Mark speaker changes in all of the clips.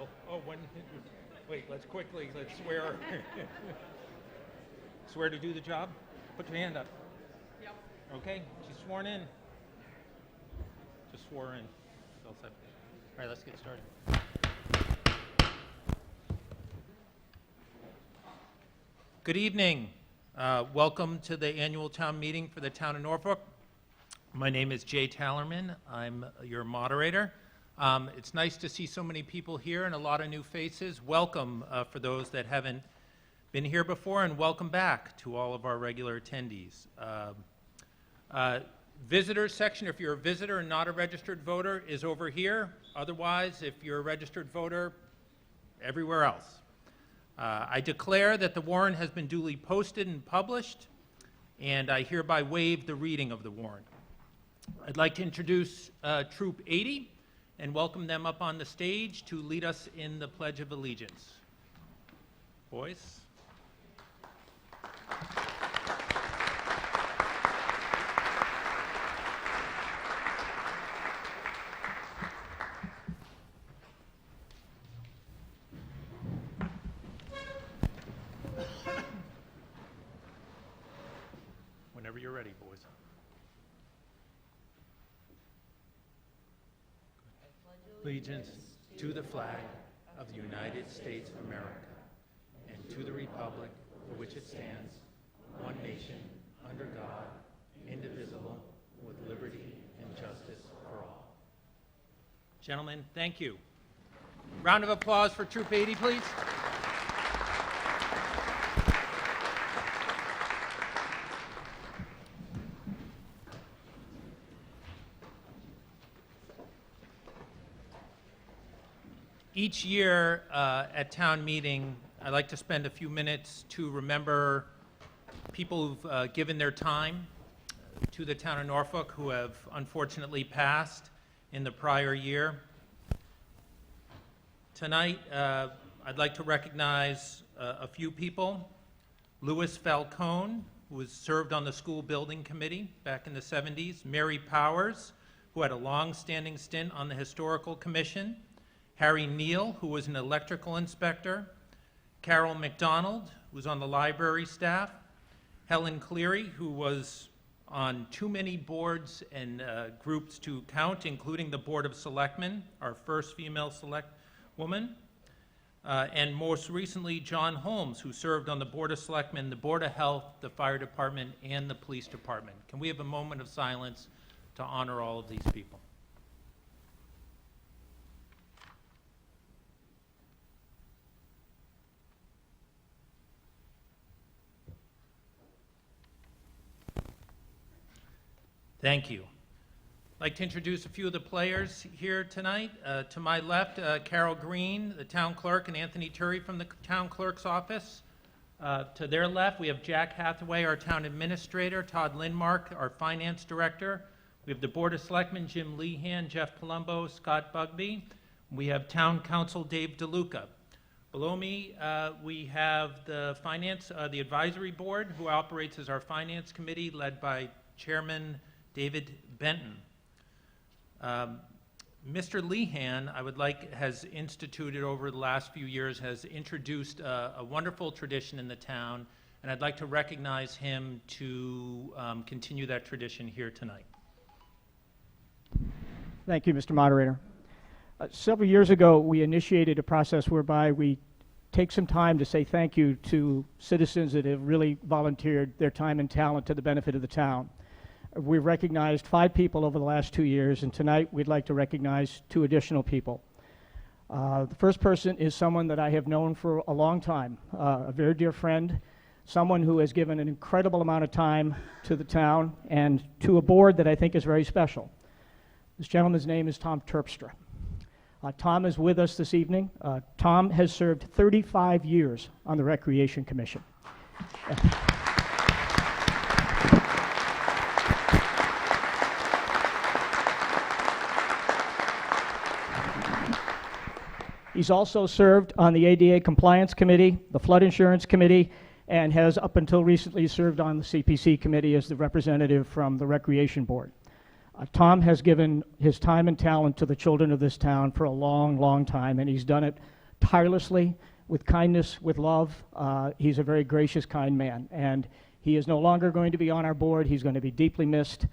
Speaker 1: Bill. Oh, wait, let's swear. Swear to do the job? Put your hand up.
Speaker 2: Yep.
Speaker 1: Okay, she's sworn in. Just swore in. All right, let's get started. Good evening. Welcome to the annual town meeting for the town of Norfolk. My name is Jay Tallerman. I'm your moderator. It's nice to see so many people here and a lot of new faces. Welcome for those that haven't been here before, and welcome back to all of our regular attendees. Visitors section, if you're a visitor and not a registered voter, is over here. Otherwise, if you're a registered voter, everywhere else. I declare that the warrant has been duly posted and published, and I hereby waive the reading of the warrant. I'd like to introduce Troop 80 and welcome them up on the stage to lead us in the Pledge of Allegiance. Boys. Whenever you're ready, boys. Allegiance to the flag of the United States of America and to the republic for which it stands, one nation, under God, indivisible, with liberty and justice for all. Gentlemen, thank you. Round of applause for Troop 80, please. Each year at town meeting, I like to spend a few minutes to remember people who've given their time to the town of Norfolk who have unfortunately passed in the prior year. Tonight, I'd like to recognize a few people. Louis Falcone, who was served on the school building committee back in the 70s. Mary Powers, who had a long-standing stint on the historical commission. Harry Neal, who was an electrical inspector. Carol McDonald, who was on the library staff. Helen Cleary, who was on too many boards and groups to count, including the Board of Selectmen, our first female select woman. And most recently, John Holmes, who served on the Board of Selectmen, the Board of Health, the Fire Department, and the Police Department. Can we have a moment of silence to honor all of these people? Thank you. I'd like to introduce a few of the players here tonight. To my left, Carol Green, the town clerk, and Anthony Turry from the town clerk's office. To their left, we have Jack Hathaway, our town administrator, Todd Lindmark, our finance director. We have the Board of Selectmen, Jim Lehan, Jeff Palumbo, Scott Bugby. We have town council, Dave DeLuca. Below me, we have the the advisory board, who operates as our finance committee, led by Chairman David Benton. Mr. Lehan, has instituted over the last few years, has introduced a wonderful tradition in the town, and I'd like to recognize him to continue that tradition here tonight.
Speaker 3: Thank you, Mr. Moderator. Several years ago, we initiated a process whereby we take some time to say thank you to citizens that have really volunteered their time and talent to the benefit of the town. We've recognized 5 people over the last 2 years, and tonight we'd like to recognize 2 additional people. The first person is someone that I have known for a long time, a very dear friend, someone who has given an incredible amount of time to the town and to a board that I think is very special. This gentleman's name is Tom Terpstra. Tom is with us this evening. Tom has served 35 years on the Recreation Commission. He's also served on the ADA Compliance Committee, the Flood Insurance Committee, and has up until recently served on the CPC Committee as the representative from the Recreation Board. Tom has given his time and talent to the children of this town for a long, long time, and he's done it tirelessly, with kindness, with love. He's a very gracious, kind man, and he is no longer going to be on our board. He's going to be deeply missed.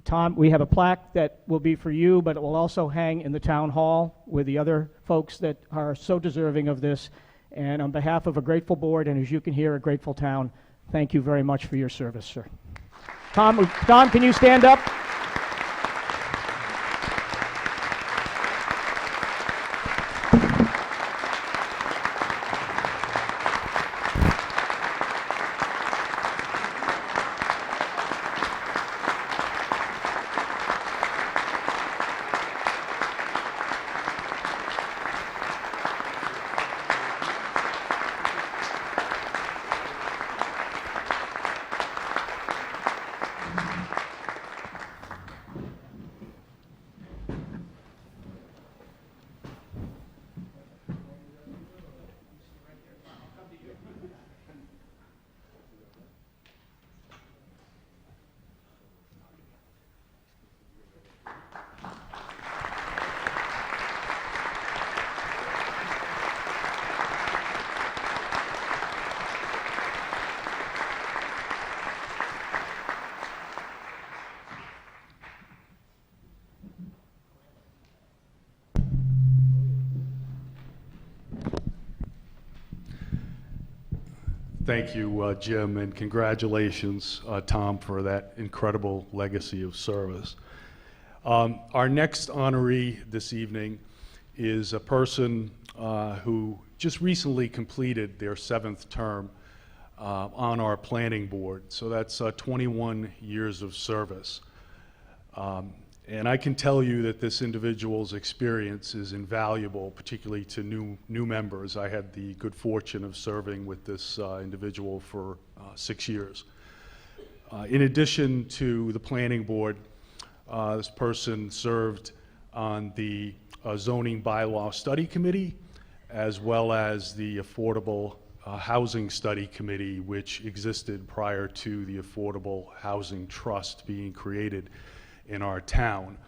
Speaker 3: Tom, we have a plaque that will be for you, but it will also hang in the town hall with the other folks that are so deserving of this. And on behalf of a grateful board, and as you can hear, a grateful town, thank you very much for your service, sir. Tom, can you stand up?
Speaker 2: Thank you, Jim, and congratulations, Tom, for that incredible legacy of service. Our next honoree this evening is a person who just recently completed their 7th term on our planning board. So that's 21 years of service. And I can tell you that this individual's experience is invaluable, particularly to new members. I had the good fortune of serving with this individual for 6 years. In addition to the planning board, this person served on the zoning bylaw study committee, as well as the affordable housing study committee, which existed prior to the Affordable Housing Trust being created in our town.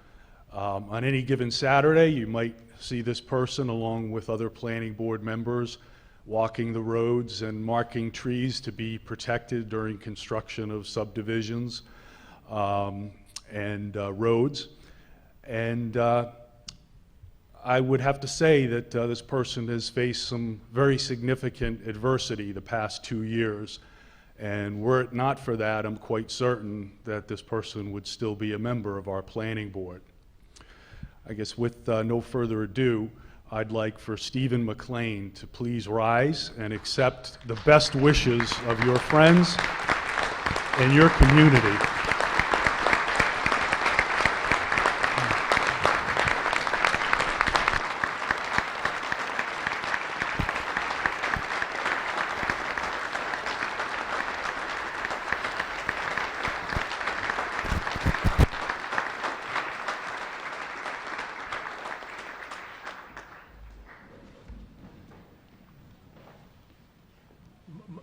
Speaker 2: On any given Saturday, you might see this person along with other planning board members walking the roads and marking trees to be protected during construction of subdivisions and roads. And I would have to say that this person has faced some very significant adversity the past 2 years. And were it not for that, I'm quite certain that this person would still be a member of our planning board. I guess with no further ado, I'd like for Stephen McLean to please rise and accept the best wishes of your friends and your community.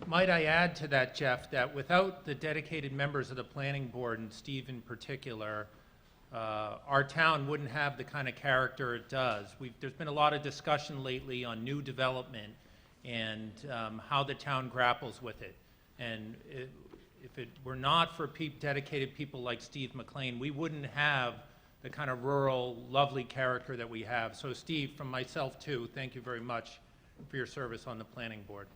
Speaker 1: Might I add to that, Jeff, that without the dedicated members of the planning board, and Steve in particular, our town wouldn't have the kind of character it does. There's been a lot of discussion lately on new development and how the town grapples with it. And if it were not for dedicated people like Steve McLean, we wouldn't have the kind of rural, lovely character that we have. So Steve, from myself too, thank you very much for your service on the planning board.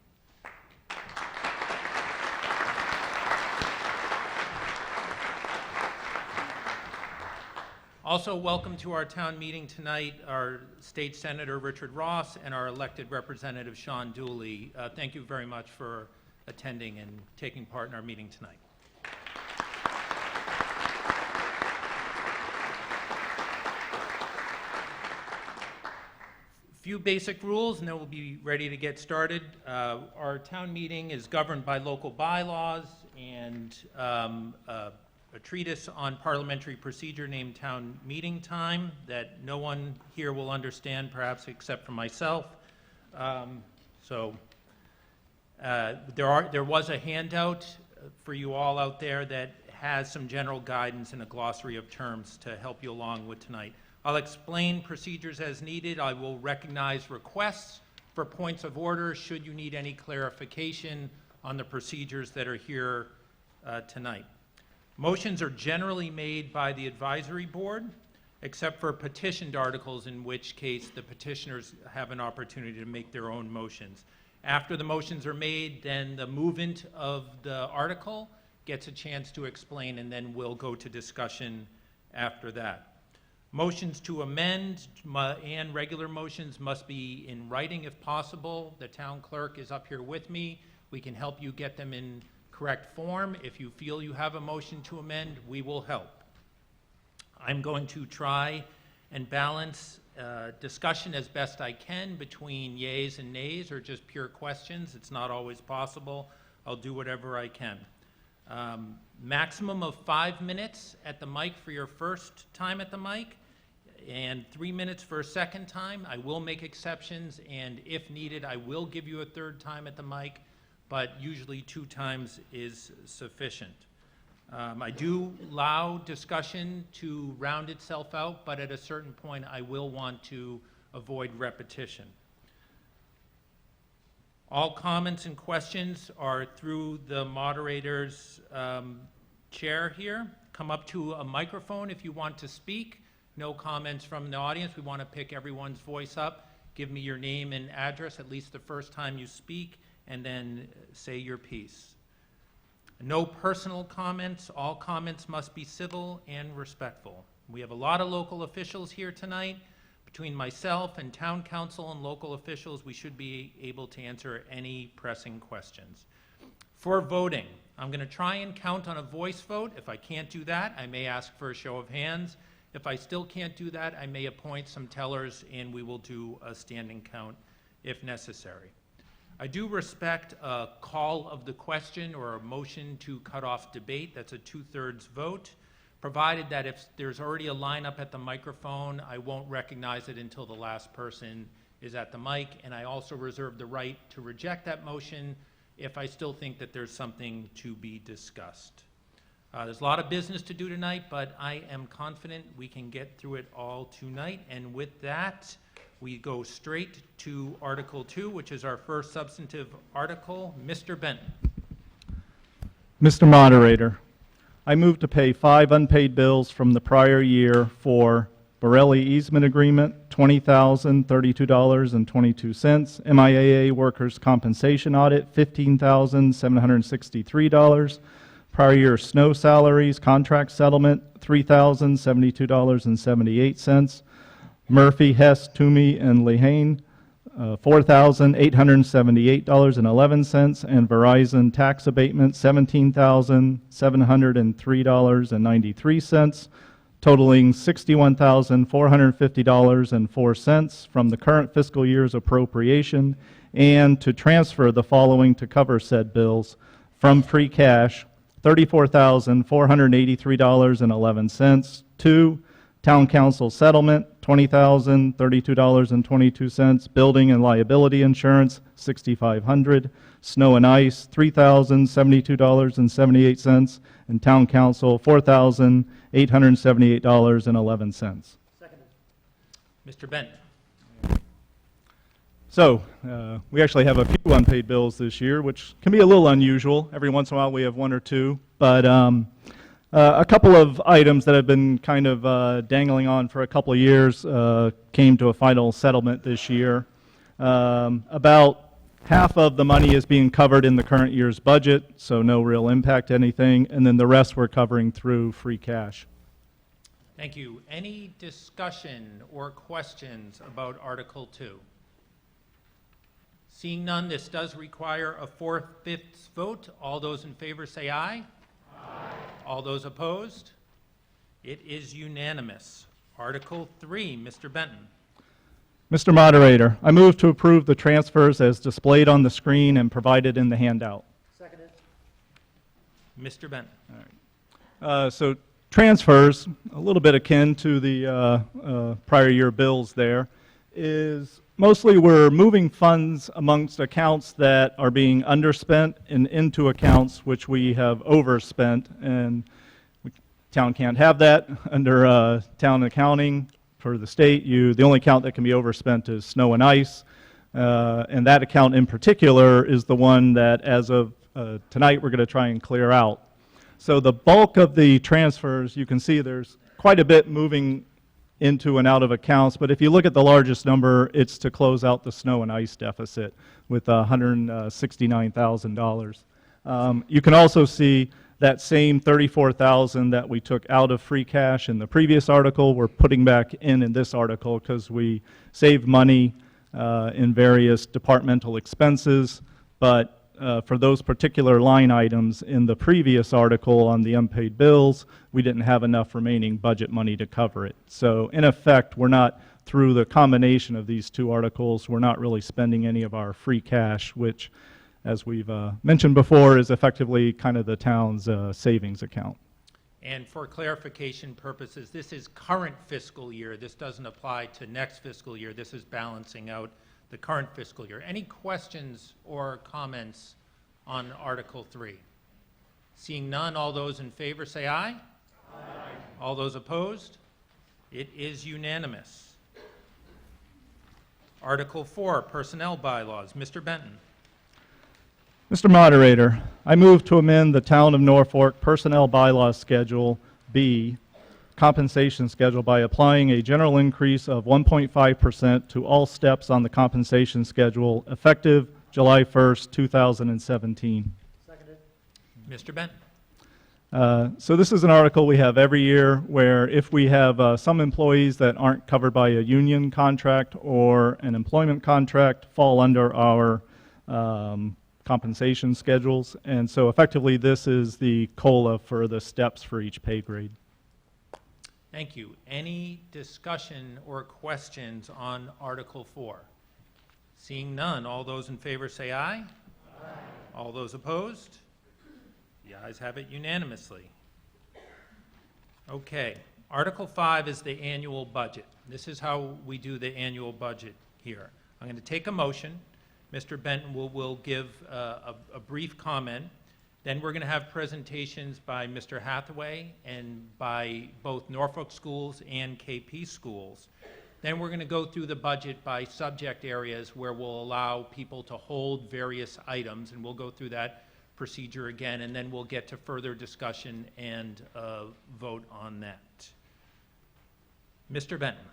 Speaker 1: Also, welcome to our town meeting tonight, our State Senator Richard Ross and our elected representative Sean Dooley. Thank you very much for attending and taking part in our meeting tonight. Few basic rules, and then we'll be ready to get started. Our town meeting is governed by local bylaws and a treatise on parliamentary procedure named Town Meeting Time that no one here will understand, perhaps except for myself. There was a handout for you all out there that has some general guidance and a glossary of terms to help you along with tonight. I'll explain procedures as needed. I will recognize requests for points of order should you need any clarification on the procedures that are here tonight. Motions are generally made by the advisory board, except for petitioned articles, in which case the petitioners have an opportunity to make their own motions. After the motions are made, then the movant of the article gets a chance to explain, and then we'll go to discussion after that. Motions to amend and regular motions must be in writing if possible. The town clerk is up here with me. We can help you get them in correct form. If you feel you have a motion to amend, we will help. I'm going to try and balance discussion as best I can between yays and nays or just pure questions. It's not always possible. I'll do whatever I can. Maximum of 5 minutes at the mic for your first time at the mic, and 3 minutes for a second time. I will make exceptions, and if needed, I will give you a third time at the mic, but usually 2 times is sufficient. I do allow discussion to round itself out, but at a certain point, I will want to avoid repetition. All comments and questions are through the moderator's chair here. Come up to a microphone if you want to speak. No comments from the audience. We want to pick everyone's voice up. Give me your name and address at least the first time you speak, and then say your piece. No personal comments. All comments must be civil and respectful. We have a lot of local officials here tonight. Between myself and town council and local officials, we should be able to answer any pressing questions. For voting, I'm going to try and count on a voice vote. If I can't do that, I may ask for a show of hands. If I still can't do that, I may appoint some tellers, and we will do a standing count if necessary. I do respect a call of the question or a motion to cut off debate. That's a 2/3 vote, provided that if there's already a lineup at the microphone, I won't recognize it until the last person is at the mic, and I also reserve the right to reject that motion if I still think that there's something to be discussed. There's a lot of business to do tonight, but I am confident we can get through it all tonight, and with that, we go straight to Article 2, which is our first substantive article. Mr. Benton.
Speaker 4: Mr. Moderator, I move to pay 5 unpaid bills from the prior year for Borelli easement agreement, $20,032.22, MIAA workers' compensation audit, $15,763, prior year snow salaries, contract settlement, $3,072.78, Murphy, Hess, Toomey, and Lehane, $4,878.11, and Verizon tax abatement, $17,703.93, totaling $61,450.04 from the current fiscal year's appropriation, and to transfer the following to cover said bills: from free cash, $34,483.11, to Town Council settlement, $20,032.22, building and liability insurance, $6,500, snow and ice, $3,072.78, and Town Council, $4,878.11.
Speaker 1: Mr. Benton.
Speaker 4: So, we actually have a few unpaid bills this year, which can be a little unusual. Every once in a while we have 1 or 2, but a couple of items that have been kind of dangling on for a couple of years came to a final settlement this year. About half of the money is being covered in the current year's budget, so no real impact to anything, and then the rest we're covering through free cash.
Speaker 1: Thank you. Any discussion or questions about Article 2? Seeing none, this does require a 4/5 vote. All those in favor say aye. All those opposed? It is unanimous. Article 3, Mr. Benton.
Speaker 4: Mr. Moderator, I move to approve the transfers as displayed on the screen and provided in the handout.
Speaker 5: Seconded.
Speaker 1: Mr. Benton.
Speaker 4: So transfers, a little bit akin to the prior year bills there, is mostly we're moving funds amongst accounts that are being underspent and into accounts which we have overspent. And Town can't have that under town accounting for the state. The only account that can be overspent is snow and ice. And that account in particular is the one that, as of tonight, we're going to try and clear out. So the bulk of the transfers, you can see there's quite a bit moving into and out of accounts, but if you look at the largest number, it's to close out the snow and ice deficit with $169,000. You can also see that same $34,000 that we took out of free cash in the previous article, we're putting back in this article because we saved money in various departmental expenses, but for those particular line items in the previous article on the unpaid bills, we didn't have enough remaining budget money to cover it. So in effect, we're not, through the combination of these two articles, we're not really spending any of our free cash, which, as we've mentioned before, is effectively kind of the town's savings account.
Speaker 1: And for clarification purposes, this is current fiscal year. This doesn't apply to next fiscal year. This is balancing out the current fiscal year. Any questions or comments on Article 3? Seeing none, all those in favor say aye. Aye. All those opposed? It is unanimous. Article 4, Personnel Bylaws. Mr. Benton.
Speaker 4: Mr. Moderator, I move to amend the Town of Norfolk Personnel Bylaws Schedule B compensation schedule by applying a general increase of 1.5% to all steps on the compensation schedule effective July 1st, 2017.
Speaker 1: Seconded. Mr. Benton.
Speaker 4: So this is an article we have every year where if we have some employees that aren't covered by a union contract or an employment contract fall under our compensation schedules. And so effectively this is the COLA for the steps for each pay grade.
Speaker 1: Thank you. Any discussion or questions on Article 4? Seeing none, all those in favor say aye. Aye. All those opposed? The ayes have it unanimously. Okay, Article 5 is the annual budget. This is how we do the annual budget here. I'm going to take a motion. Mr. Benton will give a brief comment. Then we're going to have presentations by Mr. Hathaway and by both Norfolk schools and KP schools. Then we're going to go through the budget by subject areas where we'll allow people to hold various items, and we'll go through that procedure again, and then we'll get to further discussion and vote on that. Mr. Benton.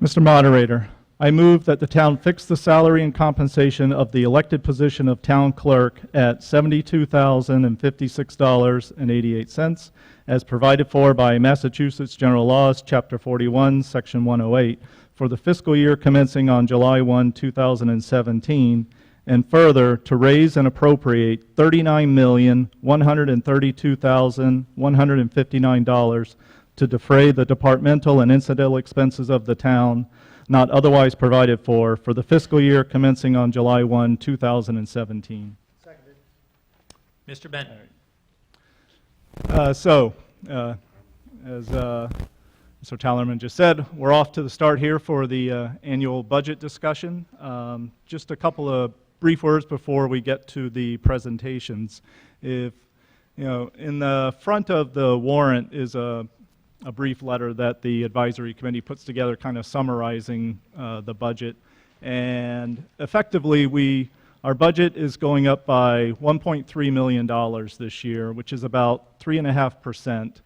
Speaker 4: Mr. Moderator, I move that the town fix the salary and compensation of the elected position of town clerk at $72,056.88 as provided for by Massachusetts General Laws, Chapter 41, Section 108, for the fiscal year commencing on July 1, 2017, and further to raise and appropriate $39,132,159 to defray the departmental and incidental expenses of the town not otherwise provided for the fiscal year commencing on July 1, 2017.
Speaker 1: Seconded. Mr. Benton.
Speaker 4: As Mr. Tallerman just said, we're off to the start here for the annual budget discussion. Just a couple of brief words before we get to the presentations. If, in the front of the warrant is a brief letter that the advisory committee puts together kind of summarizing the budget. And effectively, our budget is going up by $1.3 million this year, which is about 3.5%.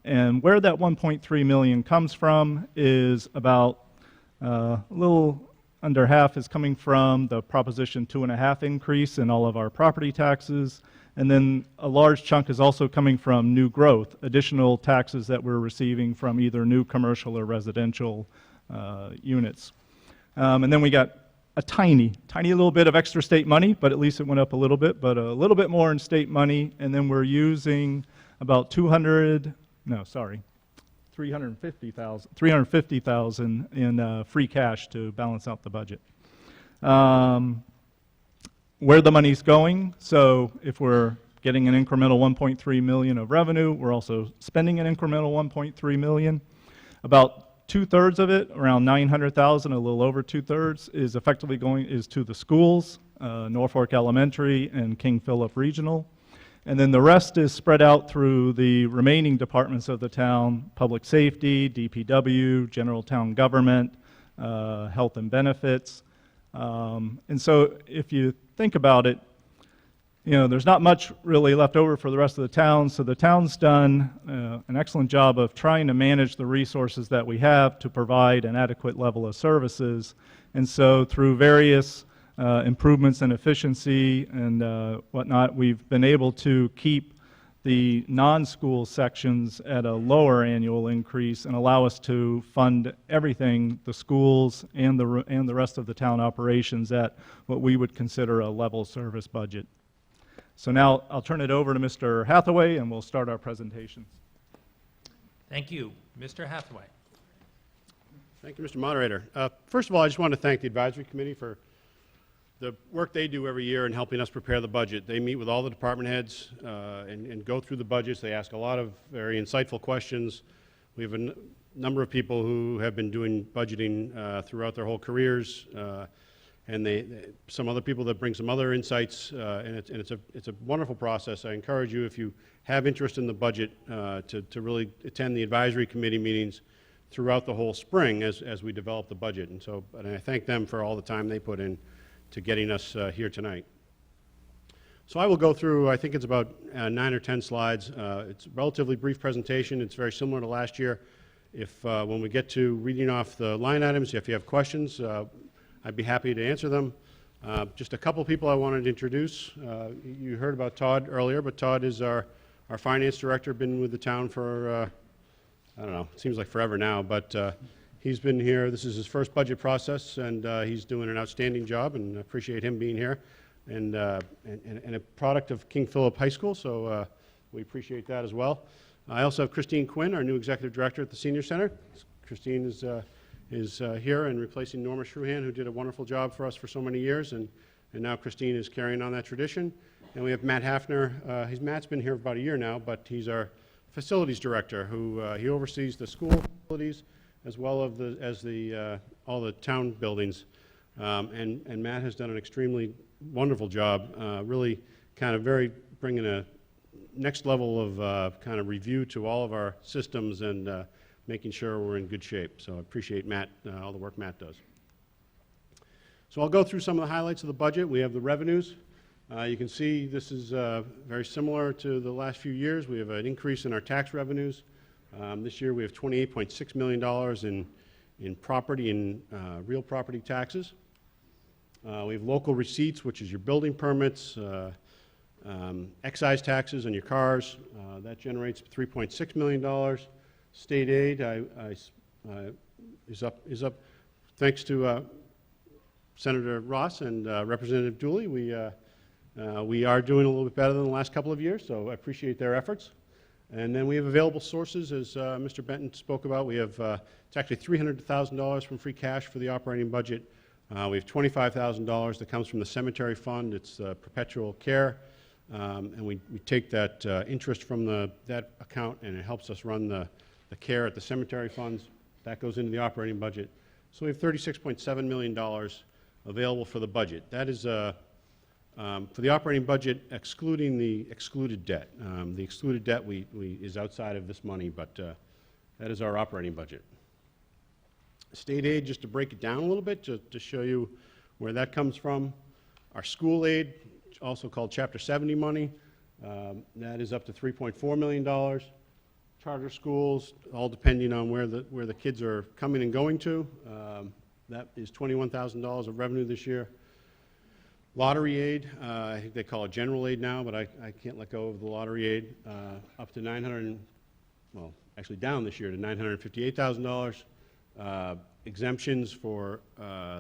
Speaker 4: And where that $1.3 million comes from is about a little under half is coming from the Proposition 2.5 increase in all of our property taxes. And then a large chunk is also coming from new growth, additional taxes that we're receiving from either new commercial or residential units. And then we got a tiny little bit of extra state money, but at least it went up a little bit, but a little bit more in state money. And then we're using about $350,000 in free cash to balance out the budget. Where the money's going, so if we're getting an incremental $1.3 million of revenue, we're also spending an incremental $1.3 million. About 2/3 of it, around $900,000, a little over 2/3, is effectively going to the schools, Norfolk Elementary and King Philip Regional. And then the rest is spread out through the remaining departments of the town: public safety, DPW, general town government, health and benefits. And so if you think about it, there's not much really left over for the rest of the town, so the town's done an excellent job of trying to manage the resources that we have to provide an adequate level of services. And so through various improvements in efficiency and whatnot, we've been able to keep the non-school sections at a lower annual increase and allow us to fund everything, the schools and the rest of the town operations, at what we would consider a level service budget. So now I'll turn it over to Mr. Hathaway, and we'll start our presentations.
Speaker 1: Thank you. Mr. Hathaway.
Speaker 5: Thank you, Mr. Moderator. First of all, I just want to thank the Advisory Committee for the work they do every year in helping us prepare the budget. They meet with all the department heads and go through the budgets. They ask a lot of very insightful questions. We have a number of people who have been doing budgeting throughout their whole careers, and some other people that bring some other insights, and it's a wonderful process. I encourage you, if you have interest in the budget, to really attend the Advisory Committee meetings throughout the whole spring as we develop the budget. And I thank them for all the time they put in to getting us here tonight. So I will go through, I think it's about 9 or 10 slides. It's a relatively brief presentation. It's very similar to last year. When we get to reading off the line items, if you have questions, I'd be happy to answer them. Just a couple people I wanted to introduce. You heard about Todd earlier, but Todd is our finance director, been with the town for, I don't know, it seems like forever now, but he's been here. This is his first budget process, and he's doing an outstanding job, and I appreciate him being here. And a product of King Philip High School, so we appreciate that as well. I also have Christine Quinn, our new executive director at the Senior Center. Christine is here and replacing Norma Shruhan, who did a wonderful job for us for so many years, and now Christine is carrying on that tradition. And we have Matt Hafner. Matt's been here about a year now, but he's our facilities director, who he oversees the school facilities as well as all the town buildings. And Matt has done an extremely wonderful job, really kind of bringing a next level of kind of review to all of our systems and making sure we're in good shape. So I appreciate Matt, all the work Matt does. So I'll go through some of the highlights of the budget. We have the revenues. You can see this is very similar to the last few years. We have an increase in our tax revenues. This year we have $28.6 million in property and real property taxes. We have local receipts, which is your building permits, excise taxes on your cars. That generates $3.6 million. State aid is up thanks to Senator Ross and Representative Dooley. We are doing a little bit better than the last couple of years, so I appreciate their efforts. And then we have available sources, as Mr. Benton spoke about. We have it's actually $300,000 from free cash for the operating budget. We have $25,000 that comes from the cemetery fund. It's perpetual care, and we take that interest from that account, and it helps us run the care at the cemetery funds. That goes into the operating budget. So we have $36.7 million available for the budget. That is for the operating budget, excluding the excluded debt. The excluded debt is outside of this money, but that is our operating budget. State aid, just to break it down a little bit, to show you where that comes from. Our school aid, also called Chapter 70 money, that is up to $3.4 million. Charter schools, all depending on where the kids are coming and going to. That is $21,000 of revenue this year. Lottery aid, I think they call it general aid now, but I can't let go of the lottery aid, up to actually down this year to $958,000. Exemptions for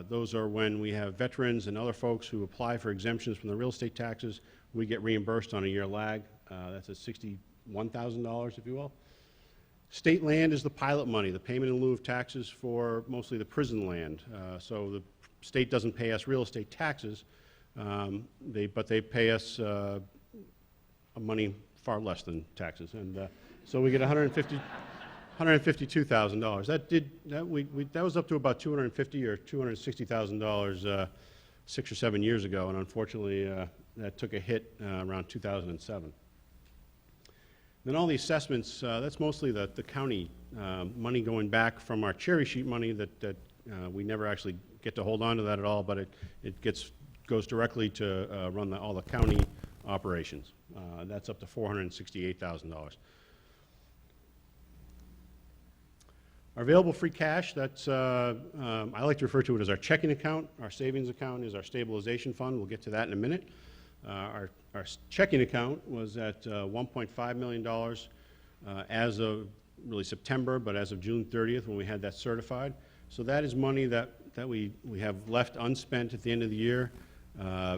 Speaker 5: those are when we have veterans and other folks who apply for exemptions from the real estate taxes. We get reimbursed on a year lag. That's at $61,000, if you will. State land is the pilot money, the payment in lieu of taxes for mostly the prison land. So the state doesn't pay us real estate taxes, but they pay us money far less than taxes. And so we get $152,000. That was up to about $250,000 or $260,000 6 or 7 years ago, and unfortunately that took a hit around 2007. Then all the assessments, that's mostly the county money going back from our cherry sheet money that we never actually get to hold on to that at all, but it goes directly to run all the county operations. That's up to $468,000. Our available free cash, that's, I like to refer to it as our checking account. Our savings account is our stabilization fund. We'll get to that in a minute. Our checking account was at $1.5 million as of really September, but as of June 30th when we had that certified. So that is money that we have left unspent at the end of the year.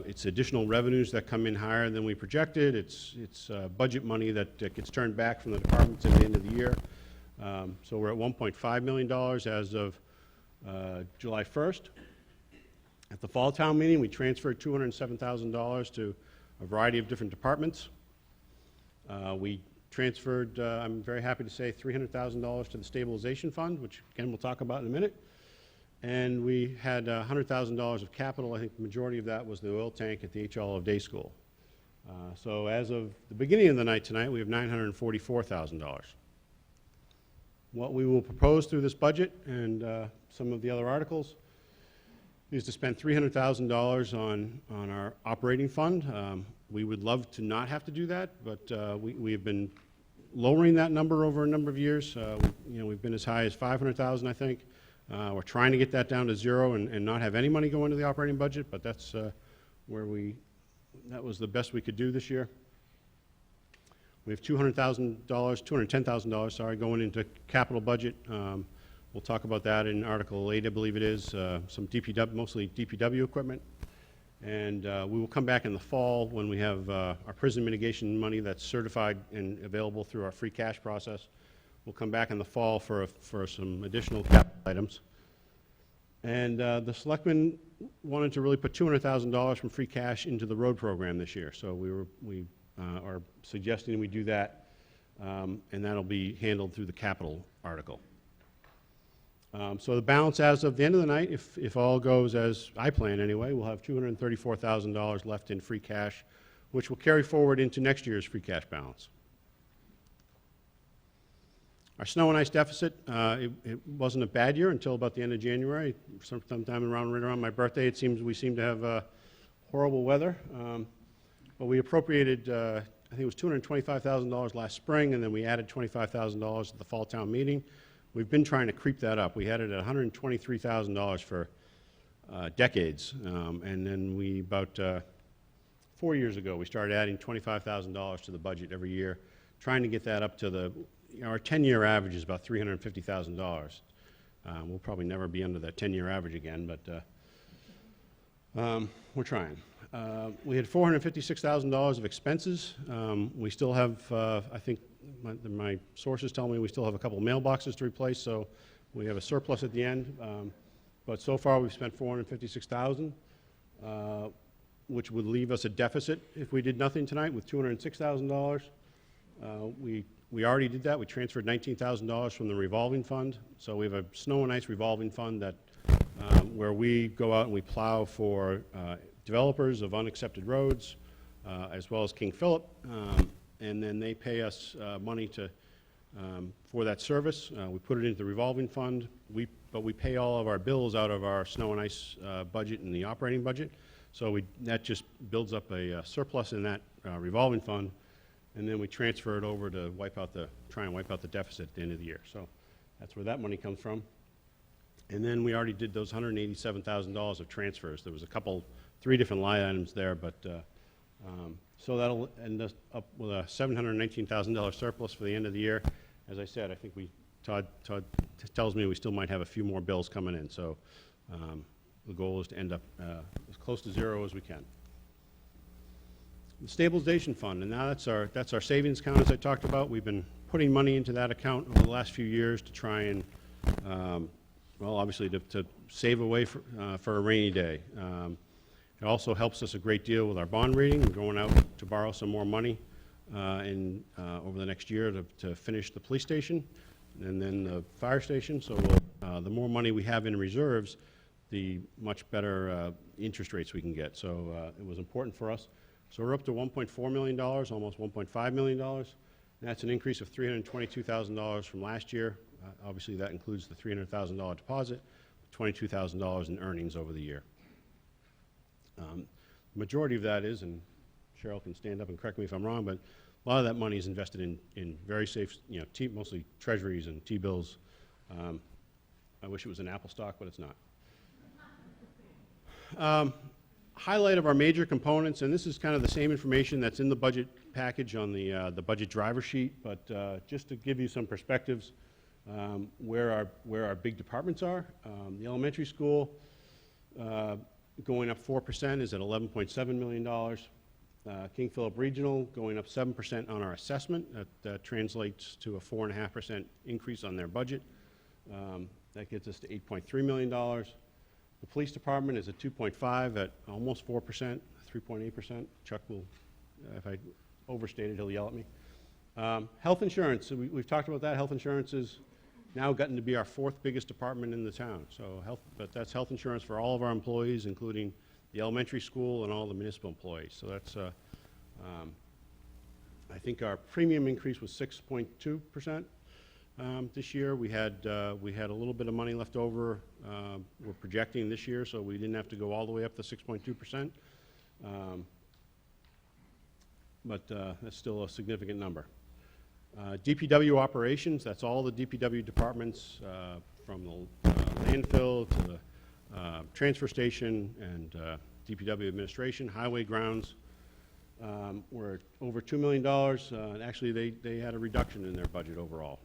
Speaker 5: It's additional revenues that come in higher than we projected. It's budget money that gets turned back from the departments at the end of the year. So we're at $1.5 million as of July 1st. At the fall town meeting, we transferred $207,000 to a variety of different departments. We transferred, I'm very happy to say, $300,000 to the stabilization fund, which again we'll talk about in a minute. And we had $100,000 of capital. I think the majority of that was the oil tank at the H. Olive Day School. So as of the beginning of the night tonight, we have $944,000. What we will propose through this budget and some of the other articles is to spend $300,000 on our operating fund. We would love to not have to do that, but we have been lowering that number over a number of years. We've been as high as $500,000, I think. We're trying to get that down to zero and not have any money go into the operating budget, but that's that was the best we could do this year. We have $210,000, sorry, going into capital budget. We'll talk about that in Article 8, I believe it is, some DPW, mostly DPW equipment. And we will come back in the fall when we have our prison mitigation money that's certified and available through our free cash process. We'll come back in the fall for some additional capital items. And the selectmen wanted to really put $200,000 from free cash into the road program this year. So we are suggesting we do that, and that'll be handled through the capital article. So the balance as of the end of the night, if all goes as I plan anyway, we'll have $234,000 left in free cash, which will carry forward into next year's free cash balance. Our snow and ice deficit, it wasn't a bad year until about the end of January. Sometime right around my birthday, we seem to have horrible weather. But we appropriated, I think it was $225,000 last spring, and then we added $25,000 at the fall town meeting. We've been trying to creep that up. We had it at $123,000 for decades. And then about 4 years ago, we started adding $25,000 to the budget every year, trying to get that up to our 10-year average is about $350,000. We'll probably never be under that 10-year average again, but we're trying. We had $456,000 of expenses. We still have, I think my sources tell me we still have a couple of mailboxes to replace, so we have a surplus at the end. But so far we've spent $456,000, which would leave us a deficit if we did nothing tonight with $206,000. We already did that. We transferred $19,000 from the revolving fund. So we have a snow and ice revolving fund that where we go out and we plow for developers of unaccepted roads, as well as King Philip, and then they pay us money for that service. We put it into the revolving fund, but we pay all of our bills out of our snow and ice budget and the operating budget. So that just builds up a surplus in that revolving fund, and then we transfer it over to try and wipe out the deficit at the end of the year. So that's where that money comes from. And then we already did those $187,000 of transfers. There was three different line items there, but so that'll end us up with a $719,000 surplus for the end of the year. As I said, I think Todd tells me we still might have a few more bills coming in, so the goal is to end up as close to zero as we can. The stabilization fund, and now that's our savings account, as I talked about. We've been putting money into that account over the last few years to try and, obviously to save away for a rainy day. It also helps us a great deal with our bond rating. We're going out to borrow some more money over the next year to finish the police station and then the fire station. So the more money we have in reserves, the much better interest rates we can get. So it was important for us. So we're up to $1.4 million, almost $1.5 million. That's an increase of $322,000 from last year. Obviously, that includes the $300,000 deposit, $22,000 in earnings over the year. The majority of that is, and Cheryl can stand up and correct me if I'm wrong, but a lot of that money is invested in very safe, mostly treasuries and T-bills. I wish it was an Apple stock, but it's not. Highlight of our major components, and this is kind of the same information that's in the budget package on the budget driver sheet, but just to give you some perspectives where our big departments are. The elementary school going up 4% is at $11.7 million. King Philip Regional going up 7% on our assessment. That translates to a 4.5% increase on their budget. That gets us to $8.3 million. The police department is at 2.5 at almost 4%, 3.8%. Chuck will, if I overstate it, he'll yell at me. Health insurance, so we've talked about that. Health insurance is now gotten to be our fourth biggest department in the town. So but that's health insurance for all of our employees, including the elementary school and all the municipal employees. So that's, I think our premium increase was 6.2%. This year we had a little bit of money left over. We're projecting this year, so we didn't have to go all the way up to 6.2%. But that's still a significant number. DPW operations, that's all the DPW departments, from the landfill to the transfer station and DPW administration, highway grounds. We're over $2 million, and actually they had a reduction in their budget overall.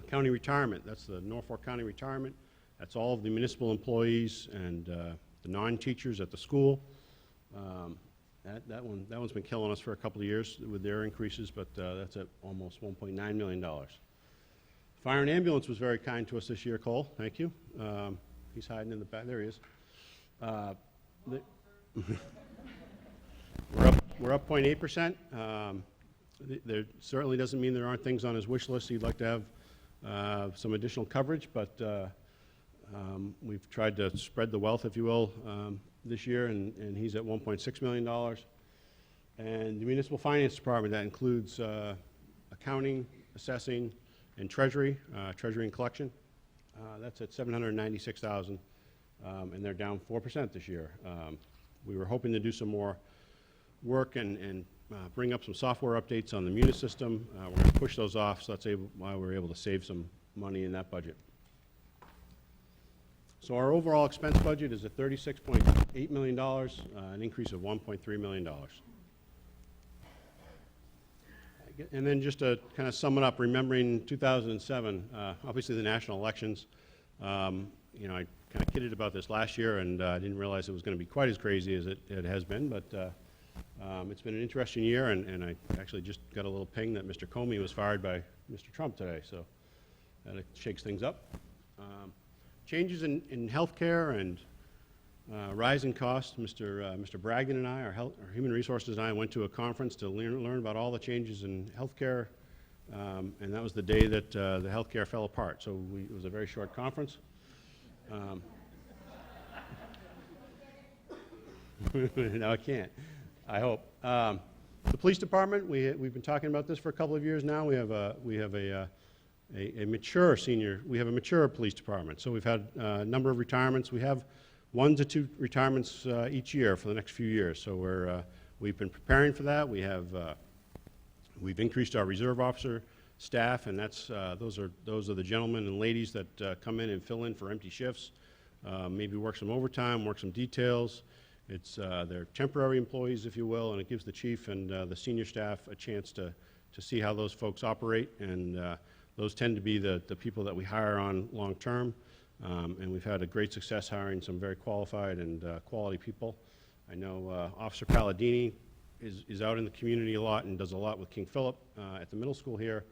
Speaker 5: County retirement, that's the Norfolk County retirement. That's all of the municipal employees and the non-teachers at the school. That one's been killing us for a couple of years with their increases, but that's at almost $1.9 million. Fire and ambulance was very kind to us this year, Cole. Thank you. He's hiding in the back. There he is. We're up 0.8%. There certainly doesn't mean there aren't things on his wish list he'd like to have some additional coverage, but we've tried to spread the wealth, if you will, this year, and he's at $1.6 million. And the municipal finance department, that includes accounting, assessing, and treasury and collection. That's at $796,000, and they're down 4% this year. We were hoping to do some more work and bring up some software updates on the Munis system. We're going to push those off, so that's why we're able to save some money in that budget. So our overall expense budget is at $36.8 million, an increase of $1.3 million. And then just to kind of sum it up, remembering 2007, obviously the national elections, I kind of kidded about this last year, and I didn't realize it was going to be quite as crazy as it has been, but it's been an interesting year, and I actually just got a little ping that Mr. Comey was fired by Mr. Trump today, so that shakes things up. Changes in healthcare and rising costs. Mr. Bragdon and I, our Human Resources and I, went to a conference to learn about all the changes in healthcare, and that was the day that the healthcare fell apart. So it was a very short conference. No, I can't. I hope. The police department, we've been talking about this for a couple of years now. We have a mature police department. So we've had a number of retirements. We have 1 to 2 retirements each year for the next few years. So we've been preparing for that. We've increased our reserve officer staff, and those are the gentlemen and ladies that come in and fill in for empty shifts, maybe work some overtime, work some details. They're temporary employees, if you will, and it gives the chief and the senior staff a chance to see how those folks operate, and those tend to be the people that we hire on long term, and we've had a great success hiring some very qualified and quality people. I know Officer Palladini is out in the community a lot and does a lot with King Philip at the middle school here.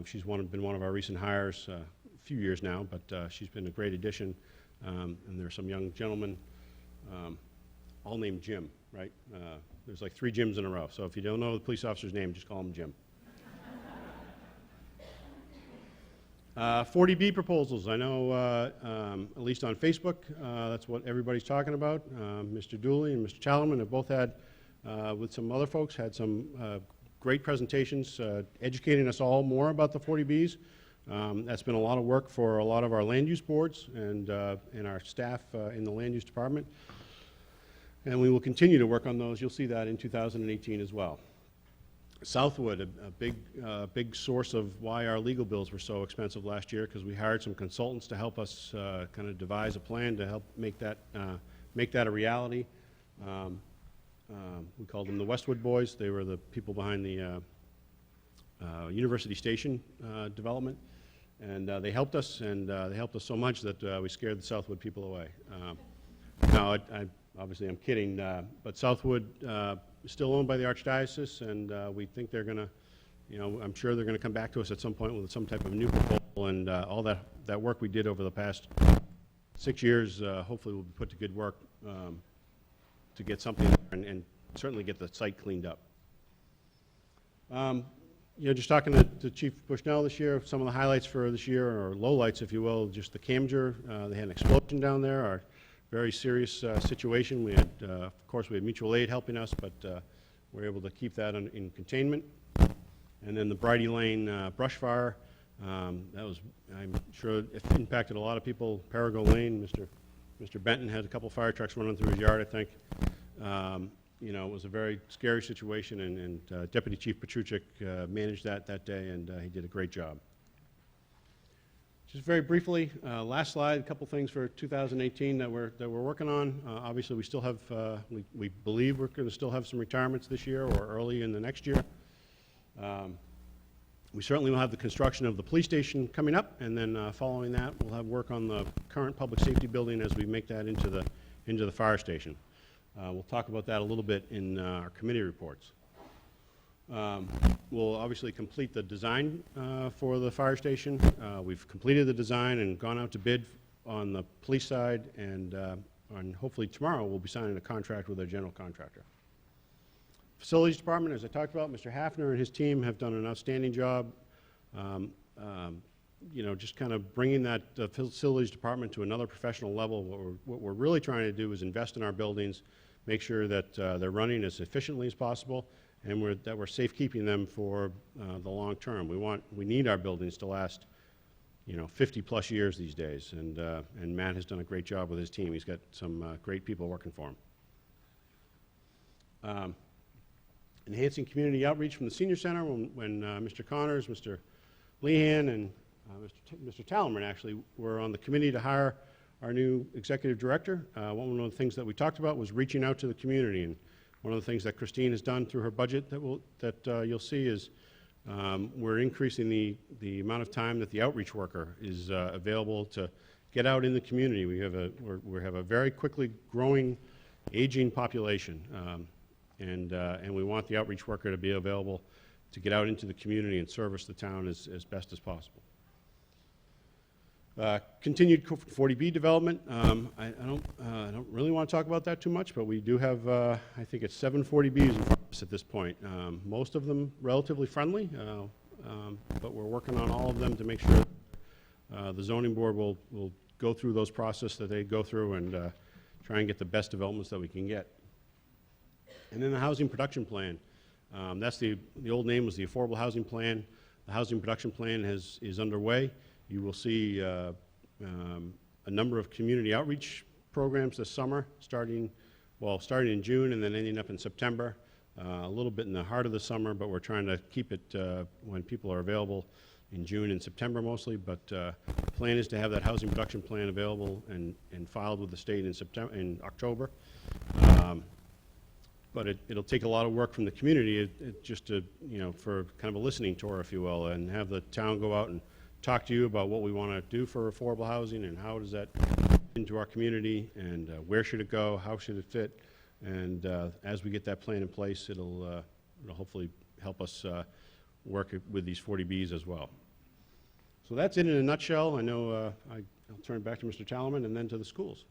Speaker 5: She's been one of our recent hires a few years now, but she's been a great addition, and there are some young gentlemen all named Jim, right? There's like 3 Jims in a row, so if you don't know the police officer's name, just call him Jim. 40B proposals. I know, at least on Facebook, that's what everybody's talking about. Mr. Dooley and Mr. Challerman have both had, with some other folks, had some great presentations, educating us all more about the 40Bs. That's been a lot of work for a lot of our land use boards and our staff in the land use department. And we will continue to work on those. You'll see that in 2018 as well. Southwood, a big source of why our legal bills were so expensive last year, because we hired some consultants to help us kind of devise a plan to help make that a reality. We called them the Westwood Boys. They were the people behind the University Station development. And they helped us, and they helped us so much that we scared the Southwood people away. No, obviously I'm kidding, but Southwood is still owned by the Archdiocese, and we think they're going to, I'm sure they're going to come back to us at some point with some type of new proposal, and all that work we did over the past 6 years hopefully will be put to good work to get something and certainly get the site cleaned up. Just talking to Chief Bushnell this year, some of the highlights for this year, or lowlights, if you will, just the Camger. They had an explosion down there, our very serious situation. We had, of course, we had mutual aid helping us, but we were able to keep that in containment. And then the Bridie Lane brush fire, that was, I'm sure, it impacted a lot of people. Perigo Lane, Mr. Benton had a couple fire trucks running through his yard, I think. It was a very scary situation, and Deputy Chief Petruchik managed that day, and he did a great job. Just very briefly, last slide, a couple things for 2018 that we're working on. Obviously, we still have, we believe we're going to still have some retirements this year or early in the next year. We certainly will have the construction of the police station coming up, and then following that, we'll have work on the current public safety building as we make that into the fire station. We'll talk about that a little bit in our committee reports. We'll obviously complete the design for the fire station. We've completed the design and gone out to bid on the police side, and hopefully tomorrow we'll be signing a contract with our general contractor. Facilities Department, as I talked about, Mr. Hafner and his team have done an outstanding job. Just kind of bringing that Facilities Department to another professional level. What we're really trying to do is invest in our buildings, make sure that they're running as efficiently as possible, and that we're safekeeping them for the long term. We need our buildings to last, 50 plus years these days, and Matt has done a great job with his team. He's got some great people working for him. Enhancing community outreach from the senior center, when Mr. Connors, Mr. Lehan, and Mr. Tallerman actually were on the committee to hire our new executive director. One of the things that we talked about was reaching out to the community, and one of the things that Christine has done through her budget that you'll see is we're increasing the amount of time that the outreach worker is available to get out in the community. We have a very quickly growing, aging population, and we want the outreach worker to be available to get out into the community and service the town as best as possible. Continued 40B development. I don't really want to talk about that too much, but we do have, I think it's 7 40Bs in front of us at this point. Most of them relatively friendly, but we're working on all of them to make sure the zoning board will go through those processes that they go through and try and get the best developments that we can get. And then the housing production plan. That's the old name was the Affordable Housing Plan. The housing production plan is underway. You will see a number of community outreach programs this summer, starting in June and then ending up in September. A little bit in the heart of the summer, but we're trying to keep it when people are available in June and September mostly. But the plan is to have that housing production plan available and filed with the state in October. But it'll take a lot of work from the community just to, for kind of a listening tour, if you will, and have the town go out and talk to you about what we want to do for affordable housing and how does that fit into our community and where should it go, how should it fit, and as we get that plan in place, it'll hopefully help us work with these 40Bs as well. So that's it in a nutshell. I know I'll turn it back to Mr. Tallerman and then to the schools.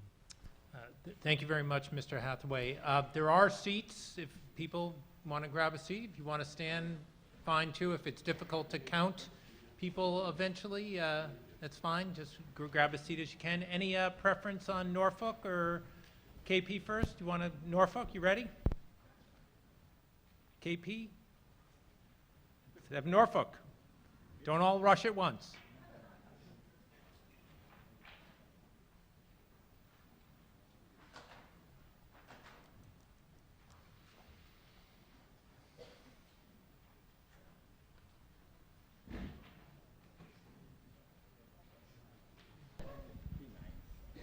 Speaker 1: Thank you very much, Mr. Hathaway. There are seats if people want to grab a seat. If you want to stand, fine too. If it's difficult to count people eventually, that's fine. Just grab a seat as you can. Any preference on Norfolk or KP first? You want to Norfolk? You ready? KP? They have Norfolk. Don't all rush at once.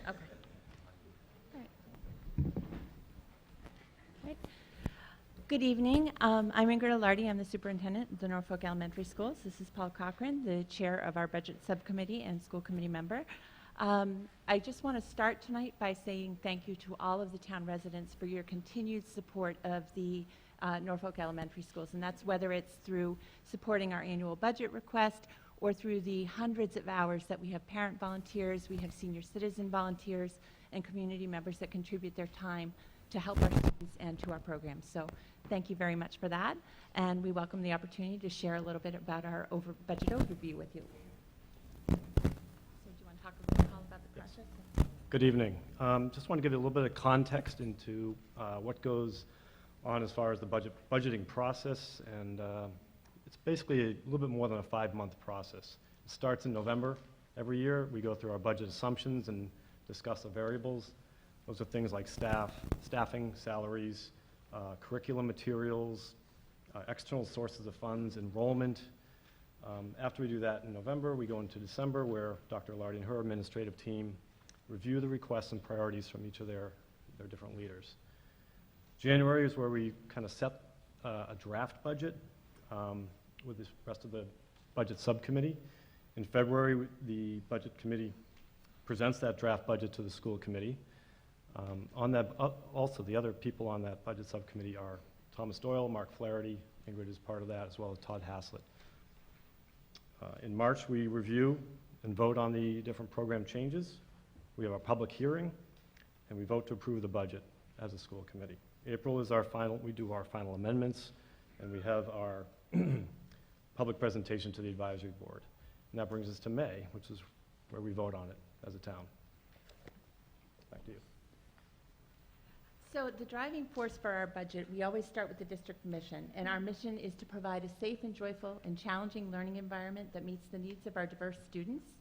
Speaker 6: Okay. All right. Right. Good evening. I'm Ingrid Alardi. I'm the superintendent of the Norfolk Elementary Schools. This is Paul Cochran, the chair of our budget subcommittee and school committee member. I just want to start tonight by saying thank you to all of the town residents for your continued support of the Norfolk Elementary Schools, and that's whether it's through supporting our annual budget request or through the hundreds of hours that we have parent volunteers, we have senior citizen volunteers, and community members that contribute their time to help our students and to our programs. So thank you very much for that, and we welcome the opportunity to share a little bit about our budget overview with you. So do you want to talk a little bit about the process?
Speaker 7: Good evening. Just want to give you a little bit of context into what goes on as far as the budgeting process, and it's basically a little bit more than a 5-month process. It starts in November every year. We go through our budget assumptions and discuss the variables. Those are things like staffing, salaries, curriculum materials, external sources of funds, enrollment. After we do that in November, we go into December, where Dr. Lardy and her administrative team review the requests and priorities from each of their different leaders. January is where we kind of set a draft budget with the rest of the budget subcommittee. In February, the budget committee presents that draft budget to the school committee. Also, the other people on that budget subcommittee are Thomas Doyle, Mark Flaherty, Ingrid is part of that, as well as Todd Haslett. In March, we review and vote on the different program changes. We have our public hearing, and we vote to approve the budget as a school committee. April is we do our final amendments, and we have our public presentation to the advisory board. And that brings us to May, which is where we vote on it as a town. Back to you.
Speaker 6: So the driving force for our budget, we always start with the district mission, and our mission is to provide a safe and joyful and challenging learning environment that meets the needs of our diverse students,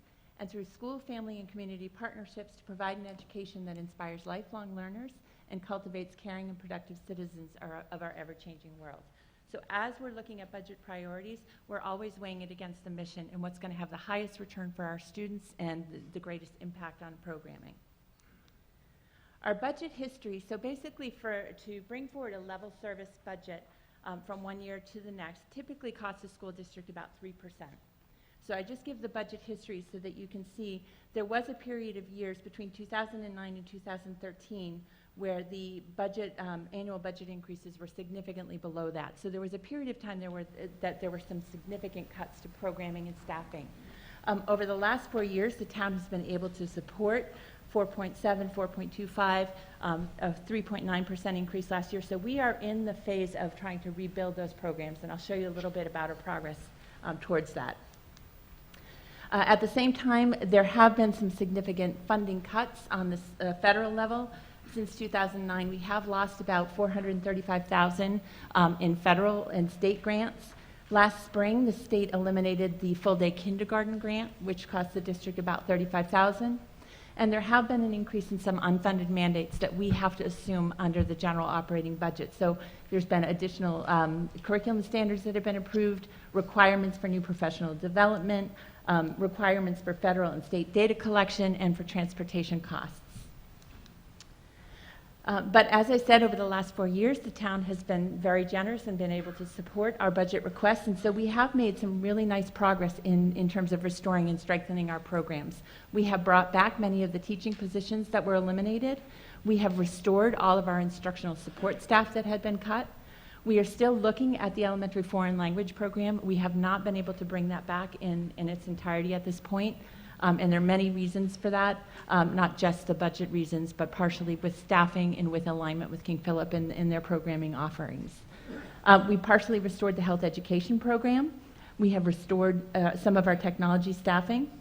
Speaker 6: and through school, family, and community partnerships to provide an education that inspires lifelong learners and cultivates caring and productive citizens of our ever-changing world. So as we're looking at budget priorities, we're always weighing it against the mission and what's going to have the highest return for our students and the greatest impact on programming. Our budget history, so basically to bring forward a level service budget from one year to the next, typically costs the school district about 3%. So I just give the budget history so that you can see there was a period of years between 2009 and 2013 where the budget, annual budget increases were significantly below that. So there was a period of time that there were some significant cuts to programming and staffing. Over the last 4 years, the town has been able to support 4.7, 4.25, a 3.9% increase last year. So we are in the phase of trying to rebuild those programs, and I'll show you a little bit about our progress towards that. At the same time, there have been some significant funding cuts on the federal level. Since 2009, we have lost about $435,000 in federal and state grants. Last spring, the state eliminated the full-day kindergarten grant, which cost the district about $35,000. And there have been an increase in some unfunded mandates that we have to assume under the general operating budget. So there's been additional curriculum standards that have been approved, requirements for new professional development, requirements for federal and state data collection, and for transportation costs. But as I said, over the last 4 years, the town has been very generous and been able to support our budget requests, and so we have made some really nice progress in terms of restoring and strengthening our programs. We have brought back many of the teaching positions that were eliminated. We have restored all of our instructional support staff that had been cut. We are still looking at the elementary foreign language program. We have not been able to bring that back in its entirety at this point. And there are many reasons for that, not just the budget reasons, but partially with staffing and with alignment with King Philip and their programming offerings. We partially restored the health education program. We have restored some of our technology staffing.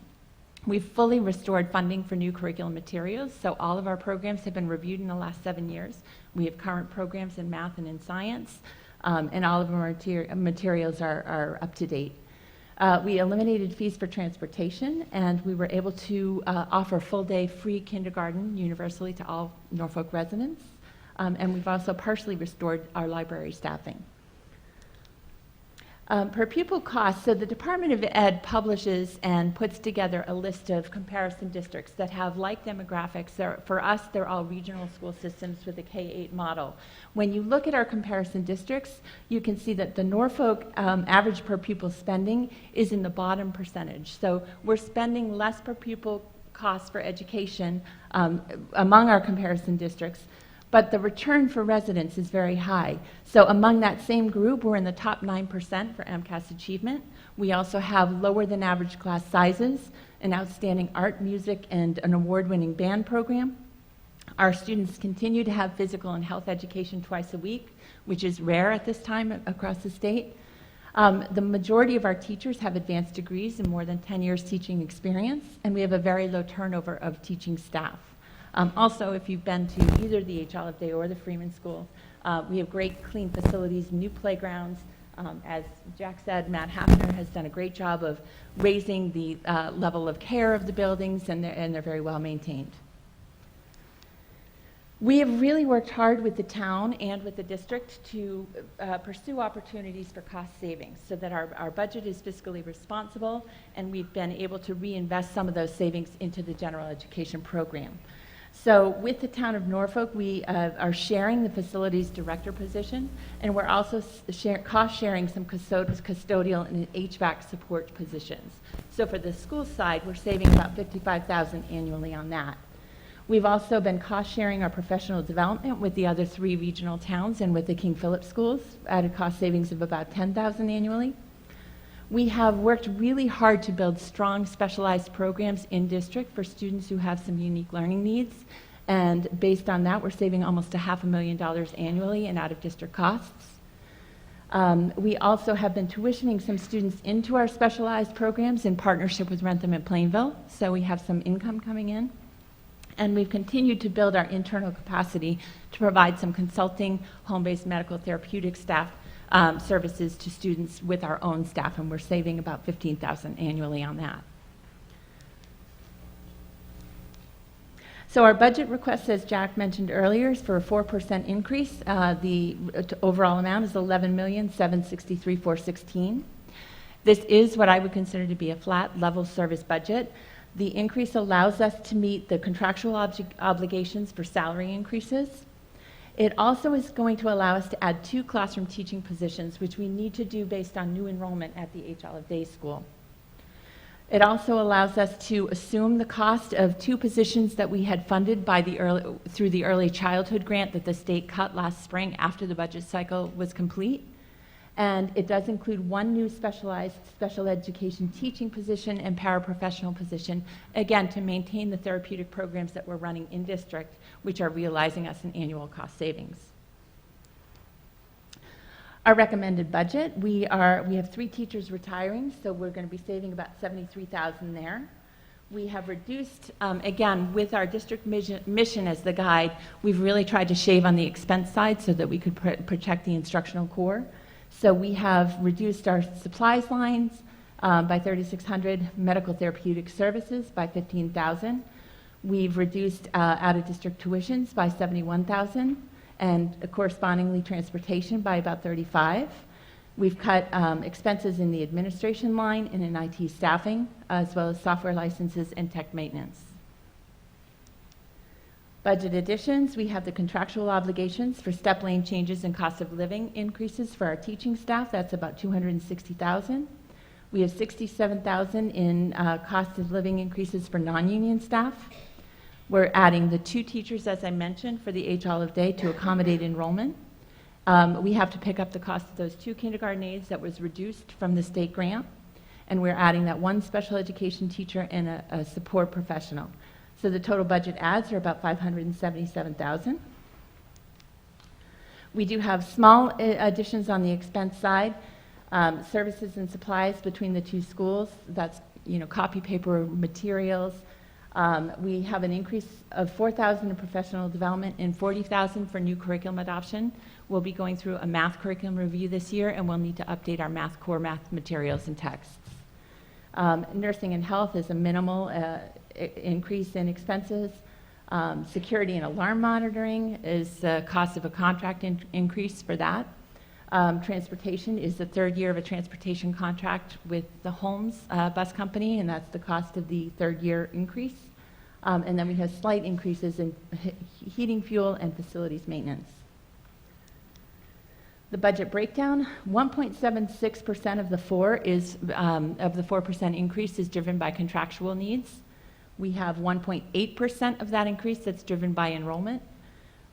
Speaker 6: We've fully restored funding for new curriculum materials, so all of our programs have been reviewed in the last 7 years. We have current programs in math and in science. and all of our materials are up to date. We eliminated fees for transportation, and we were able to offer full-day free kindergarten universally to all Norfolk residents. And we've also partially restored our library staffing. Per pupil cost, so the Department of Ed publishes and puts together a list of comparison districts that have like demographics. For us, they're all regional school systems with a K-8 model. When you look at our comparison districts, you can see that the Norfolk average per pupil spending is in the bottom percentage. So we're spending less per pupil cost for education among our comparison districts, but the return for residents is very high. So among that same group, we're in the top 9% for MCAS achievement. We also have lower than average class sizes, an outstanding art, music, and an award-winning band program. Our students continue to have physical and health education twice a week, which is rare at this time across the state. The majority of our teachers have advanced degrees and more than 10 years teaching experience, and we have a very low turnover of teaching staff. Also, if you've been to either the H. Olive Day or the Freeman School, we have great clean facilities, new playgrounds. As Jack said, Matt Hafner has done a great job of raising the level of care of the buildings, and they're very well maintained. We have really worked hard with the town and with the district to pursue opportunities for cost savings so that our budget is fiscally responsible, and we've been able to reinvest some of those savings into the general education program. So with the town of Norfolk, we are sharing the facilities director position, and we're also cost sharing some custodial and HVAC support positions. So for the school side, we're saving about $55,000 annually on that. We've also been cost sharing our professional development with the other 3 regional towns and with the King Philip schools at a cost savings of about $10,000 annually. We have worked really hard to build strong specialized programs in district for students who have some unique learning needs. And based on that, we're saving almost $500,000 annually in out-of-district costs. We also have been tuitioning some students into our specialized programs in partnership with Rentham and Plainville, so we have some income coming in. And we've continued to build our internal capacity to provide some consulting, home-based medical therapeutic staff services to students with our own staff, and we're saving about $15,000 annually on that. So our budget request, as Jack mentioned earlier, is for a 4% increase. The overall amount is $11,763,416. This is what I would consider to be a flat level service budget. The increase allows us to meet the contractual obligations for salary increases. It also is going to allow us to add 2 classroom teaching positions, which we need to do based on new enrollment at the H. Olive Day School. It also allows us to assume the cost of 2 positions that we had funded through the early childhood grant that the state cut last spring after the budget cycle was complete. And it does include 1 new specialized special education teaching position and paraprofessional position, again, to maintain the therapeutic programs that we're running in district, which are realizing us an annual cost savings. Our recommended budget, we have 3 teachers retiring, so we're going to be saving about $73,000 there. We have reduced, again, with our district mission as the guide, we've really tried to shave on the expense side so that we could protect the instructional core. So we have reduced our supplies lines by $3,600, medical therapeutic services by $15,000. We've reduced out-of-district tuitions by $71,000, and correspondingly transportation by about $35,000. We've cut expenses in the administration line and in IT staffing, as well as software licenses and tech maintenance. Budget additions, we have the contractual obligations for step lane changes and cost of living increases for our teaching staff. That's about $260,000. We have $67,000 in cost of living increases for non-union staff. We're adding the 2 teachers, as I mentioned, for the H. Olive Day to accommodate enrollment. We have to pick up the cost of those 2 kindergarten aides that was reduced from the state grant. And we're adding that 1 special education teacher and a support professional. So the total budget adds are about $577,000. We do have small additions on the expense side, services and supplies between the 2 schools. That's, copy paper, materials. We have an increase of $4,000 in professional development and $40,000 for new curriculum adoption. We'll be going through a math curriculum review this year, and we'll need to update our core math materials and texts. Nursing and health is a minimal increase in expenses. Security and alarm monitoring is the cost of a contract increase for that. Transportation is the third year of a transportation contract with the Holmes Bus Company, and that's the cost of the third year increase. And then we have slight increases in heating fuel and facilities maintenance. The budget breakdown, 1.76% of the 4% increase is driven by contractual needs. We have 1.8% of that increase that's driven by enrollment.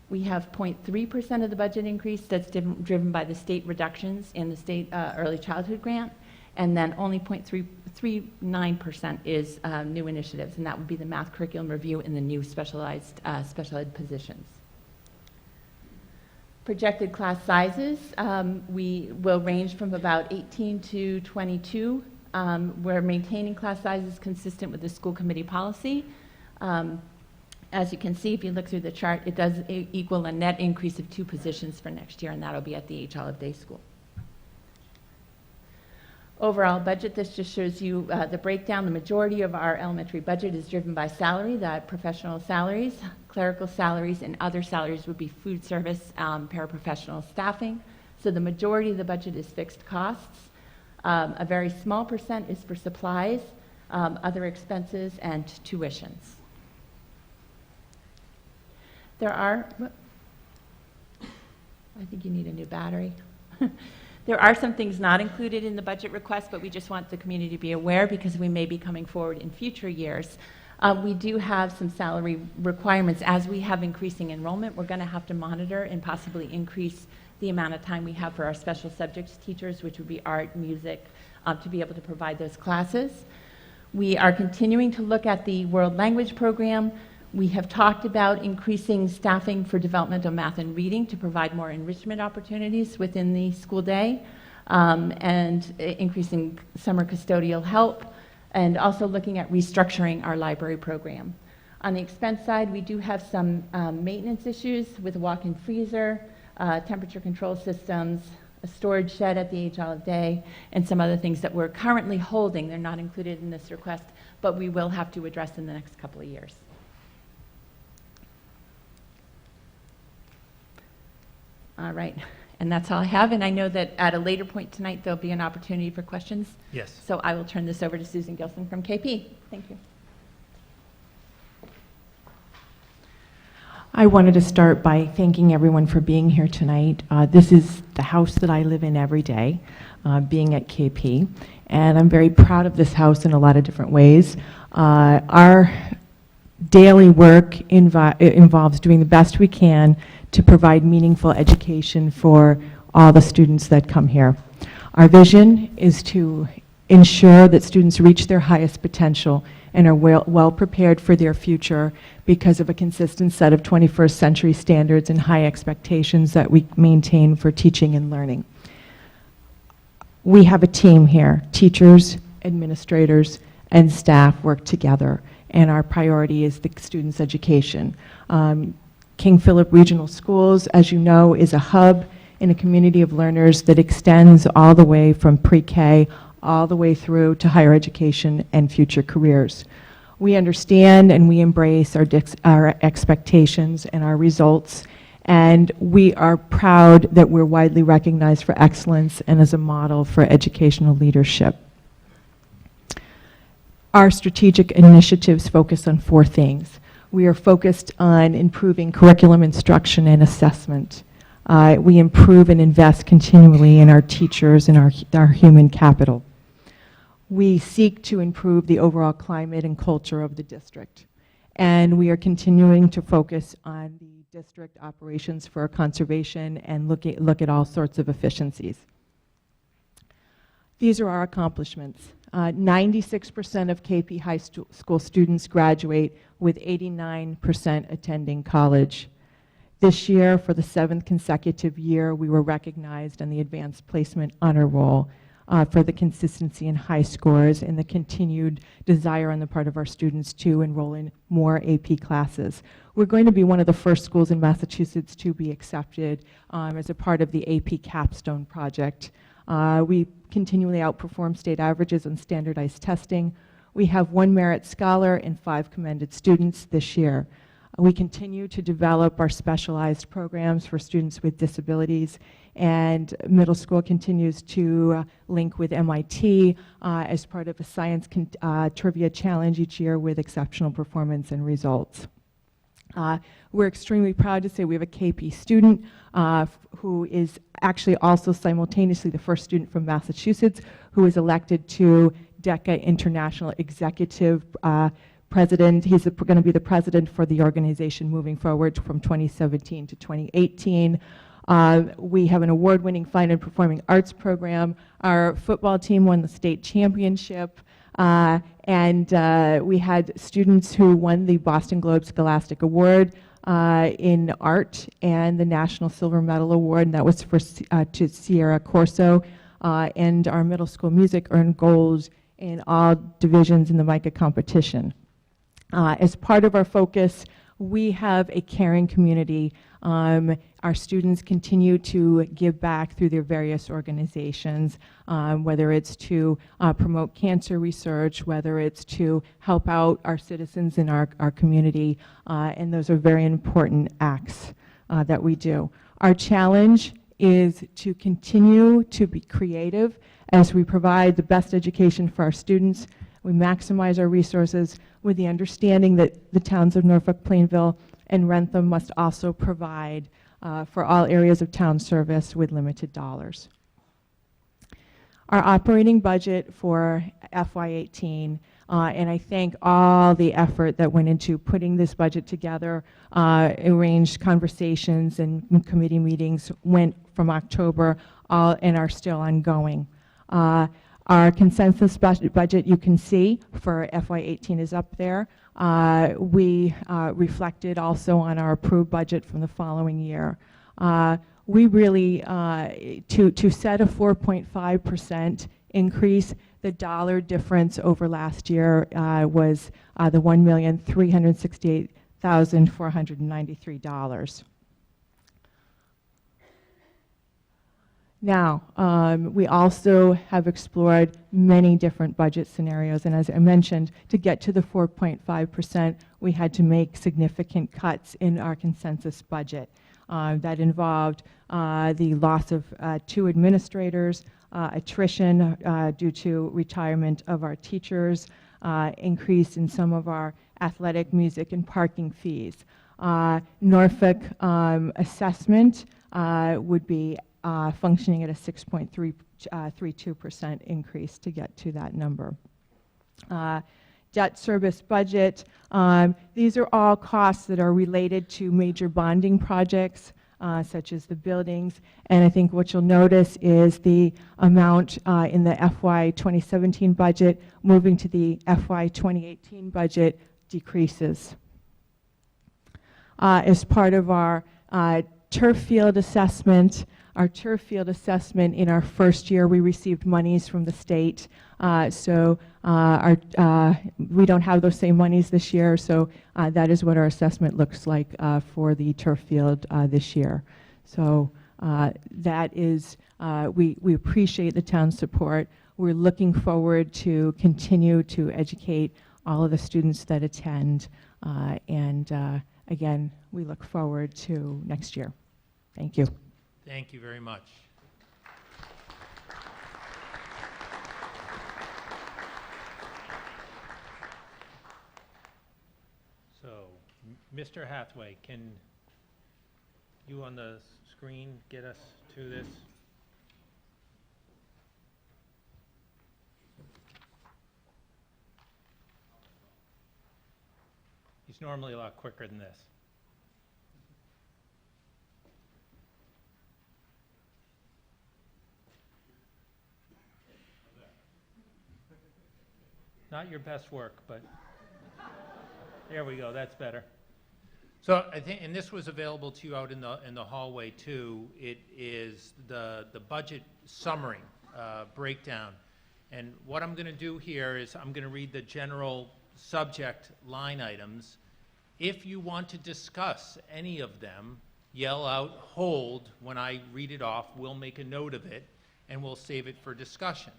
Speaker 6: We have 0.3% of the budget increase that's driven by the state reductions in the state early childhood grant, and then only 0.39% is new initiatives, and that would be the math curriculum review and the new specialized special ed positions. Projected class sizes, we will range from about 18 to 22. We're maintaining class sizes consistent with the school committee policy. As you can see, if you look through the chart, it does equal a net increase of 2 positions for next year, and that'll be at the H. Olive Day School. Overall budget, this just shows you the breakdown. The majority of our elementary budget is driven by salary, that professional salaries, clerical salaries, and other salaries would be food service, paraprofessional staffing. So the majority of the budget is fixed costs. A very small percent is for supplies, other expenses, and tuitions. There are, I think you need a new battery. There are some things not included in the budget request, but we just want the community to be aware because we may be coming forward in future years. We do have some salary requirements. As we have increasing enrollment, we're going to have to monitor and possibly increase the amount of time we have for our special subjects teachers, which would be art, music, to be able to provide those classes. We are continuing to look at the world language program. We have talked about increasing staffing for developmental math and reading to provide more enrichment opportunities within the school day, and increasing summer custodial help, and also looking at restructuring our library program. On the expense side, we do have some maintenance issues with a walk-in freezer, temperature control systems, a storage shed at the H. Olive Day, and some other things that we're currently holding. They're not included in this request, but we will have to address in the next couple of years. All right, and that's all I have, and I know that at a later point tonight, there'll be an opportunity for questions.
Speaker 1: Yes.
Speaker 6: So I will turn this over to Susan Gilson from KP. Thank you.
Speaker 8: I wanted to start by thanking everyone for being here tonight. This is the house that I live in every day, being at KP, and I'm very proud of this house in a lot of different ways. Our daily work involves doing the best we can to provide meaningful education for all the students that come here. Our vision is to ensure that students reach their highest potential and are well prepared for their future because of a consistent set of 21st century standards and high expectations that we maintain for teaching and learning. We have a team here. Teachers, administrators, and staff work together, and our priority is the students' education. King Philip Regional Schools, as you know, is a hub in a community of learners that extends all the way from pre-K all the way through to higher education and future careers. We understand and we embrace our expectations and our results, and we are proud that we're widely recognized for excellence and as a model for educational leadership. Our strategic initiatives focus on 4 things. We are focused on improving curriculum instruction and assessment. We improve and invest continually in our teachers and our human capital. We seek to improve the overall climate and culture of the district. And we are continuing to focus on the district operations for conservation and look at all sorts of efficiencies. These are our accomplishments. 96% of KP High School students graduate, with 89% attending college. This year, for the 7th consecutive year, we were recognized on the Advanced Placement Honor Roll. for the consistency in high scores and the continued desire on the part of our students to enroll in more AP classes. We're going to be one of the first schools in Massachusetts to be accepted as a part of the AP Capstone project. We continually outperform state averages on standardized testing. We have 1 merit scholar and 5 commended students this year. We continue to develop our specialized programs for students with disabilities, and middle school continues to link with MIT as part of a science trivia challenge each year with exceptional performance and results. We're extremely proud to say we have a KP student who is actually also simultaneously the first student from Massachusetts who is elected to DECA International Executive President. He's going to be the president for the organization moving forward from 2017 to 2018. We have an award-winning fine and performing arts program. Our football team won the state championship. And we had students who won the Boston Globe Scholastic Award in art and the National Silver Medal Award, and that was for to Sierra Corso. And our middle school music earned gold in all divisions in the MICA competition. As part of our focus, we have a caring community. Our students continue to give back through their various organizations, whether it's to promote cancer research, whether it's to help out our citizens in our community, and those are very important acts that we do. Our challenge is to continue to be creative as we provide the best education for our students. We maximize our resources with the understanding that the towns of Norfolk, Plainville, and Rentham must also provide for all areas of town service with limited dollars. Our operating budget for FY18, and I thank all the effort that went into putting this budget together, arranged conversations and committee meetings went from October and are still ongoing. Our consensus budget, you can see, for FY18 is up there. We reflected also on our approved budget from the following year. We really, to set a 4.5% increase, the dollar difference over last year was the $1,368,493. Now, we also have explored many different budget scenarios, and as I mentioned, to get to the 4.5%, we had to make significant cuts in our consensus budget. That involved the loss of 2 administrators, attrition due to retirement of our teachers, increase in some of our athletic, music, and parking fees. Norfolk assessment would be functioning at a 6.32% increase to get to that number. Debt service budget, these are all costs that are related to major bonding projects, such as the buildings, and I think what you'll notice is the amount in the FY 2017 budget moving to the FY 2018 budget decreases. As part of our turf field assessment, in our first year, we received monies from the state. So we don't have those same monies this year, so that is what our assessment looks like for the turf field this year. So that is, we appreciate the town's support. We're looking forward to continue to educate all of the students that attend. Again, we look forward to next year. Thank you.
Speaker 1: Thank you very much. So, Mr. Hathaway, can you on the screen get us to this? He's normally a lot quicker than this. Not your best work, but there we go, that's better. So I think, and this was available to you out in the hallway too, it is the budget summary breakdown. And what I'm going to do here is I'm going to read the general subject line items. If you want to discuss any of them, yell out "hold" when I read it off. We'll make a note of it, and we'll save it for discussion.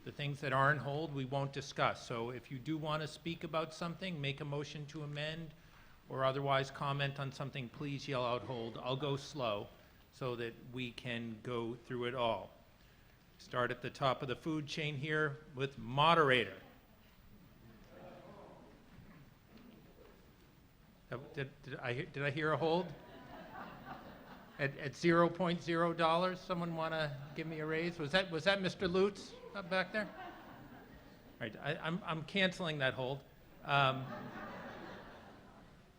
Speaker 1: The things that aren't hold, we won't discuss. So if you do want to speak about something, make a motion to amend, or otherwise comment on something, please yell out "hold." I'll go slow so that we can go through it all. Start at the top of the food chain here with moderator. Did I hear a hold? At $0.0, someone want to give me a raise? Was that Mr. Lutz up back there? All right, I'm canceling that hold.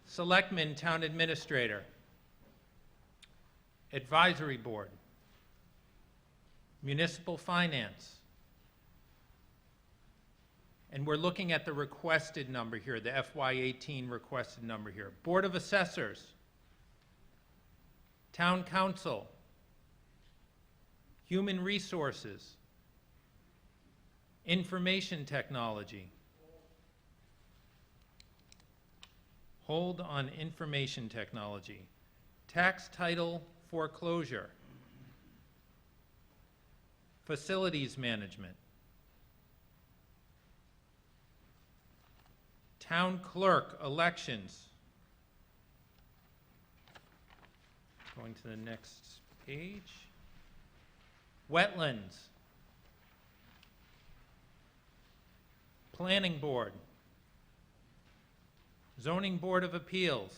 Speaker 1: Selectman, Town Administrator. Advisory Board. Municipal Finance. And we're looking at the requested number here, the FY18 requested number here. Board of Assessors. Town Council. Human Resources. Information Technology. Hold on Information Technology. Tax Title Foreclosure. Facilities Management. Town Clerk Elections. Going to the next page. Wetlands. Planning Board. Zoning Board of Appeals.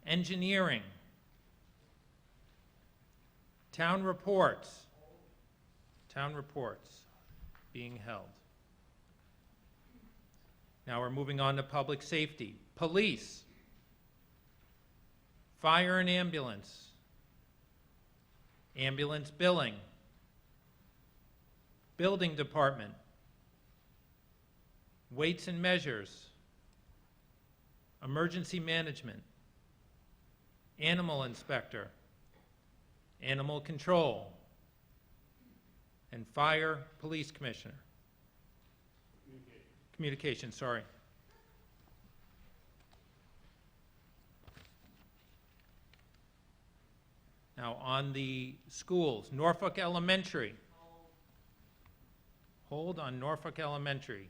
Speaker 1: Engineering. Town reports. Town reports being held. Now we're moving on to public safety. Police. Fire and ambulance. Ambulance billing. Building department. Weights and measures. Emergency management. Animal inspector. Animal control. And fire police commissioner. Communication, sorry. Now on the schools, Norfolk Elementary. Hold on Norfolk Elementary.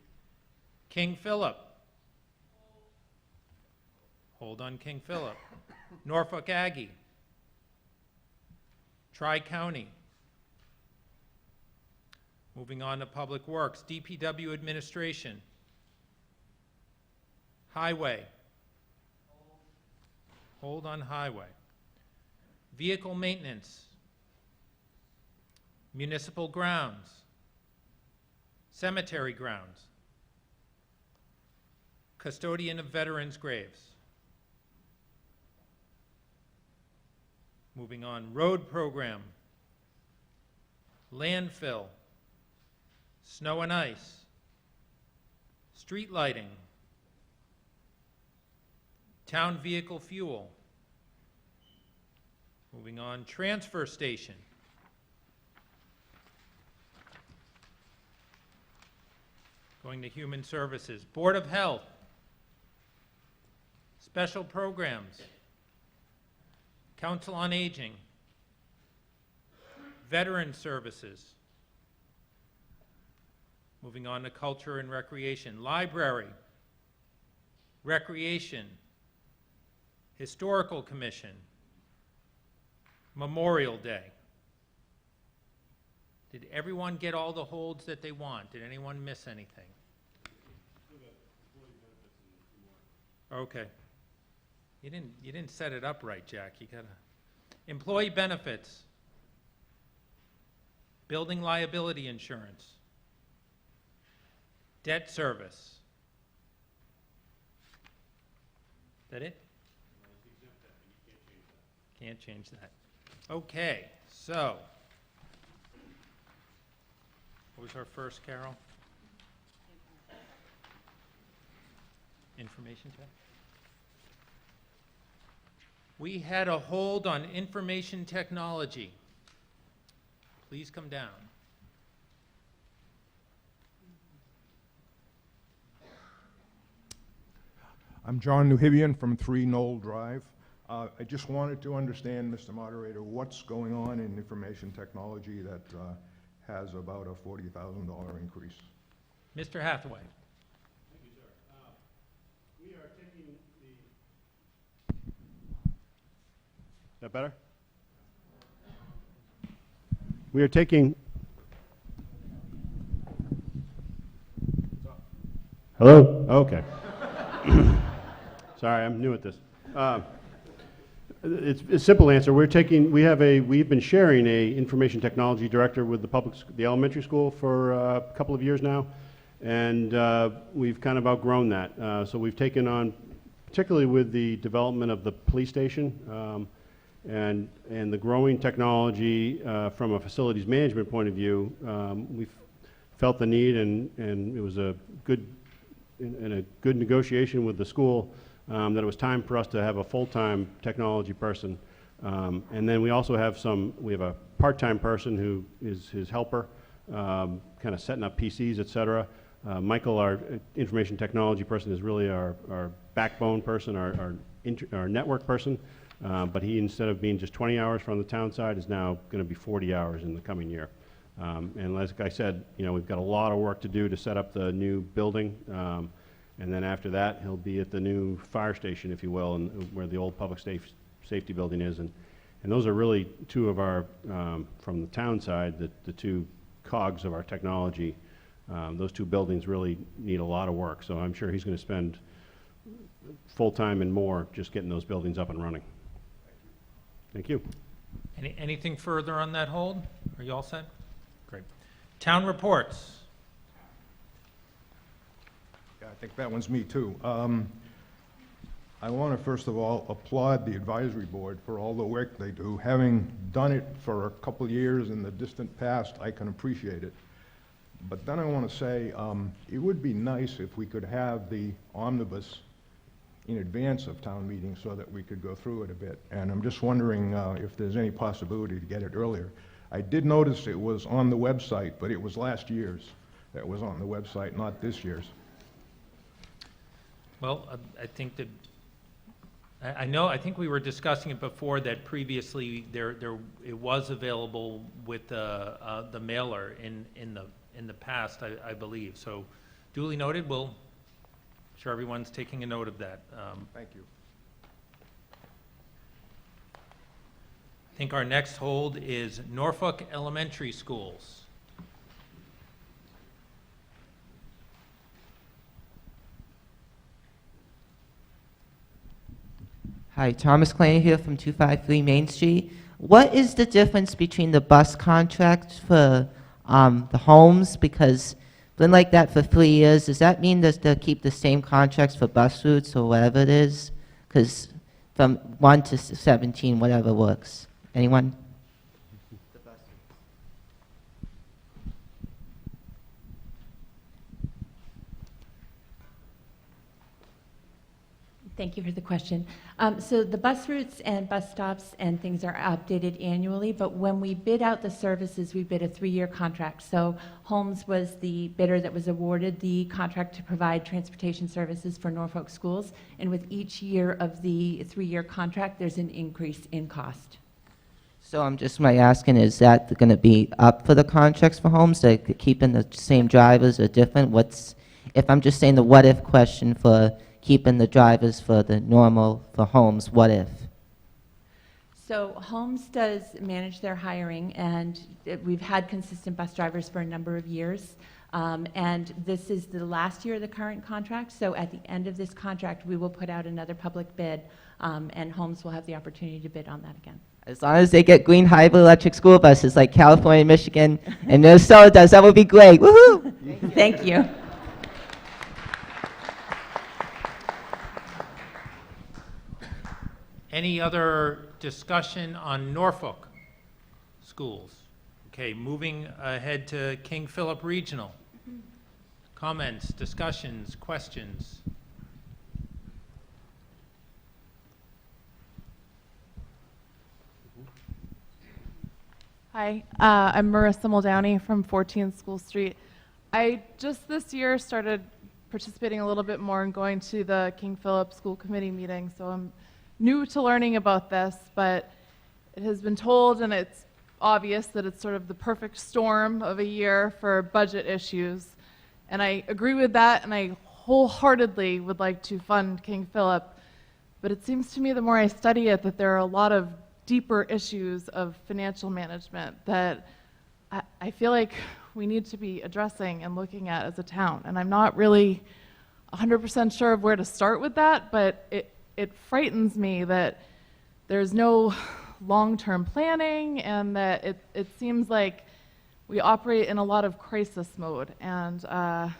Speaker 1: King Philip. Hold on King Philip. Norfolk Aggie. Tri-County. Moving on to Public Works, DPW Administration. Highway. Hold on Highway. Vehicle Maintenance. Municipal Grounds. Cemetery Grounds. Custodian of Veterans' Graves. Moving on, Road Program. Landfill. Snow and ice. Street lighting. Town vehicle fuel. Moving on, transfer station. Going to human services. Board of Health. Special programs. Council on Aging. Veteran Services. Moving on to Culture and Recreation. Library. Recreation. Historical Commission. Memorial Day. Did everyone get all the holds that they want? Did anyone miss anything? Okay. You didn't set it up right, Jack. You gotta. Employee benefits. Building liability insurance. Debt service. Is that it? Can't change that. Okay, so what was our first, Carol? Information tech? We had a hold on information technology. please come down.
Speaker 9: I'm John Newhibian from 3 Knoll Drive. I just wanted to understand, Mr. Moderator, what's going on in information technology that has about a $40,000 increase.
Speaker 1: Mr. Hathaway.
Speaker 5: Thank you, sir. We are taking Is that better? We are taking... Hello? Okay. Sorry, I'm new at this. It's a simple answer. We've been sharing a information technology director with the elementary school for a couple of years now, and we've kind of outgrown that. So we've taken on, particularly with the development of the police station, and the growing technology from a facilities management point of view, we've felt the need, and it was a good negotiation with the school that it was time for us to have a full-time technology person. And then we also have a part-time person who is his helper, kind of setting up PCs, et cetera. Michael, our information technology person, is really our backbone person, our network person. But he, instead of being just 20 hours from the town side, is now going to be 40 hours in the coming year. And like I said, we've got a lot of work to do to set up the new building. And then after that, he'll be at the new fire station, if you will, and where the old public safety building is. And those are really two of our, from the town side, the two cogs of our technology. Those two buildings really need a lot of work. So I'm sure he's going to spend full-time and more just getting those buildings up and running. Thank you.
Speaker 1: Anything further on that hold? Are you all set? Great. Town reports.
Speaker 9: Yeah, I think that one's me too. I want to first of all applaud the advisory board for all the work they do. Having done it for a couple of years in the distant past, I can appreciate it. But then I want to say it would be nice if we could have the omnibus in advance of town meetings so that we could go through it a bit. And I'm just wondering if there's any possibility to get it earlier. I did notice it was on the website, but it was last year's that was on the website, not this year's.
Speaker 1: Well, I think that, I think we were discussing it before that previously it was available with the mailer in the past, I believe. So duly noted. We'll sure everyone's taking a note of that.
Speaker 9: Thank you.
Speaker 1: I think our next hold is Norfolk Elementary Schools.
Speaker 10: Hi, Thomas Claney here from 253 Main Street. What is the difference between the bus contract for the homes? Because been like that for 3 years. Does that mean that they'll keep the same contracts for bus routes or whatever it is? Because from 1 to 17, whatever works. Anyone?
Speaker 6: Thank you for the question. So the bus routes and bus stops and things are updated annually, but when we bid out the services, we bid a 3-year contract. So Holmes was the bidder that was awarded the contract to provide transportation services for Norfolk schools, and with each year of the 3-year contract, there's an increase in cost.
Speaker 10: So I'm just asking, is that going to be up for the contracts for homes? They're keeping the same drivers or different? If I'm just saying the what-if question for keeping the drivers for the normal, for homes, what if?
Speaker 6: So Holmes does manage their hiring, and we've had consistent bus drivers for a number of years. And this is the last year of the current contract, so at the end of this contract, we will put out another public bid, and Holmes will have the opportunity to bid on that again.
Speaker 10: As long as they get green hybrid electric school buses like California, Michigan, and Minnesota does, that would be great. Woohoo!
Speaker 6: Thank you.
Speaker 1: Any other discussion on Norfolk schools? Okay, moving ahead to King Philip Regional. Comments, discussions, questions?
Speaker 11: Hi, I'm Marissa Muldowney from 14 School Street. I just this year started participating a little bit more and going to the King Philip School Committee meeting, so I'm new to learning about this, but it has been told and it's obvious that it's sort of the perfect storm of a year for budget issues. And I agree with that, and I wholeheartedly would like to fund King Philip. But it seems to me the more I study it that there are a lot of deeper issues of financial management that I feel like we need to be addressing and looking at as a town. And I'm not really 100% sure of where to start with that, but it frightens me that there's no long-term planning and that it seems like we operate in a lot of crisis mode. And I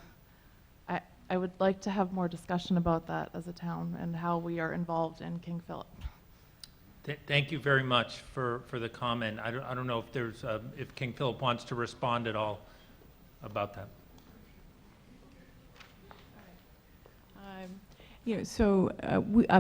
Speaker 11: would like to have more discussion about that as a town and how we are involved in King Philip.
Speaker 1: Thank you very much for the comment. I don't know if there's if King Philip wants to respond at all about that.
Speaker 8: So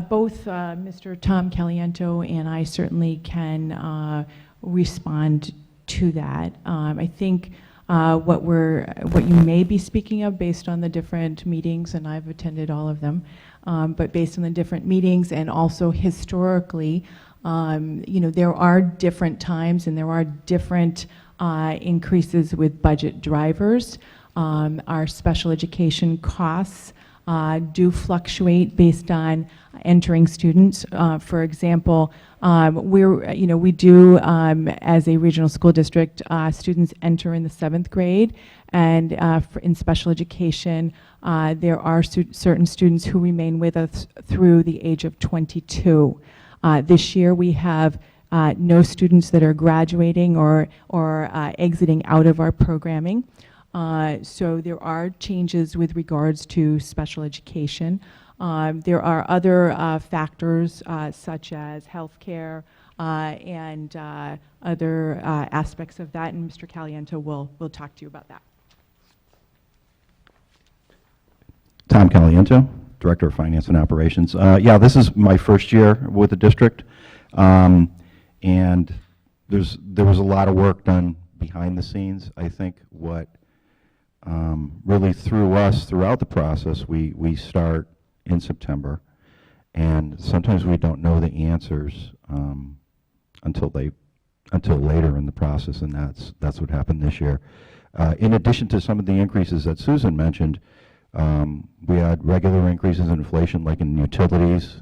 Speaker 8: both Mr. Tom Caliento and I certainly can respond to that. I think what you may be speaking of based on the different meetings, and I've attended all of them, but based on the different meetings and also historically, there are different times and there are different increases with budget drivers. Our special education costs do fluctuate based on entering students. For example, we do, as a regional school district, students enter in the 7th grade, and in special education, there are certain students who remain with us through the age of 22. This year we have no students that are graduating or exiting out of our programming. So there are changes with regards to special education. There are other factors such as healthcare and other aspects of that, and Mr. Caliento will talk to you about that.
Speaker 12: Tom Caliento, Director of Finance and Operations. Yeah, this is my first year with the district, and there was a lot of work done behind the scenes. I think what really threw us throughout the process, we start in September, and sometimes we don't know the answers until later in the process, and that's what happened this year. In addition to some of the increases that Susan mentioned, we had regular increases in inflation, like in utilities,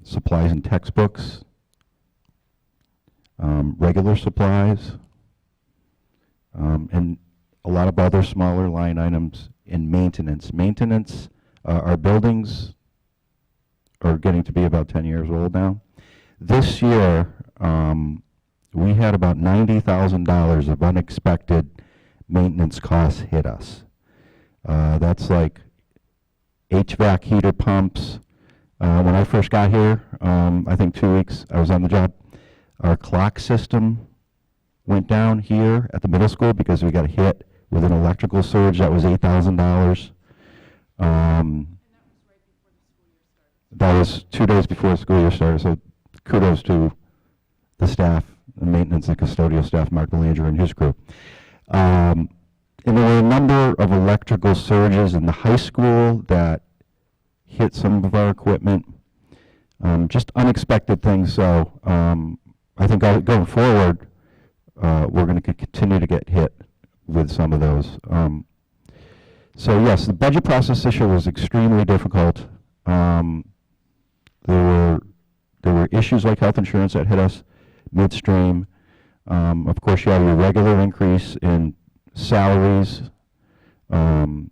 Speaker 12: supplies and textbooks, regular supplies, and a lot of other smaller line items in maintenance. Maintenance, our buildings are getting to be about 10 years old now. This year, we had about $90,000 of unexpected maintenance costs hit us. That's like HVAC heater pumps. When I first got here, I think 2 weeks I was on the job, our clock system went down here at the middle school because we got hit with an electrical surge that was $8,000. That was 2 days before the school year started, so kudos to the staff, the maintenance and custodial staff, Mark Belanger and his crew. And there were a number of electrical surges in the high school that hit some of our equipment, just unexpected things. So I think going forward, we're going to continue to get hit with some of those. So yes, the budget process this year was extremely difficult. There were issues like health insurance that hit us midstream. Of course, you have your regular increase in salaries and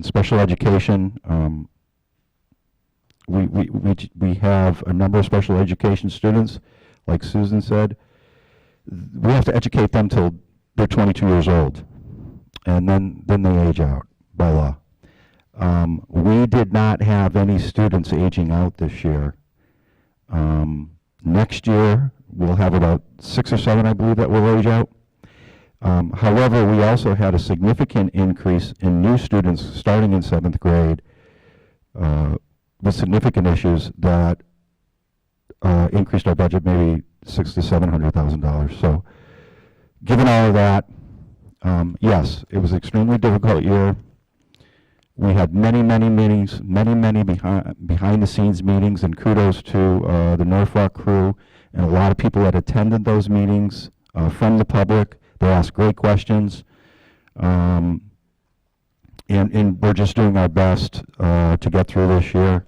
Speaker 12: special education. We have a number of special education students, like Susan said. We have to educate them till they're 22 years old, and then they age out by law. We did not have any students aging out this year. Next year, we'll have about 6 or 7, I believe, that will age out. However, we also had a significant increase in new students starting in 7th grade with significant issues that increased our budget maybe $600,000 to $700,000. So, given all of that, yes, it was an extremely difficult year. We had many meetings, many behind-the-scenes meetings, and kudos to the Norfolk crew and a lot of people that attended those meetings from the public. They asked great questions, and we're just doing our best to get through this year.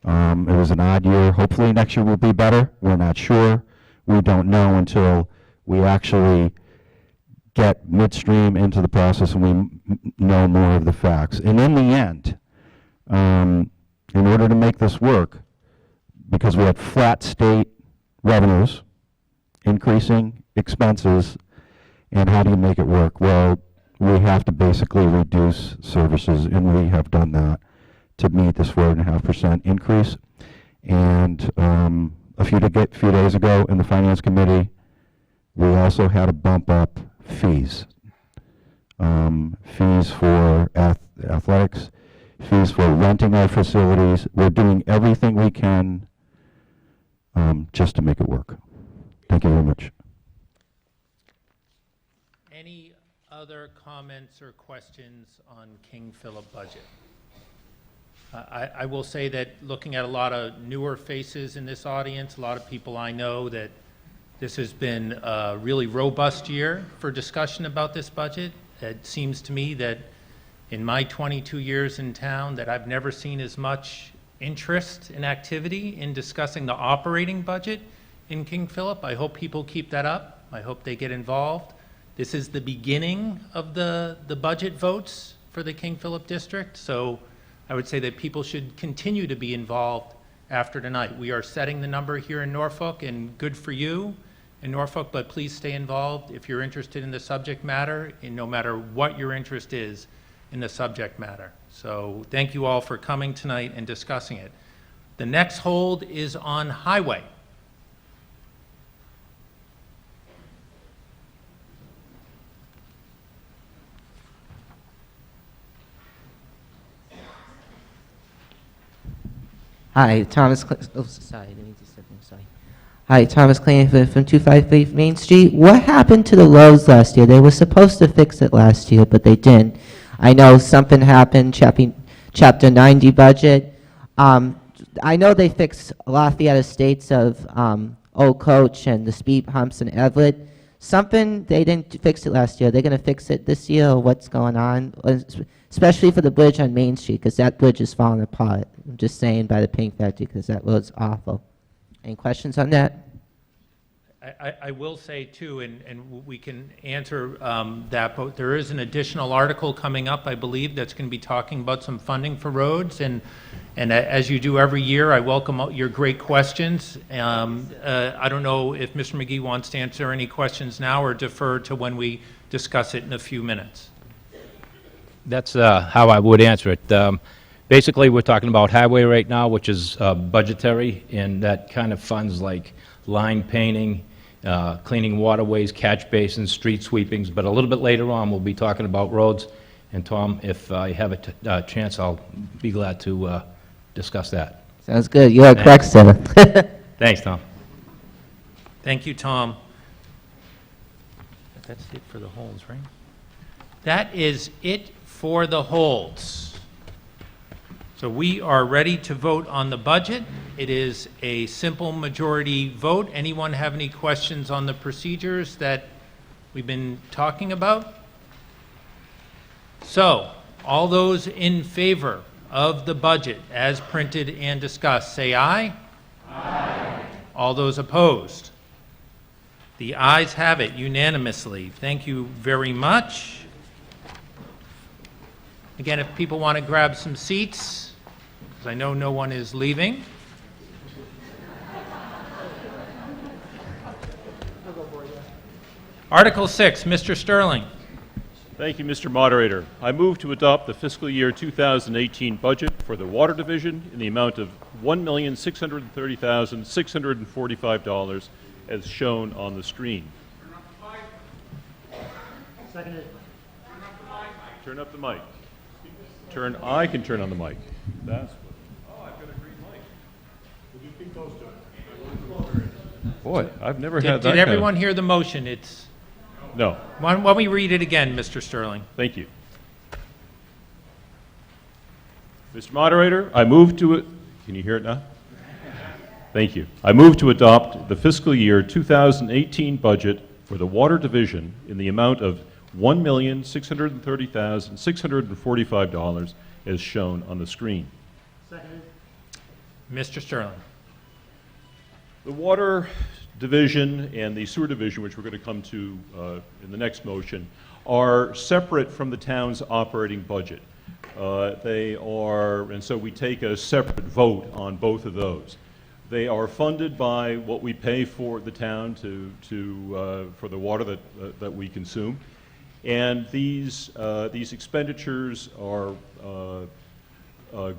Speaker 12: It was an odd year. Hopefully next year will be better. We're not sure. We don't know until we actually get midstream into the process and we know more of the facts. And in the end, in order to make this work, because we had flat state revenues, increasing expenses, and how do you make it work? Well, we have to basically reduce services, and we have done that to meet this 4.5% increase. And a few days ago in the Finance Committee, we also had to bump up fees. Fees for athletics, fees for renting our facilities. We're doing everything we can just to make it work. Thank you very much.
Speaker 1: Any other comments or questions on King Philip budget? I will say that looking at a lot of newer faces in this audience, a lot of people I know, that this has been a really robust year for discussion about this budget. It seems to me that in my 22 years in town that I've never seen as much interest and activity in discussing the operating budget in King Philip. I hope people keep that up. I hope they get involved. This is the beginning of the budget votes for the King Philip district, so I would say that people should continue to be involved after tonight. We are setting the number here in Norfolk, and good for you in Norfolk, but please stay involved if you're interested in the subject matter, and no matter what your interest is in the subject matter. So thank you all for coming tonight and discussing it. The next hold is on highway.
Speaker 10: Hi, Thomas. Oh, sorry, I didn't need to step in. Sorry. Hi, Thomas Clancy from 253 Main Street. What happened to the roads last year? They were supposed to fix it last year, but they didn't. I know something happened. Chapter 90 budget. I know they fixed Lafayette Estates of Old Coach and the speed humps in Everett. Something they didn't fix it last year. They're going to fix it this year, or what's going on? Especially for the bridge on Main Street, because that bridge is falling apart. I'm just saying by the paint factory, because that road's awful. Any questions on that?
Speaker 1: I will say too, and we can answer that, but there is an additional article coming up, I believe, that's going to be talking about some funding for roads, and as you do every year, I welcome your great questions. I don't know if Mr. McGee wants to answer any questions now or defer to when we discuss it in a few minutes.
Speaker 13: That's how I would answer it. Basically, we're talking about highway right now, which is budgetary, and that kind of funds like line painting, cleaning waterways, catch basins, street sweepings. But a little bit later on, we'll be talking about roads. And Tom, if I have a chance, I'll be glad to discuss that.
Speaker 10: Sounds good. You're a correct, sir.
Speaker 13: Thanks, Tom.
Speaker 1: Thank you, Tom. That's it for the holds, right? That is it for the holds. So we are ready to vote on the budget. It is a simple majority vote. Anyone have any questions on the procedures that we've been talking about? So, all those in favor of the budget as printed and discussed, say aye. Aye. All those opposed? The ayes have it unanimously. Thank you very much. Again, if people want to grab some seats, because I know no one is leaving. Article 6, Mr. Sterling.
Speaker 14: Thank you, Mr. Moderator. I move to adopt the fiscal year 2018 budget for the Water Division in the amount of $1,630,645 as shown on the screen.
Speaker 3: Seconded.
Speaker 14: Turn up the mic. I can turn on the mic. That's what. Oh, I've got a green mic. Would you speak close to it? Boy, I've never had that
Speaker 1: Did
Speaker 14: kind of-
Speaker 1: everyone hear the motion? It's,
Speaker 14: No.
Speaker 1: why don't we read it again, Mr. Sterling?
Speaker 14: Thank you. Mr. Moderator, I move to it. Can you hear it now? Thank you. I move to adopt the fiscal year 2018 budget for the Water Division in the amount of $1,630,645 as shown on the screen.
Speaker 1: Mr. Sterling.
Speaker 14: The Water Division and the Sewer Division, which we're going to come to in the next motion, are separate from the town's operating budget. They are, and so we take a separate vote on both of those. They are funded by what we pay for the town for the water that we consume, and these expenditures are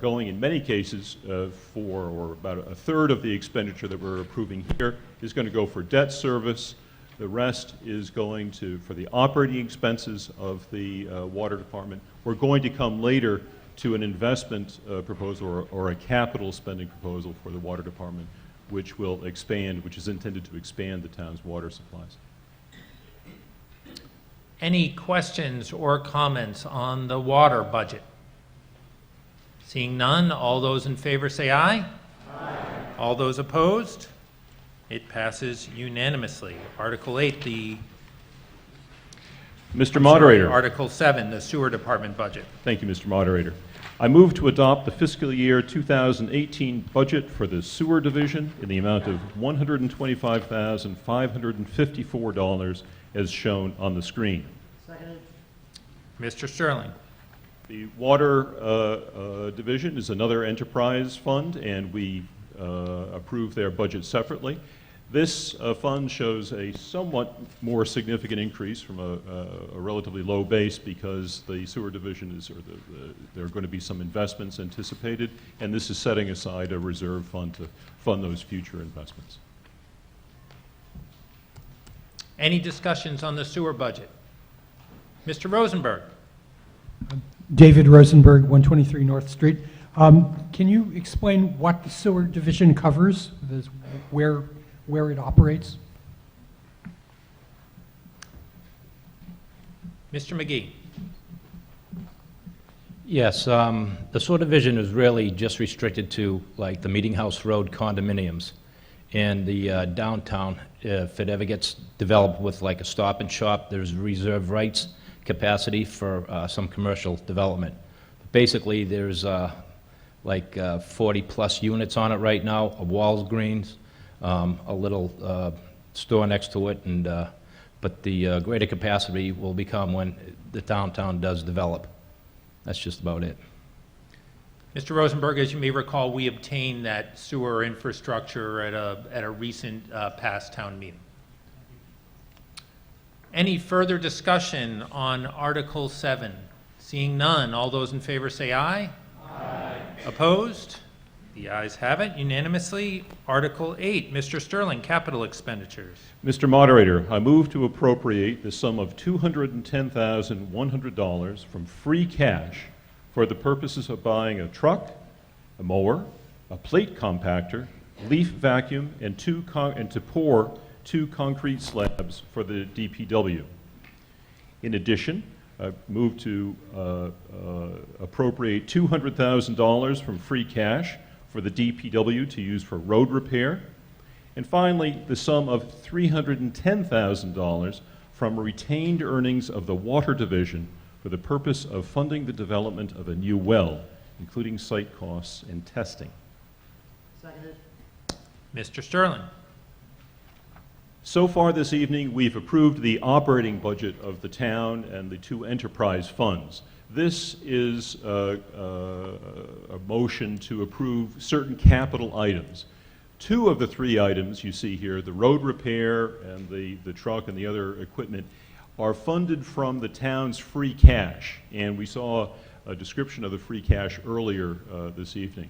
Speaker 14: going in many cases or about a third of the expenditure that we're approving here is going to go for debt service. The rest is going for the operating expenses of the water department. We're going to come later to an investment proposal or a capital spending proposal for the water department, which is intended to expand the town's water supplies.
Speaker 1: Any questions or comments on the water budget? Seeing none, all those in favor say aye. Aye. All those opposed? It passes unanimously. Article 8,
Speaker 14: Mr. Moderator.
Speaker 1: Article 7, the sewer department budget.
Speaker 14: Thank you, Mr. Moderator. I move to adopt the fiscal year 2018 budget for the Sewer Division in the amount of $125,554 as shown on the screen.
Speaker 1: Second. Mr. Sterling.
Speaker 14: The Water Division is another enterprise fund, and we approve their budget separately. This fund shows a somewhat more significant increase from a relatively low base because the Sewer Division there are going to be some investments anticipated, and this is setting aside a reserve fund to fund those future investments.
Speaker 1: Any discussions on the sewer budget? Mr. Rosenberg.
Speaker 15: David Rosenberg, 123 North Street. Can you explain what the sewer division covers, where it operates?
Speaker 1: Mr. McGee.
Speaker 13: Yes, the sewer division is really just restricted to like the Meeting House Road condominiums and the downtown. If it ever gets developed with like a Stop and Shop, there's reserve rights capacity for some commercial development. Basically, there's like 40 plus units on it right now, a Walgreens, a little store next to it, and but the greater capacity will become when the downtown does develop. That's just about it.
Speaker 1: Mr. Rosenberg, as you may recall, we obtained that sewer infrastructure at a recent past town meeting. Any further discussion on Article 7? Seeing none, all those in favor say aye. Aye. Opposed? The ayes have it unanimously. Article 8, Mr. Sterling, capital expenditures.
Speaker 14: Mr. Moderator, I move to appropriate the sum of $210,100 from free cash for the purposes of buying a truck, a mower, a plate compactor, leaf vacuum, and to pour 2 concrete slabs for the DPW. In addition, I move to appropriate $200,000 from free cash for the DPW to use for road repair. And finally, the sum of $310,000 from retained earnings of the Water Division for the purpose of funding the development of a new well, including site costs and testing.
Speaker 1: Seconded. Mr. Sterling.
Speaker 14: So far this evening, we've approved the operating budget of the town and the 2 enterprise funds. This is a motion to approve certain capital items. 2 of the 3 items you see here, the road repair and the truck and the other equipment, are funded from the town's free cash. And we saw a description of the free cash earlier this evening.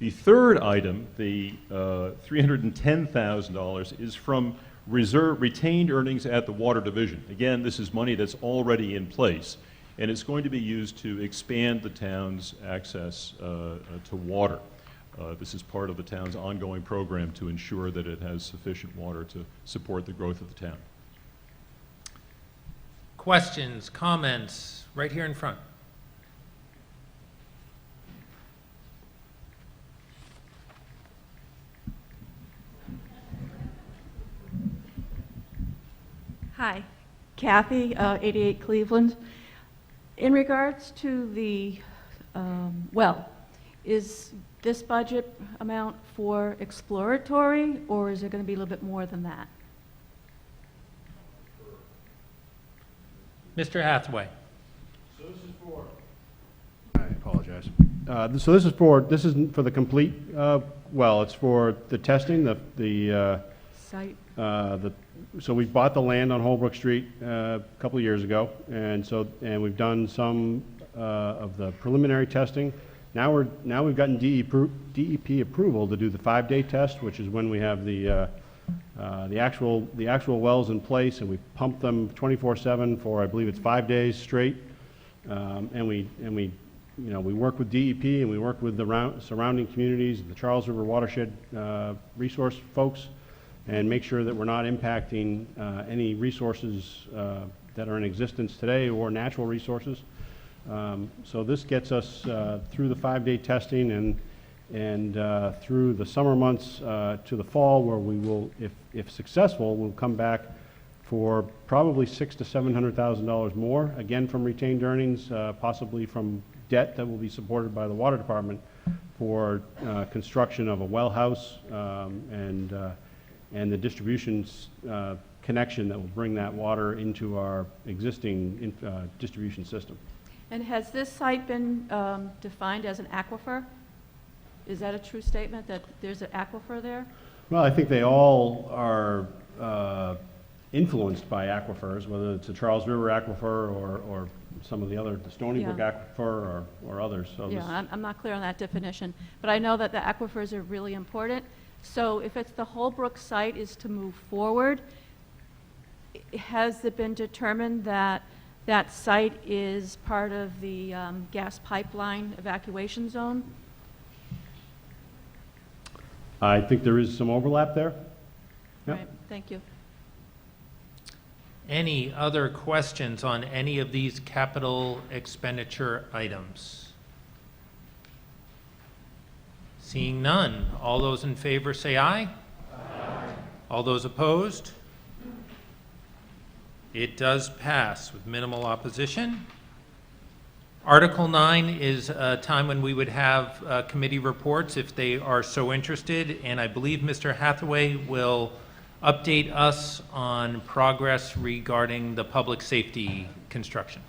Speaker 14: The 3rd item, the $310,000, is from retained earnings at the Water Division. Again, this is money that's already in place, and it's going to be used to expand the town's access to water. This is part of the town's ongoing program to ensure that it has sufficient water to support the growth of the town.
Speaker 1: Questions, comments, right here in front.
Speaker 16: Hi, Kathy, 88 Cleveland. In regards to the well, is this budget amount for exploratory, or is it going to be a little bit more than that?
Speaker 1: Mr. Hathaway.
Speaker 5: So this is for, I apologize. So this isn't for the complete well, it's for the testing,
Speaker 16: Site?
Speaker 5: So we bought the land on Holbrook Street a couple of years ago, and we've done some of the preliminary testing. Now we've gotten DEP approval to do the 5-day test, which is when we have the actual wells in place, and we pump them 24/7 for, I believe it's 5 days straight. And we work with DEP, and we work with the surrounding communities, the Charles River Watershed resource folks, and make sure that we're not impacting any resources that are in existence today or natural resources. So this gets us through the 5-day testing and through the summer months to the fall, where we will, if successful, we'll come back for probably $600,000 to $700,000 more, again from retained earnings, possibly from debt that will be supported by the water department for construction of a well house and the distribution connection that will bring that water into our existing distribution system.
Speaker 16: And has this site been defined as an aquifer? Is that a true statement, that there's an aquifer there?
Speaker 5: Well, I think they all are influenced by aquifers, whether it's a Charles River aquifer or some of the other, the Stony Brook aquifer or others. So
Speaker 16: yeah, I'm not clear on that definition, but I know that the aquifers are really important. So if it's the Holbrook site is to move forward, has it been determined that that site is part of the gas pipeline evacuation zone?
Speaker 5: I think there is some overlap there. Yep.
Speaker 16: Right, thank you.
Speaker 1: Any other questions on any of these capital expenditure items? Seeing none, all those in favor say aye. Aye. All those opposed? It does pass with minimal opposition. Article 9 is a time when we would have committee reports if they are so interested, and I believe Mr. Hathaway will update us on progress regarding the public safety construction.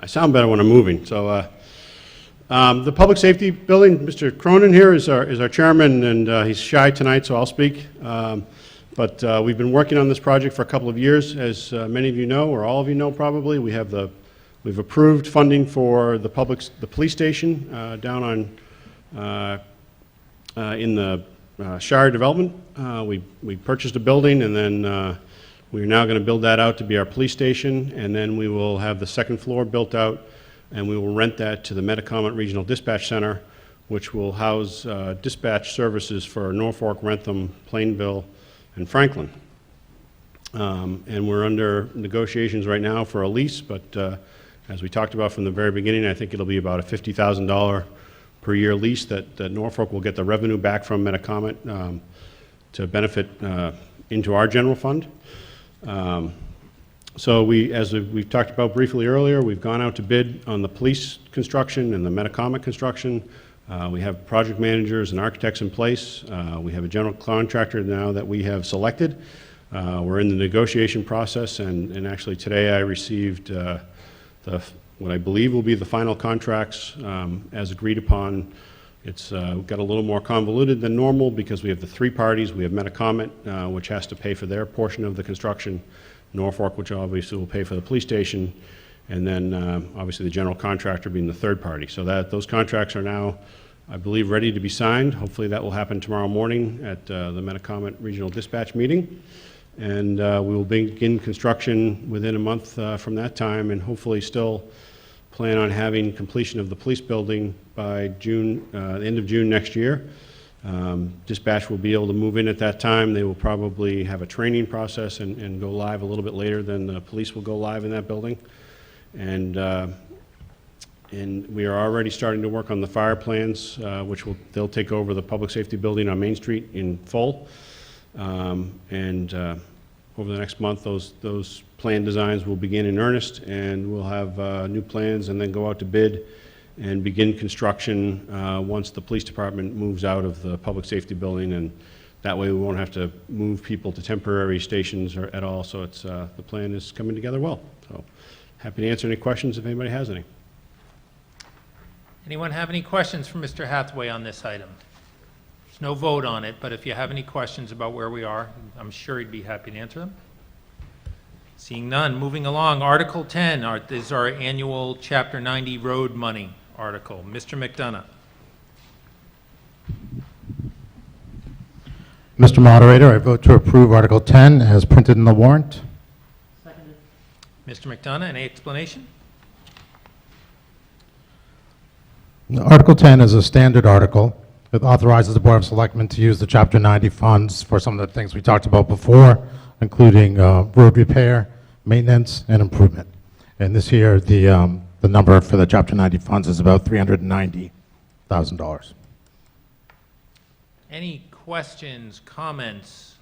Speaker 5: I sound better when I'm moving. So the public safety building, Mr. Cronin here is our chairman, and he's shy tonight, so I'll speak. But we've been working on this project for a couple of years. As many of you know, or all of you know probably, we've approved funding for the police station down on in the Shire development. We purchased a building, and then we're now going to build that out to be our police station, and then we will have the second floor built out, and we will rent that to the Metacomet Regional Dispatch Center, which will house dispatch services for Norfolk, Rentham, Plainville, and Franklin. And we're under negotiations right now for a lease, but as we talked about from the very beginning, I think it'll be about a $50,000 per year lease that Norfolk will get the revenue back from Metacomet to benefit into our general fund. So as we've talked about briefly earlier, we've gone out to bid on the police construction and the Metacomet construction. We have project managers and architects in place. We have a general contractor now that we have selected. We're in the negotiation process, and actually today I received what I believe will be the final contracts as agreed upon. It's got a little more convoluted than normal because we have the three parties. We have Metacomet, which has to pay for their portion of the construction, Norfolk, which obviously will pay for the police station, and then obviously the general contractor being the third party. So those contracts are now, I believe, ready to be signed. Hopefully that will happen tomorrow morning at the Metacomet Regional Dispatch meeting. And we will begin construction within a month from that time, and hopefully still plan on having completion of the police building by June, the end of June next year. Dispatch will be able to move in at that time. They will probably have a training process and go live a little bit later than the police will go live in that building. And we are already starting to work on the fire plans, which they'll take over the public safety building on Main Street in full. Over the next month, those plan designs will begin in earnest, and we'll have new plans and then go out to bid and begin construction once the police department moves out of the public safety building, and that way we won't have to move people to temporary stations or at all. So it's the plan is coming together well. So happy to answer any questions if anybody has any.
Speaker 1: Anyone have any questions for Mr. Hathaway on this item? There's no vote on it, but if you have any questions about where we are, I'm sure he'd be happy to answer them. Seeing none, moving along, Article 10 is our annual Chapter 90 road money article. Mr. McDonough.
Speaker 17: Mr. Moderator, I vote to approve Article 10 as printed in the warrant.
Speaker 1: Seconded. Mr. McDonough, any explanation?
Speaker 17: Article 10 is a standard article. It authorizes the Board of Selectmen to use the Chapter 90 funds for some of the things we talked about before, including road repair, maintenance, and improvement. And this year, the number for the Chapter 90 funds is about $390,000.
Speaker 1: Any questions, comments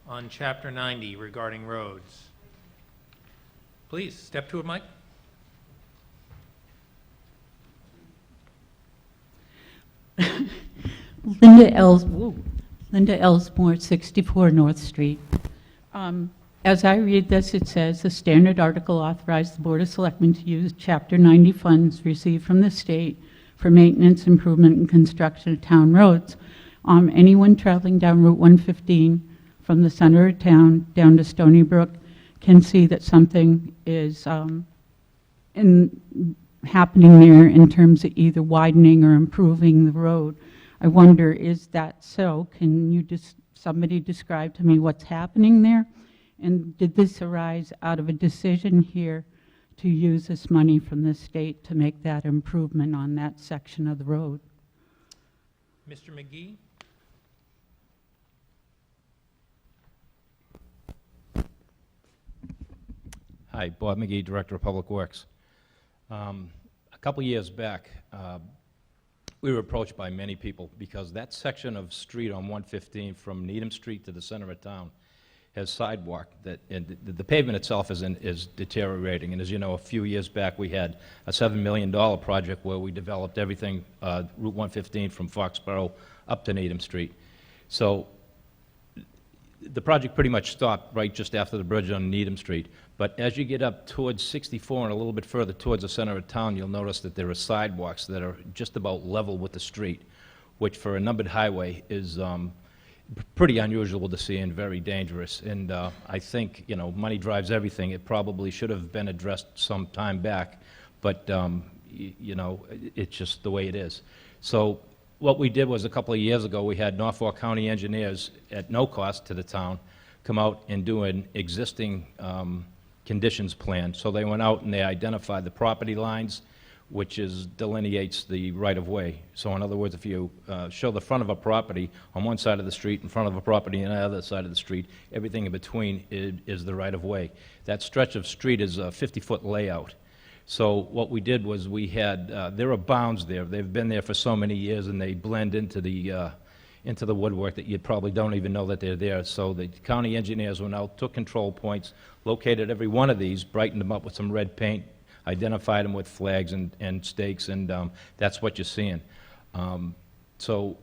Speaker 1: on Chapter 90 regarding roads? Please, step to a mic.
Speaker 18: Linda Ellsmore, 64 North Street. As I read this, it says, the standard article authorized the Board of Selectmen to use Chapter 90 funds received from the state for maintenance, improvement, and construction of town roads. Anyone traveling down Route 115 from the center of town down to Stony Brook can see that something is happening there in terms of either widening or improving the road. I wonder, is that so? Can you somebody describe to me what's happening there? And did this arise out of a decision here to use this money from the state to make that improvement on that section of the road?
Speaker 1: Mr. McGee?
Speaker 13: Hi, Bob McGee, Director of Public Works. A couple years back, we were approached by many people because that section of street on 115 from Needham Street to the center of town has sidewalk and the pavement itself is deteriorating. And as you know, a few years back we had a $7 million project where we developed everything, Route 115 from Foxborough up to Needham Street. So the project pretty much stopped right just after the bridge on Needham Street. But as you get up towards 64 and a little bit further towards the center of town, you'll notice that there are sidewalks that are just about level with the street, which for a numbered highway is pretty unusual to see and very dangerous. And I think, you know, money drives everything. It probably should have been addressed some time back, but, you know, it's just the way it is. So what we did was a couple of years ago, we had Norfolk County engineers at no cost to the town come out and do an existing conditions plan. So they went out and they identified the property lines, which delineates the right-of-way. So in other words, if you show the front of a property on one side of the street, in front of a property on the other side of the street, everything in between is the right-of-way. That stretch of street is a 50-foot layout. So what we did was we had, there are bounds there. They've been there for so many years, and they blend into the woodwork that you probably don't even know that they're there. So the county engineers went out, took control points, located every one of these, brightened them up with some red paint, identified them with flags and stakes, and that's what you're seeing. So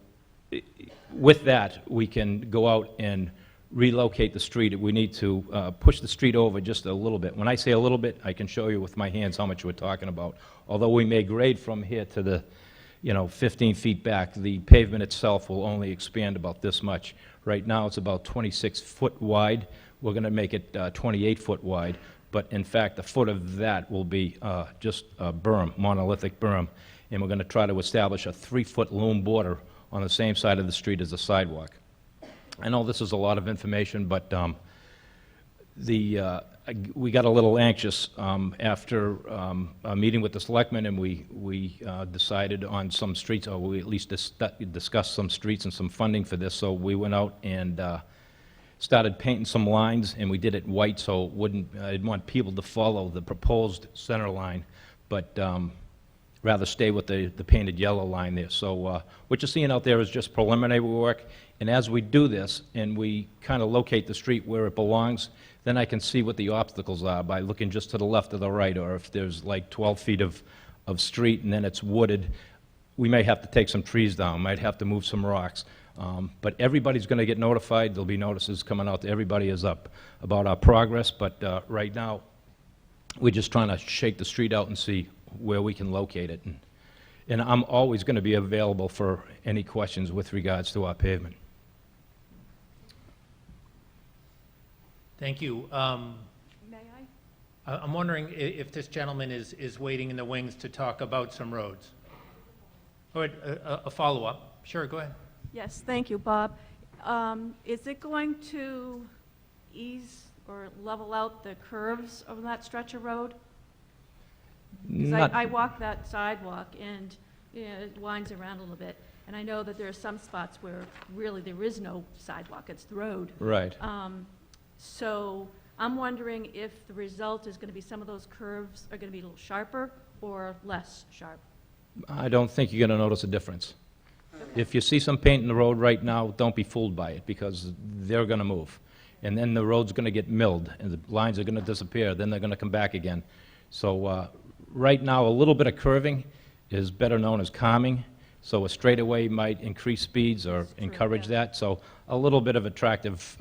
Speaker 13: with that, we can go out and relocate the street. We need to push the street over just a little bit. When I say a little bit, I can show you with my hands how much we're talking about. Although we may grade from here to the 15 feet back, the pavement itself will only expand about this much. Right now, it's about 26 foot wide. We're going to make it 28 foot wide. But in fact, a foot of that will be just a berm, monolithic berm. And we're going to try to establish a 3-foot loom border on the same side of the street as the sidewalk. I know this is a lot of information, but we got a little anxious after a meeting with the selectmen, and we decided on some streets, or we at least discussed some streets and some funding for this. So we went out and started painting some lines, and we did it white so it wouldn't, I didn't want people to follow the proposed center line, but rather stay with the painted yellow line there. So what you're seeing out there is just preliminary work, and as we do this and we kind of locate the street where it belongs, then I can see what the obstacles are by looking just to the left or the right, or if there's like 12 feet of street and then it's wooded, we may have to take some trees down, might have to move some rocks. But everybody's going to get notified. There'll be notices coming out to everybody is up about our progress, but right now we're just trying to shake the street out and see where we can locate it. And I'm always going to be available for any questions with regards to our pavement.
Speaker 1: Thank you.
Speaker 16: May I?
Speaker 1: I'm wondering if this gentleman is waiting in the wings to talk about some roads. Go ahead, a follow-up. Sure, go ahead.
Speaker 16: Yes, thank you, Bob. Is it going to ease or level out the curves of that stretch of road? Because I walk that sidewalk and it winds around a little bit. And I know that there are some spots where really there is no sidewalk, it's the road.
Speaker 13: Right.
Speaker 16: So I'm wondering if the result is going to be some of those curves are going to be a little sharper or less sharp.
Speaker 13: I don't think you're going to notice a difference. If you see some paint in the road right now, don't be fooled by it, because they're going to move. And then the road's going to get milled, and the lines are going to disappear, then they're going to come back again. So right now, a little bit of curving is better known as calming. So a straightaway might increase speeds or encourage that. So a little bit of attractive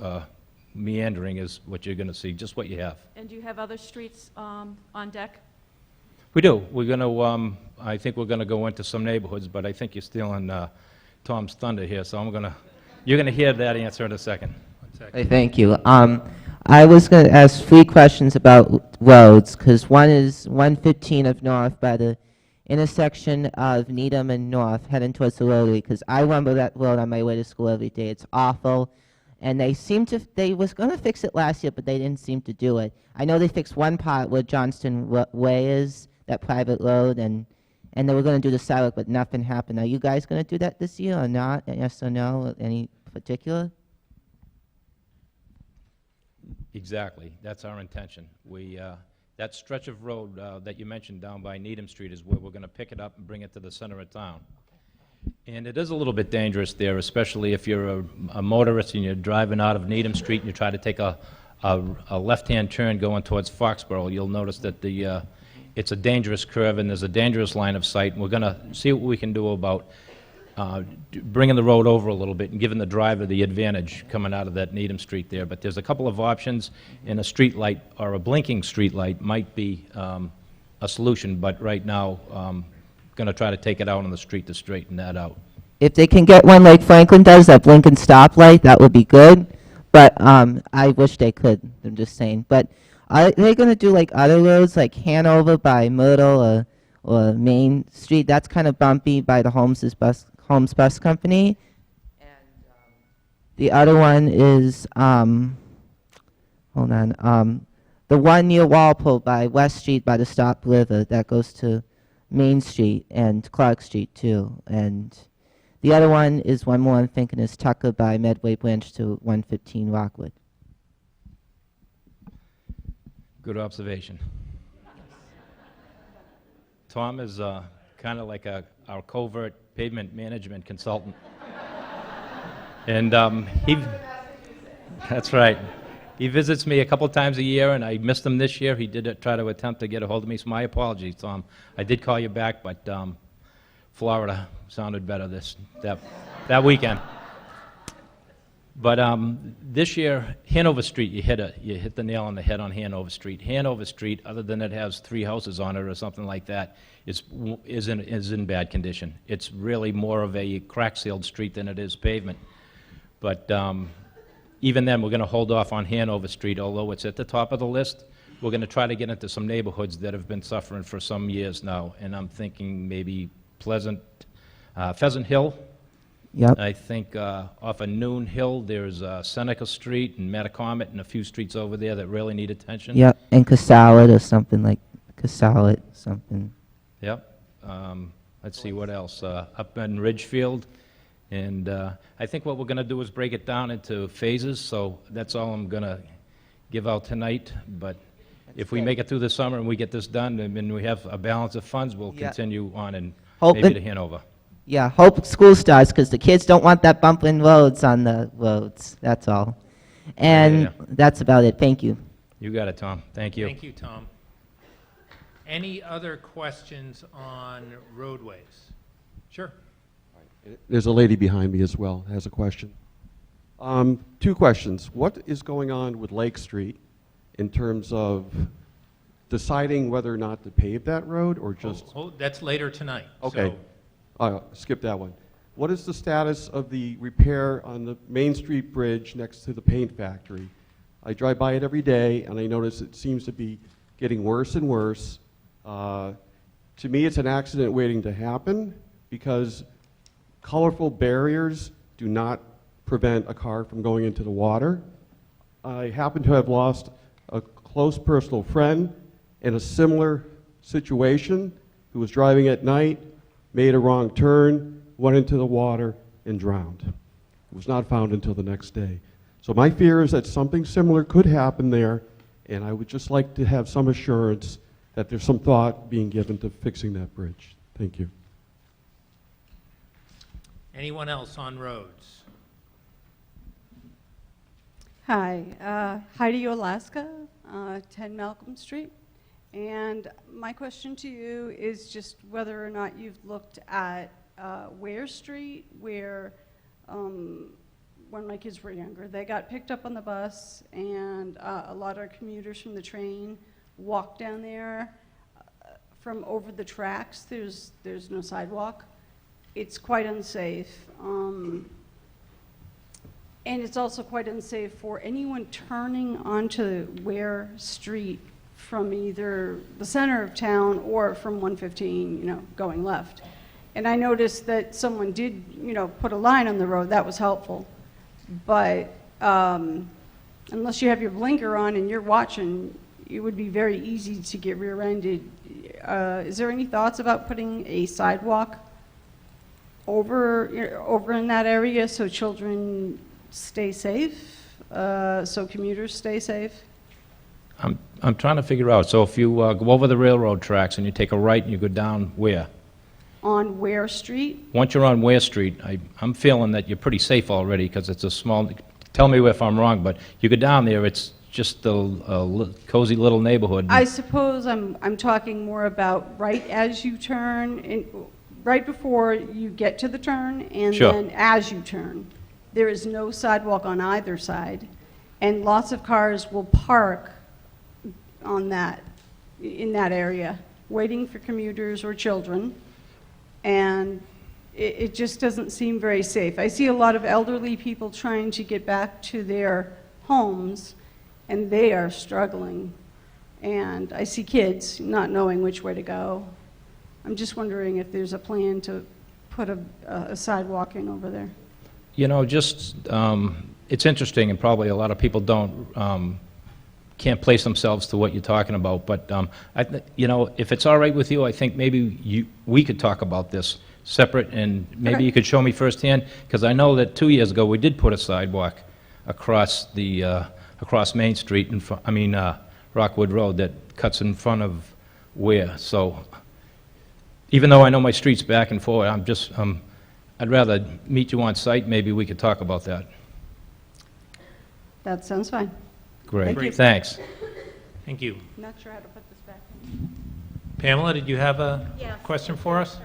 Speaker 13: meandering is what you're going to see, just what you have.
Speaker 16: And do you have other streets on deck?
Speaker 13: We do. We're going to, I think we're going to go into some neighborhoods, but I think you're stealing Tom's thunder here, so you're going to hear that answer in a second.
Speaker 10: Hey, thank you. I was going to ask 3 questions about roads, because one is 115 of North by the intersection of Needham and North, heading towards the Rotary, because I remember that road on my way to school every day. It's awful. And they was going to fix it last year, but they didn't seem to do it. I know they fixed one part where Johnston Way is, that private road, and they were going to do the sidewalk, but nothing happened. Are you guys going to do that this year or not? Yes or no? Any particular?
Speaker 13: Exactly. That's our intention. That stretch of road that you mentioned down by Needham Street is where we're going to pick it up and bring it to the center of town. And it is a little bit dangerous there, especially if you're a motorist and you're driving out of Needham Street and you try to take a left-hand turn going towards Foxborough. You'll notice that it's a dangerous curve and there's a dangerous line of sight. And we're going to see what we can do about bringing the road over a little bit and giving the driver the advantage coming out of that Needham Street there. But there's a couple of options, and a street light or a blinking street light might be a solution, but right now, going to try to take it out on the street to straighten that out.
Speaker 10: If they can get one like Franklin does, that blinking stoplight, that would be good. But I wish they could, I'm just saying. But are they going to do like other roads, like Hanover by Myrtle or Main Street? That's kind of bumpy by the Holmes Bus Company. And the other one is, hold on, the one near Walpole by West Street by the Stop River that goes to Main Street and Clark Street too. And the other one is one more I'm thinking is Tucker by Medway Branch to 115 Rockwood.
Speaker 13: Good observation. Tom is kind of like our covert pavement management consultant. And that's right. He visits me a couple times a year, and I missed him this year. He did try to attempt to get a hold of me, so my apologies, Tom. I did call you back, but Florida sounded better that weekend. But this year, Hanover Street, you hit the nail on the head on Hanover Street. Hanover Street, other than it has 3 houses on it or something like that, is in bad condition. It's really more of a crack-sealed street than it is pavement. But even then, we're going to hold off on Hanover Street, although it's at the top of the list. We're going to try to get into some neighborhoods that have been suffering for some years now, and I'm thinking maybe Pheasant Hill
Speaker 10: Yep.
Speaker 13: I think off of Noon Hill, there's Seneca Street and Metacomet and a few streets over there that really need attention.
Speaker 10: Yep, and Cassalet or something like Cassalet, something.
Speaker 13: Yep. Let's see, what else? Up in Ridgefield. And I think what we're going to do is break it down into phases, so that's all I'm going to give out tonight. But if we make it through the summer and we get this done, and then we have a balance of funds, we'll
Speaker 10: Yeah.
Speaker 13: continue on and
Speaker 10: Hope
Speaker 13: maybe
Speaker 10: it-
Speaker 13: to Hanover.
Speaker 10: Yeah, hope school starts, because the kids don't want that bumping roads on the roads, that's all. And
Speaker 13: Yeah.
Speaker 10: that's about it, thank you.
Speaker 13: You got it, Tom. Thank you.
Speaker 1: Thank you, Tom. Any other questions on roadways? Sure.
Speaker 19: There's a lady behind me as well, has a question. Two questions. What is going on with Lake Street in terms of deciding whether or not to pave that road, or just...
Speaker 1: That's later tonight.
Speaker 19: Okay.
Speaker 1: So
Speaker 19: Skip that one. What is the status of the repair on the Main Street Bridge next to the paint factory? I drive by it every day, and I notice it seems to be getting worse and worse. To me, it's an accident waiting to happen, because colorful barriers do not prevent a car from going into the water. I happen to have lost a close personal friend in a similar situation, who was driving at night, made a wrong turn, went into the water, and drowned. It was not found until the next day. So my fear is that something similar could happen there, and I would just like to have some assurance that there's some thought being given to fixing that bridge. Thank you.
Speaker 1: anyone else on roads?
Speaker 20: Hi, Heidi Alaska, 10 Malcolm Street. And my question to you is just whether or not you've looked at Ware Street, where when my kids were younger, they got picked up on the bus, and a lot of commuters from the train walked down there from over the tracks. There's no sidewalk. It's quite unsafe. And it's also quite unsafe for anyone turning onto Ware Street from either the center of town or from 115, going left. And I noticed that someone did, put a line on the road. That was helpful. But unless you have your blinker on and you're watching, it would be very easy to get rear-ended. Is there any thoughts about putting a sidewalk over in that area so children stay safe, so commuters stay safe?
Speaker 13: I'm trying to figure out, so if you go over the railroad tracks and you take a right and you go down where?
Speaker 20: On Ware Street?
Speaker 13: Once you're on Ware Street, I'm feeling that you're pretty safe already, because it's a small, tell me if I'm wrong, but you go down there, it's just a cozy little neighborhood.
Speaker 20: I suppose I'm talking more about right as you turn, right before you get to the turn, and
Speaker 13: Sure.
Speaker 20: then as you turn. There is no sidewalk on either side, and lots of cars will park in that area, waiting for commuters or children, and it just doesn't seem very safe. I see a lot of elderly people trying to get back to their homes, and they are struggling. And I see kids not knowing which way to go. I'm just wondering if there's a plan to put a sidewalk in over there.
Speaker 13: It's interesting, and probably a lot of people can't place themselves to what you're talking about, but if it's all right with you, I think maybe we could talk about this separate, and maybe you could show me firsthand, because I know that 2 years ago we did put a sidewalk across Main Street, Rockwood Road, that cuts in front of Ware. So even though I know my streets back and forth, I'd rather meet you on site. Maybe we could talk about that.
Speaker 20: That sounds fine.
Speaker 13: Great.
Speaker 20: Thank you.
Speaker 13: Thanks.
Speaker 1: Thank you.
Speaker 20: Not sure how to put this back in.
Speaker 1: Pamela, did you have a question for us?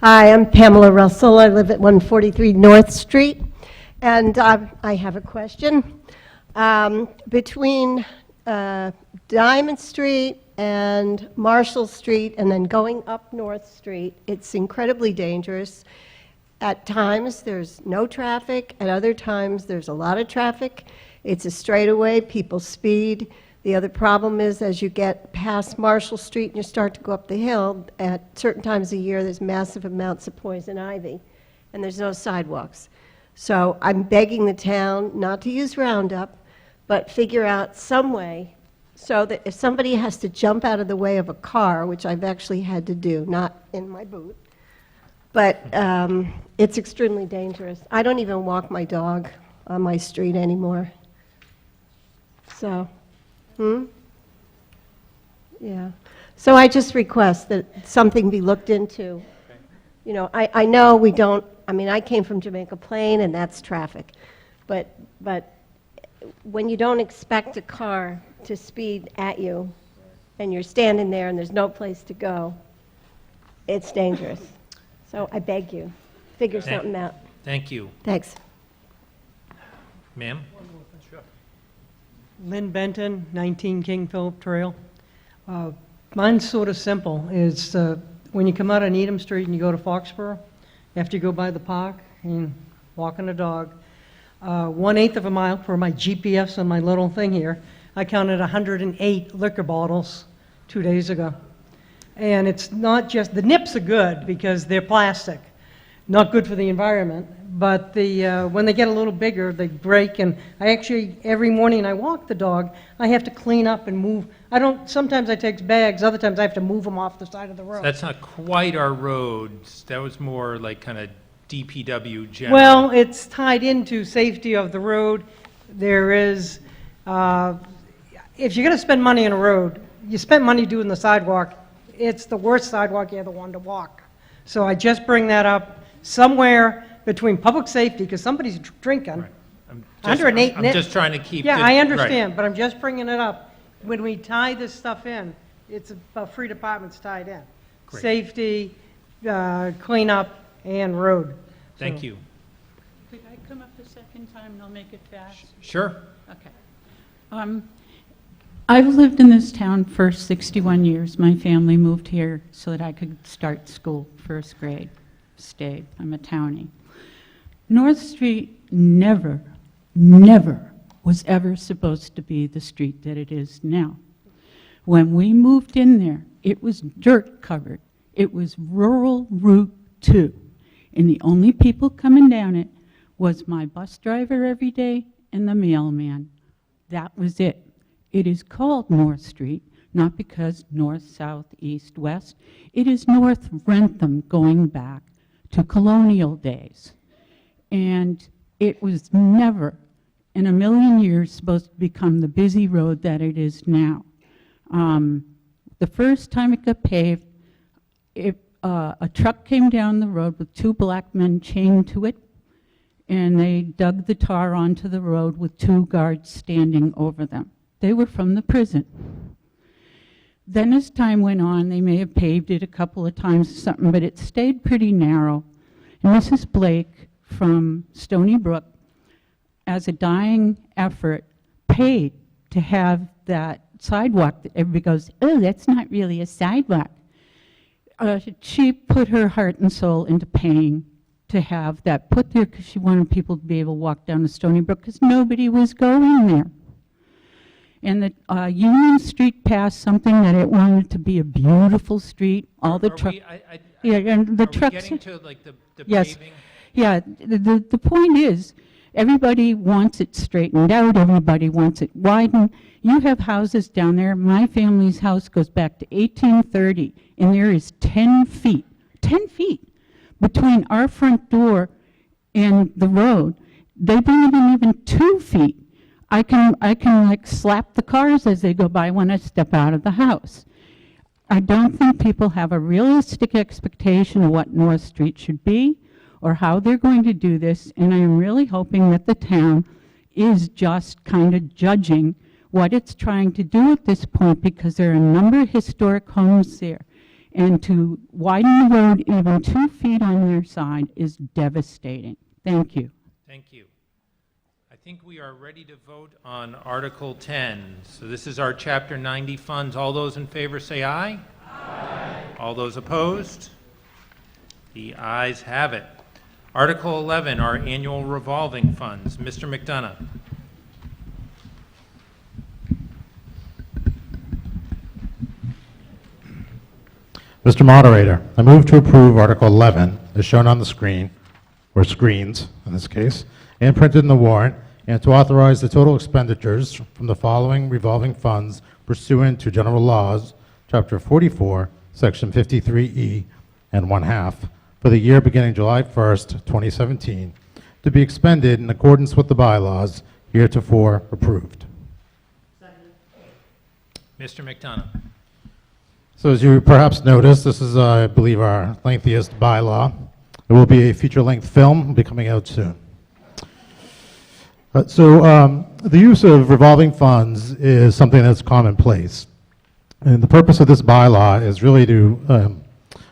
Speaker 21: Hi, I'm Pamela Russell. I live at 143 North Street, and I have a question. Between Diamond Street and Marshall Street, and then going up North Street, it's incredibly dangerous. At times, there's no traffic. At other times, there's a lot of traffic. It's a straightaway. People speed. The other problem is, as you get past Marshall Street and you start to go up the hill, at certain times of year, there's massive amounts of poison ivy, and there's no sidewalks. So I'm begging the town not to use Roundup, but figure out some way so that if somebody has to jump out of the way of a car, which I've actually had to do, not in my boot, but it's extremely dangerous. I don't even walk my dog on my street anymore. So, yeah. So I just request that something be looked into. You know, I know we don't, I mean, I came from Jamaica Plain, and that's traffic. But when you don't expect a car to speed at you, and you're standing there and there's no place to go, it's dangerous. So I beg you, figure something out.
Speaker 1: Thank you.
Speaker 21: Thanks.
Speaker 1: Ma'am?
Speaker 2: Lynn Benton, 19 King Philip Trail. Mine's sort of simple. It's when you come out on Needham Street and you go to Foxborough, after you go by the park and walking the dog, 1/8 of a mile for my GPS on my little thing here, I counted 108 liquor bottles 2 days ago. And it's not just, the nips are good because they're plastic, not good for the environment, but when they get a little bigger, they break, and I actually, every morning I walk the dog, I have to clean up and move. Sometimes I take bags, other times I have to move them off the side of the road.
Speaker 1: That's not quite our roads. That was more like kind of DPW general.
Speaker 2: Well, it's tied into safety of the road. There is, if you're going to spend money on a road, you spend money doing the sidewalk, it's the worst sidewalk you're the one to walk. So I just bring that up somewhere between public safety, because somebody's drinking.
Speaker 1: Right. I'm
Speaker 2: 108
Speaker 1: I'm just trying to keep
Speaker 2: Yeah,
Speaker 1: it-
Speaker 2: I understand,
Speaker 1: right.
Speaker 2: but I'm just bringing it up. When we tie this stuff in, it's about 3 departments tied in.
Speaker 1: Great.
Speaker 2: Safety, cleanup, and road.
Speaker 1: Thank
Speaker 2: So-
Speaker 1: you.
Speaker 18: Could I come up a second time and I'll make it fast?
Speaker 1: Sure.
Speaker 18: Okay. I've lived in this town for 61 years. My family moved here so that I could start school, first grade. Stayed. I'm a townie. North Street never was ever supposed to be the street that it is now. When we moved in there, it was dirt covered. It was rural Route 2. And the only people coming down it was my bus driver every day and the mailman. That was it. It is called North Street, not because north, south, east, west. It is North Wrentham going back to colonial days. And it was never in a million years supposed to become the busy road that it is now. The first time it got paved, a truck came down the road with 2 black men chained to it, and they dug the tar onto the road with 2 guards standing over them. They were from the prison. Then as time went on, they may have paved it a couple of times or something, but it stayed pretty narrow. And Mrs. Blake from Stony Brook, as a dying effort, paid to have that sidewalk that everybody goes, oh, that's not really a sidewalk. She put her heart and soul into paying to have that put there because she wanted people to be able to walk down to Stony Brook because nobody was going there. And the Union Street passed something that it wanted to be a beautiful street. All the trucks. Yeah, and the trucks.
Speaker 1: Getting to like the
Speaker 18: Yes.
Speaker 1: paving?
Speaker 18: Yeah, the point is, everybody wants it straightened out, everybody wants it widened. You have houses down there, my family's house goes back to 1830, and there is 10 feet between our front door and the road. They bring it in even 2 feet. I can like slap the cars as they go by when I step out of the house. I don't think people have a realistic expectation of what North Street should be or how they're going to do this, and I'm really hoping that the town is just kind of judging what it's trying to do at this point, because there are a number of historic homes there, and to widen the road even 2 feet on their side is devastating. Thank you.
Speaker 1: Thank you. I think we are ready to vote on Article 10. So this is our Chapter 90 funds. All those in favor say aye. Aye. All those opposed? The ayes have it. Article 11, our annual revolving funds. Mr. McDonough.
Speaker 17: Mr. Moderator, I move to approve Article 11, as shown on the screen, or screens in this case, and printed in the warrant, and to authorize the total expenditures from the following revolving funds pursuant to general laws, Chapter 44, Section 53E and 1/2, for the year beginning July 1st, 2017, to be expended in accordance with the bylaws heretofore approved.
Speaker 1: Mr. McDonough.
Speaker 17: So as you perhaps noticed, this is, I believe, our lengthiest bylaw. It will be a feature-length film, will be coming out soon. The use of revolving funds is something that's commonplace. And the purpose of this bylaw is really to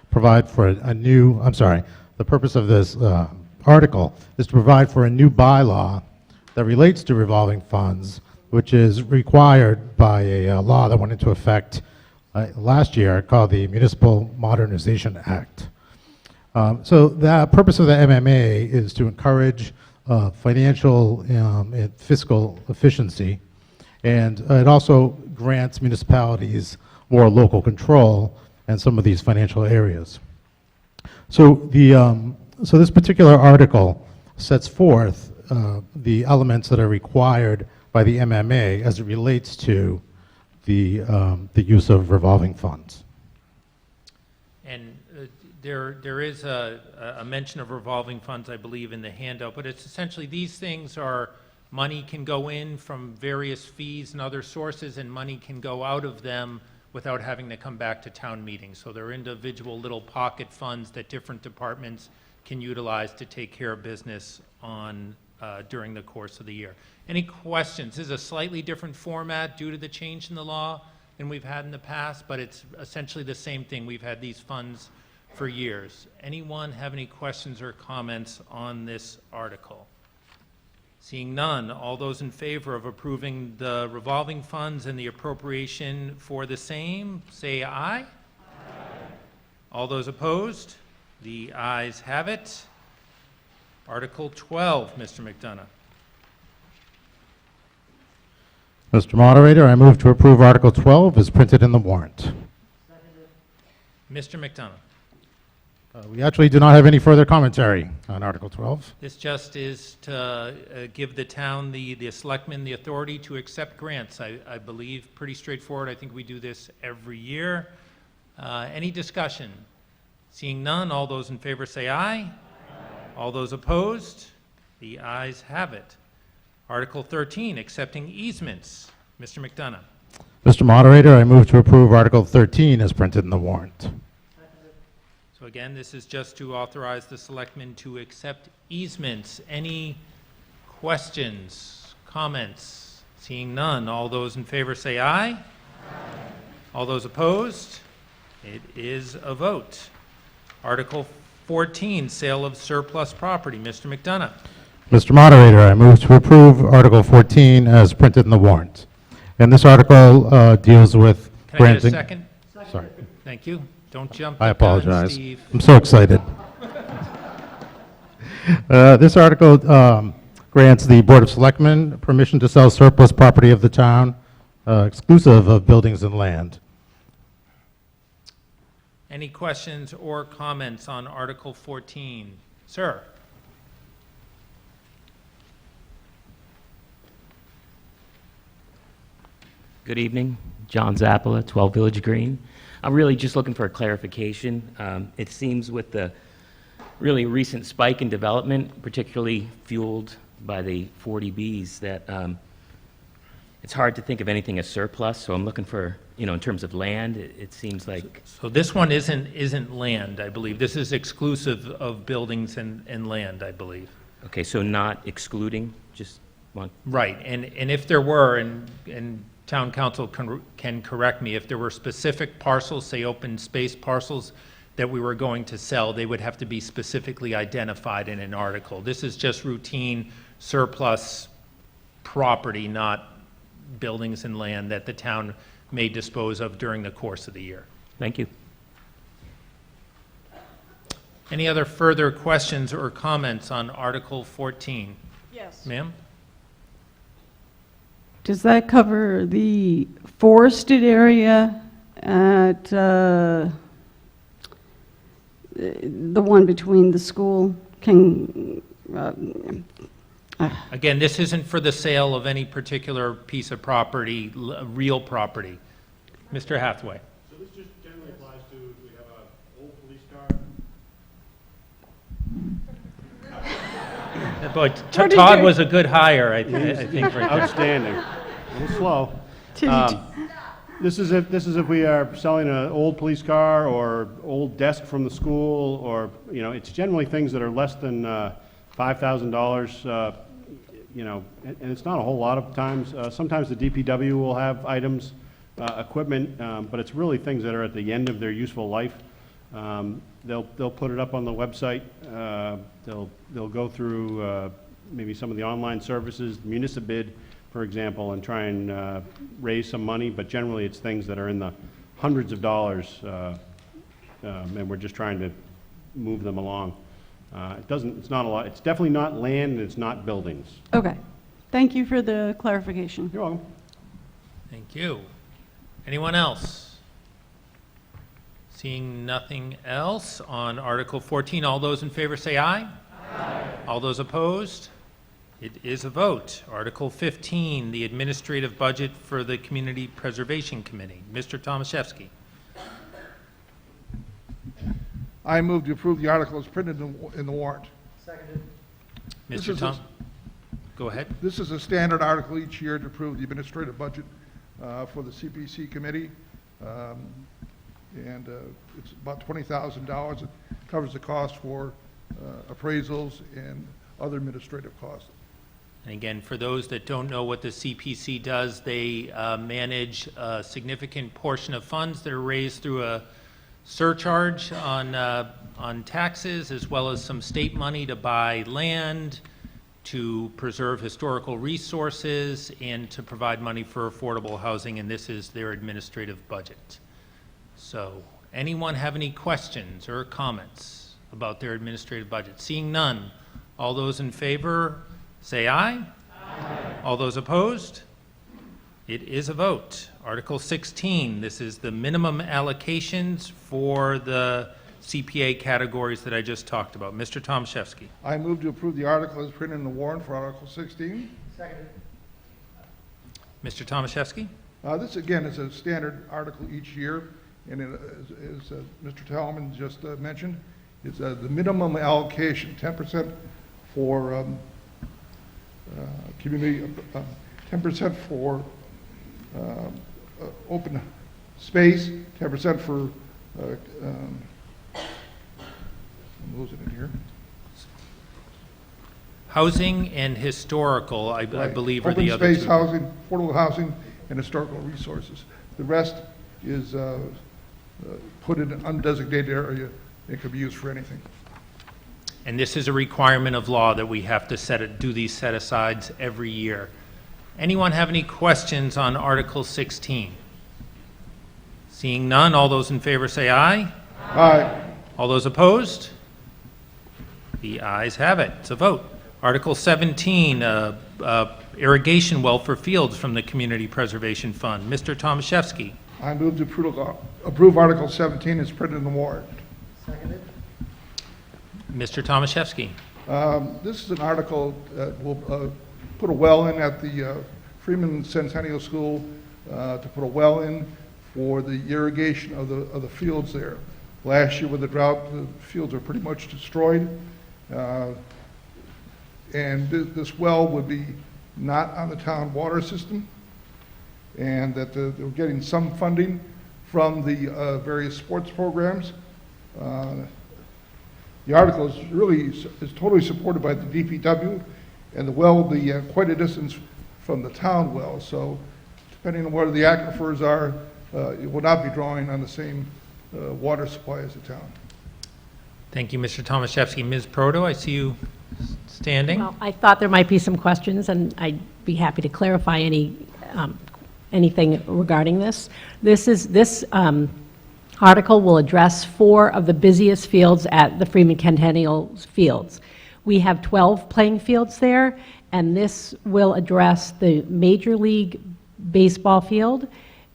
Speaker 17: provide for the purpose of this article is to provide for a new bylaw that relates to revolving funds, which is required by a law that went into effect last year called the Municipal Modernization Act. So the purpose of the MMA is to encourage financial and fiscal efficiency, and it also grants municipalities more local control in some of these financial areas. So this particular article sets forth the elements that are required by the MMA as it relates to the use of revolving funds.
Speaker 1: And there is a mention of revolving funds, I believe, in the handout, but it's essentially these things are money can go in from various fees and other sources, and money can go out of them without having to come back to town meetings. So they're individual little pocket funds that different departments can utilize to take care of business on during the course of the year. Any questions? This is a slightly different format due to the change in the law than we've had in the past, but it's essentially the same thing. We've had these funds for years. Anyone have any questions or comments on this article? Seeing none, all those in favor of approving the revolving funds and the appropriation for the same, say aye. Aye. All those opposed? The ayes have it. Article 12, Mr. McDonough.
Speaker 17: Mr. Moderator, I move to approve Article 12 as printed in the warrant.
Speaker 1: Mr. McDonough.
Speaker 17: We actually do not have any further commentary on Article 12.
Speaker 1: This just is to give the town, the selectmen, the authority to accept grants. I believe pretty straightforward. I think we do this every year. Any discussion? Seeing none, all those in favor say aye. Aye. All those opposed? The ayes have it. Article 13, accepting easements. Mr. McDonough.
Speaker 17: Mr. Moderator, I move to approve Article 13 as printed in the warrant.
Speaker 1: So again, this is just to authorize the selectmen to accept easements. Any questions, comments? Seeing none, all those in favor say aye. Aye. All those opposed? It is a vote. Article 14, sale of surplus property. Mr. McDonough.
Speaker 17: Mr. Moderator, I move to approve Article 14 as printed in the warrant. And this article deals with granting...
Speaker 1: Can I get a second?
Speaker 17: Sorry.
Speaker 1: Thank you. Don't jump
Speaker 17: I
Speaker 1: the gun,
Speaker 17: apologize.
Speaker 1: Steve.
Speaker 17: I'm so excited. This article grants the Board of Selectmen permission to sell surplus property of the town, exclusive of buildings and land.
Speaker 1: Any questions or comments on Article 14? Sir?
Speaker 4: Good evening. John Zappola, 12 Village Green. I'm really just looking for a clarification. It seems with the really recent spike in development, particularly fueled by the 40Bs, that it's hard to think of anything as surplus, so I'm looking for, in terms of land, it seems like...
Speaker 1: So this one isn't land, I believe. This is exclusive of buildings and land, I believe.
Speaker 4: Okay, so not excluding, just one...
Speaker 1: Right, and if there were, and town council can correct me, if there were specific parcels, say open space parcels, that we were going to sell, they would have to be specifically identified in an article. This is just routine surplus property, not buildings and land that the town may dispose of during the course of the year.
Speaker 4: Thank you.
Speaker 1: Any other further questions or comments on Article 14?
Speaker 20: Yes.
Speaker 1: Ma'am?
Speaker 20: Does that cover the forested area at the one between the school,
Speaker 1: Again, this isn't for the sale of any particular piece of property, real property. Mr. Hathaway.
Speaker 5: So this just generally applies to, we have an old police car.
Speaker 1: Boy, Todd was a good hire, I think. Right there.
Speaker 5: Outstanding. A little slow. This is if we are selling an old police car or old desk from the school, or, you know, it's generally things that are less than $5,000, you know, and it's not a whole lot of times. Sometimes the DPW will have items, equipment, but it's really things that are at the end of their useful life. They'll put it up on the website. They'll go through maybe some of the online services, Municipid, for example, and try and raise some money, but generally it's things that are in the hundreds of dollars, and we're just trying to move them along. It's not a lot. It's definitely not land, and it's not buildings.
Speaker 20: Okay. Thank you for the clarification.
Speaker 5: You're welcome.
Speaker 1: Thank you. Anyone else? Seeing nothing else on Article 14, all those in favor say aye. Aye. All those opposed? It is a vote. Article 15, the administrative budget for the Community Preservation Committee. Mr. Tomaszewski.
Speaker 7: I move to approve the article as printed in the warrant.
Speaker 2: Seconded.
Speaker 1: Mr. Tom, go ahead.
Speaker 7: This is a standard article each year to approve the administrative budget for the CPC committee. And it's about $20,000. It covers the cost for appraisals and other administrative costs.
Speaker 1: And again, for those that don't know what the CPC does, they manage a significant portion of funds that are raised through a surcharge on taxes, as well as some state money to buy land, to preserve historical resources, and to provide money for affordable housing, and this is their administrative budget. So, anyone have any questions or comments about their administrative budget? Seeing none, all those in favor say aye. Aye. All those opposed? It is a vote. Article 16, this is the minimum allocations for the CPA categories that I just talked about. Mr. Tomaszewski.
Speaker 7: I move to approve the article as printed in the warrant for Article 16.
Speaker 2: Seconded.
Speaker 1: Mr. Tomaszewski.
Speaker 7: This, again, is a standard article each year, and it is, as Mr. Talman just mentioned, it's the minimum allocation, 10% for community, 10% for open space, 10% for, I'm losing it here.
Speaker 1: Housing and historical, I believe, are the other
Speaker 7: open space
Speaker 1: two.
Speaker 7: housing, affordable housing, and historical resources. The rest is put in an undesignated area. It could be used for anything.
Speaker 1: And this is a requirement of law that we have to do these set-asides every year. Anyone have any questions on Article 16? Seeing none, all those in favor say aye.
Speaker 7: Aye.
Speaker 1: All those opposed? The ayes have it. It's a vote. Article 17, irrigation well for fields from the Community Preservation Fund. Mr. Tomaszewski.
Speaker 7: I move to approve Article 17 as printed in the warrant.
Speaker 2: Seconded.
Speaker 1: Mr. Tomaszewski.
Speaker 7: This is an article that will put a well in at the Freeman Centennial School to put a well in for the irrigation of the fields there. Last year with the drought, the fields are pretty much destroyed. And this well would be not on the town water system, and that they're getting some funding from the various sports programs. The article is totally supported by the DPW, and the well will be quite a distance from the town well. So depending on where the aquifers are, it will not be drawing on the same water supply as the town.
Speaker 1: Thank you, Mr. Tomaszewski. Ms. Proto, I see you standing.
Speaker 22: Well, I thought there might be some questions, and I'd be happy to clarify anything regarding this. This article will address 4 of the busiest fields at the Freeman Centennial Fields. We have 12 playing fields there, and this will address the Major League Baseball field,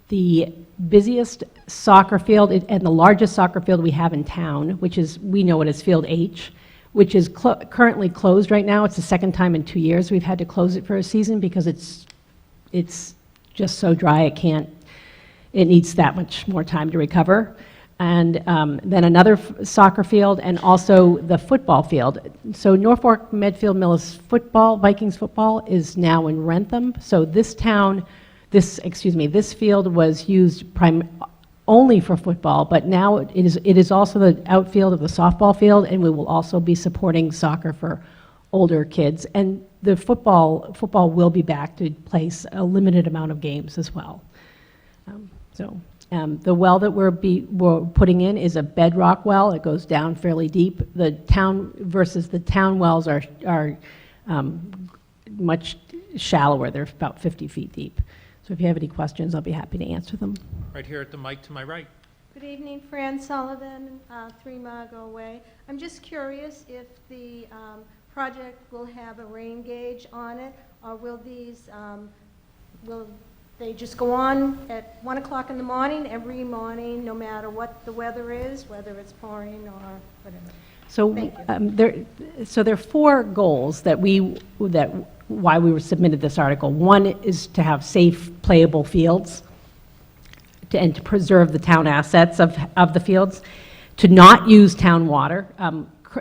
Speaker 22: the busiest soccer field and the largest soccer field we have in town, which is, we know it as Field H, which is currently closed right now. It's the second time in 2 years we've had to close it for a season because it's just so dry it needs that much more time to recover. And then another soccer field and also the football field. So Norfolk Medfield Millis football, Vikings football, is now in Rentham. So this field was used only for football, but now it is also the outfield of the softball field, and we will also be supporting soccer for older kids. And the football will be back to place a limited amount of games as well. The well that we're putting in is a bedrock well. It goes down fairly deep. The town wells are much shallower. They're about 50 feet deep. So if you have any questions, I'll be happy to answer them.
Speaker 1: Right here at the mic to my right.
Speaker 21: Good evening, Fran Sullivan, 3 Margot Way. I'm just curious if the project will have a rain gauge on it, or will they just go on at 1 o'clock in the morning, every morning, no matter what the weather is, whether it's pouring or whatever?
Speaker 22: So there are 4 goals why we were submitted this article. One is to have safe, playable fields, and to preserve the town assets of the fields, to not use town water.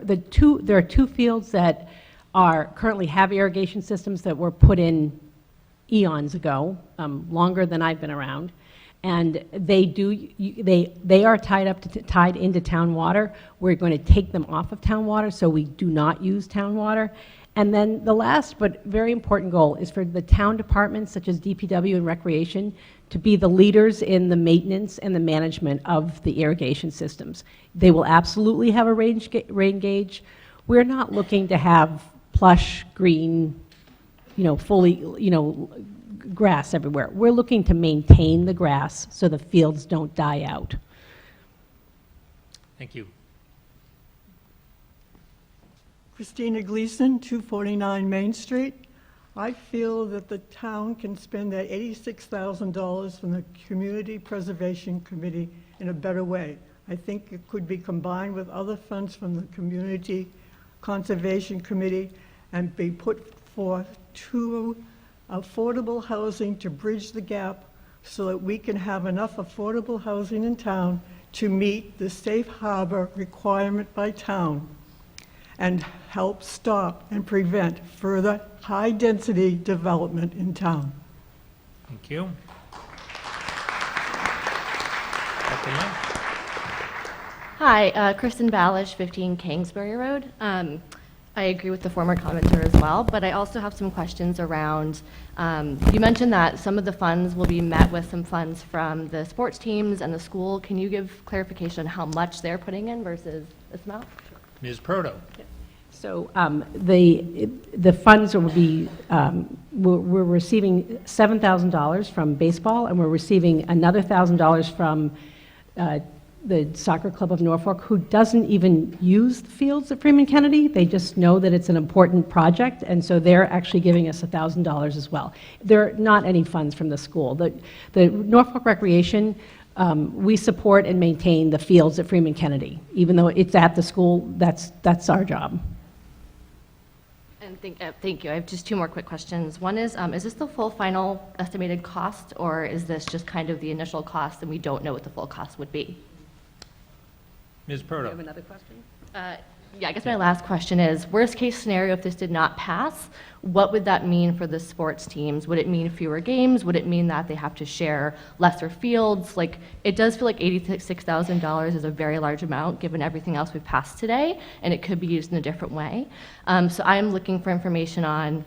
Speaker 22: There are 2 fields that currently have irrigation systems that were put in eons ago, longer than I've been around, and they are tied into town water. We're going to take them off of town water, so we do not use town water. And then the last but very important goal is for the town departments such as DPW and Recreation to be the leaders in the maintenance and the management of the irrigation systems. They will absolutely have a rain gauge. We're not looking to have plush green, fully, grass everywhere. We're looking to maintain the grass so the fields don't die out.
Speaker 1: Thank you.
Speaker 6: Christina Gleason, 249 Main Street. I feel that the town can spend that $86,000 from the Community Preservation Committee in a better way. I think it could be combined with other funds from the Community Conservation Committee and be put forth to affordable housing to bridge the gap so that we can have enough affordable housing in town to meet the safe harbor requirement by town and help stop and prevent further high-density development in town.
Speaker 1: Thank you.
Speaker 9: Hi, Kristen Balish, 15 Kingsbury Road. I agree with the former commenter as well, but I also have some questions around, you mentioned that some of the funds will be met with some funds from the sports teams and the school. Can you give clarification on how much they're putting in versus this amount?
Speaker 1: Ms. Proto.
Speaker 22: So the funds will be, we're receiving $7,000 from baseball, and we're receiving another $1,000 from the Soccer Club of Norfolk, who doesn't even use the fields at Freeman Kennedy. They just know that it's an important project, and so they're actually giving us $1,000 as well. There are not any funds from the school. The Norfolk Recreation, we support and maintain the fields at Freeman Kennedy. Even though it's at the school, that's our job.
Speaker 9: And thank you. I have just 2 more quick questions. One is this the full final estimated cost, or is this just kind of the initial cost and we don't know what the full cost would be?
Speaker 1: Ms. Proto.
Speaker 22: Do you have another question?
Speaker 9: Yeah, I guess my last question is, worst case scenario, if this did not pass, what would that mean for the sports teams? Would it mean fewer games? Would it mean that they have to share lesser fields? Like, it does feel like $86,000 is a very large amount given everything else we've passed today, and it could be used in a different way. So I am looking for information on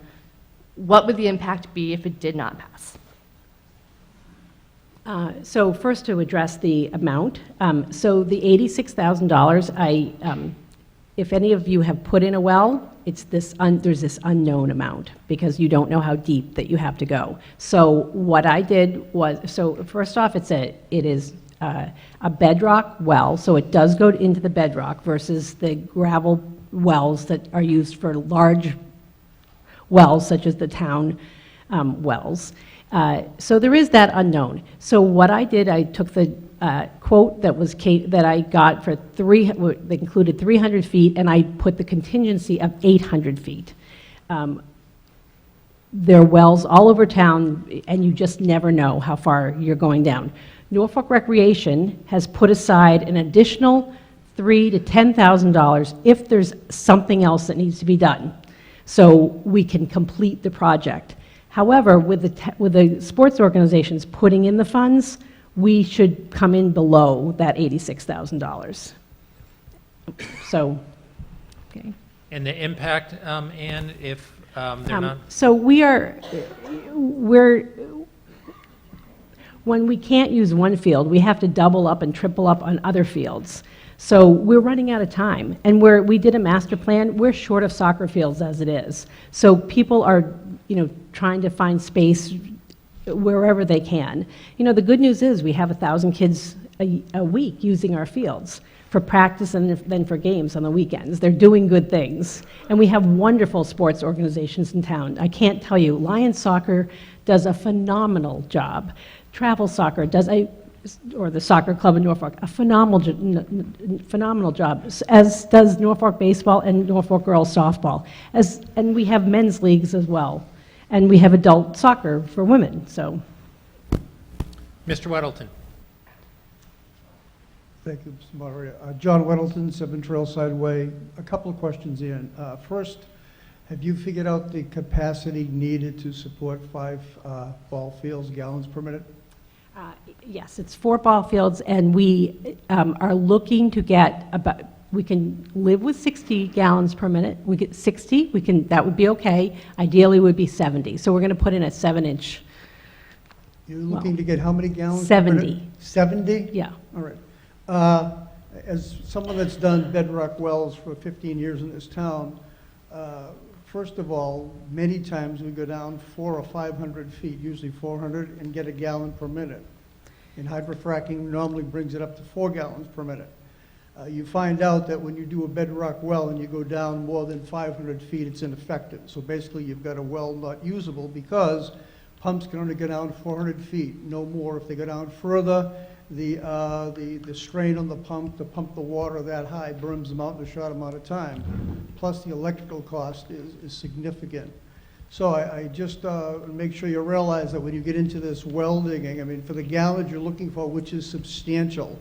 Speaker 9: what would the impact be if it did not pass?
Speaker 22: So first, to address the amount, so the $86,000, if any of you have put in a well, it's there's this unknown amount because you don't know how deep that you have to go. So what I did was, so first off, it is a bedrock well, so it does go into the bedrock versus the gravel wells that are used for large wells such as the town wells. So there is that unknown. So what I did, I took the quote that I got for that included 300 feet, and I put the contingency of 800 feet. There are wells all over town, and you just never know how far you're going down. Norfolk Recreation has put aside an additional $3,000 to $10,000 if there's something else that needs to be done, so we can complete the project. However, with the sports organizations putting in the funds, we should come in below that $86,000. So, okay.
Speaker 1: And the impact, Ann, if they're not?
Speaker 22: So when we can't use one field, we have to double up and triple up on other fields. So we're running out of time. And we did a master plan, we're short of soccer fields as it is. So people are, trying to find space wherever they can. The good news is we have 1,000 kids a week using our fields for practice and then for games on the weekends. They're doing good things. And we have wonderful sports organizations in town. I can't tell you, Lions Soccer does a phenomenal job. Travel Soccer or the Soccer Club in Norfolk, a phenomenal job, as does Norfolk Baseball and Norfolk Girls Softball. And we have men's leagues as well. And we have adult soccer for women, so.
Speaker 1: Mr. Weddleton.
Speaker 8: Thank you, Mr. Moderator. John Weddleton, 7 Trailside Way. A couple of questions, Ian. First, have you figured out the capacity needed to support 5 ball fields, gallons per minute?
Speaker 22: Yes, it's 4 ball fields, and we are looking to get we can live with 60 gallons per minute. We get 60, that would be okay. Ideally, it would be 70. So we're going to put in a 7-inch.
Speaker 8: You're looking to get how many gallons
Speaker 22: 70.
Speaker 8: per minute? 70?
Speaker 22: Yeah.
Speaker 8: All right. As someone that's done bedrock wells for 15 years in this town, first of all, many times we go down 400 or 500 feet, usually 400, and get a gallon per minute. And hydrofracking normally brings it up to 4 gallons per minute. You find out that when you do a bedrock well and you go down more than 500 feet, it's ineffective. So basically, you've got a well not usable because pumps can only go down 400 feet, no more. If they go down further, the strain on the pump to pump the water that high burns them out in a short amount of time. Plus, the electrical cost is significant. So I just make sure you realize that when you get into this well digging, I mean, for the gallons you're looking for, which is substantial.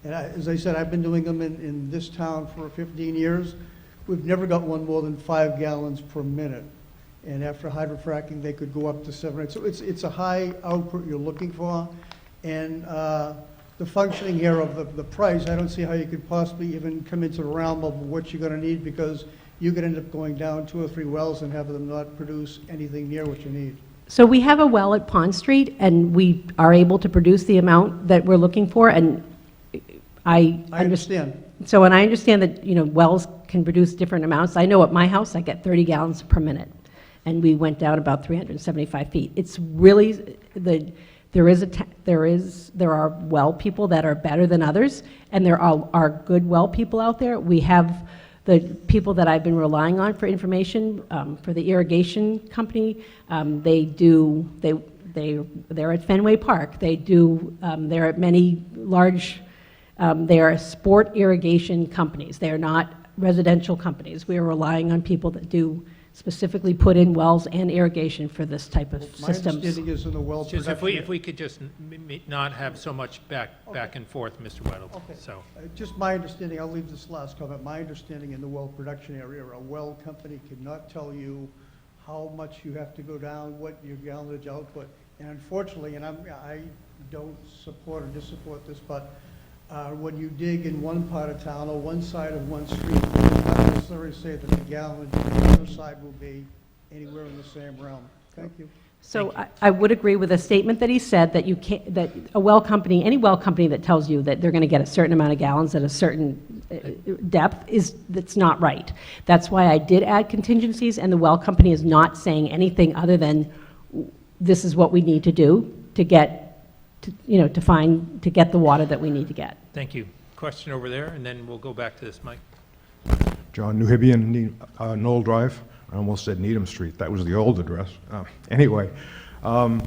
Speaker 8: And as I said, I've been doing them in this town for 15 years. We've never got one more than 5 gallons per minute. And after hydrofracking, they could go up to 7. So it's a high output you're looking for. And the functioning here of the price, I don't see how you could possibly even come into the realm of what you're going to need, because you could end up going down 2 or 3 wells and have them not produce anything near what you need.
Speaker 22: So we have a well at Pond Street, and we are able to produce the amount that we're looking for, and I
Speaker 8: understand.
Speaker 22: So, and I understand that, wells can produce different amounts. I know at my house, I get 30 gallons per minute, and we went down about 375 feet. It's really, there are well people that are better than others, and there are good well people out there. We have the people that I've been relying on for information, for the irrigation company. They're at Fenway Park. They're at many large, they are sport irrigation companies. They are not residential companies. We are relying on people that do specifically put in wells and irrigation for this type of systems.
Speaker 8: My understanding is in the well
Speaker 1: Just
Speaker 8: production.
Speaker 1: if we could just not have so much back and forth, Mr. Weddle.
Speaker 8: Okay.
Speaker 1: So.
Speaker 8: Just my understanding, I'll leave this last comment. My understanding in the well production area, a well company cannot tell you how much you have to go down, what your gallonage output. And unfortunately, and I don't support or dissupport this, but when you dig in one part of town or one side of one street, it does not necessarily say that the gallonage on the other side will be anywhere in the same realm. Thank you.
Speaker 22: So I would agree with a statement that he said that you can't, that a well company, any well company that tells you that they're going to get a certain amount of gallons at a certain depth that's not right. That's why I did add contingencies, and the well company is not saying anything other than this is what we need to do to get to get the water that we need to get.
Speaker 1: Thank you. Question over there, and then we'll go back to this mic.
Speaker 11: John Newhibian, Knoll Drive. I almost said Needham Street. That was the old address. Anyway, I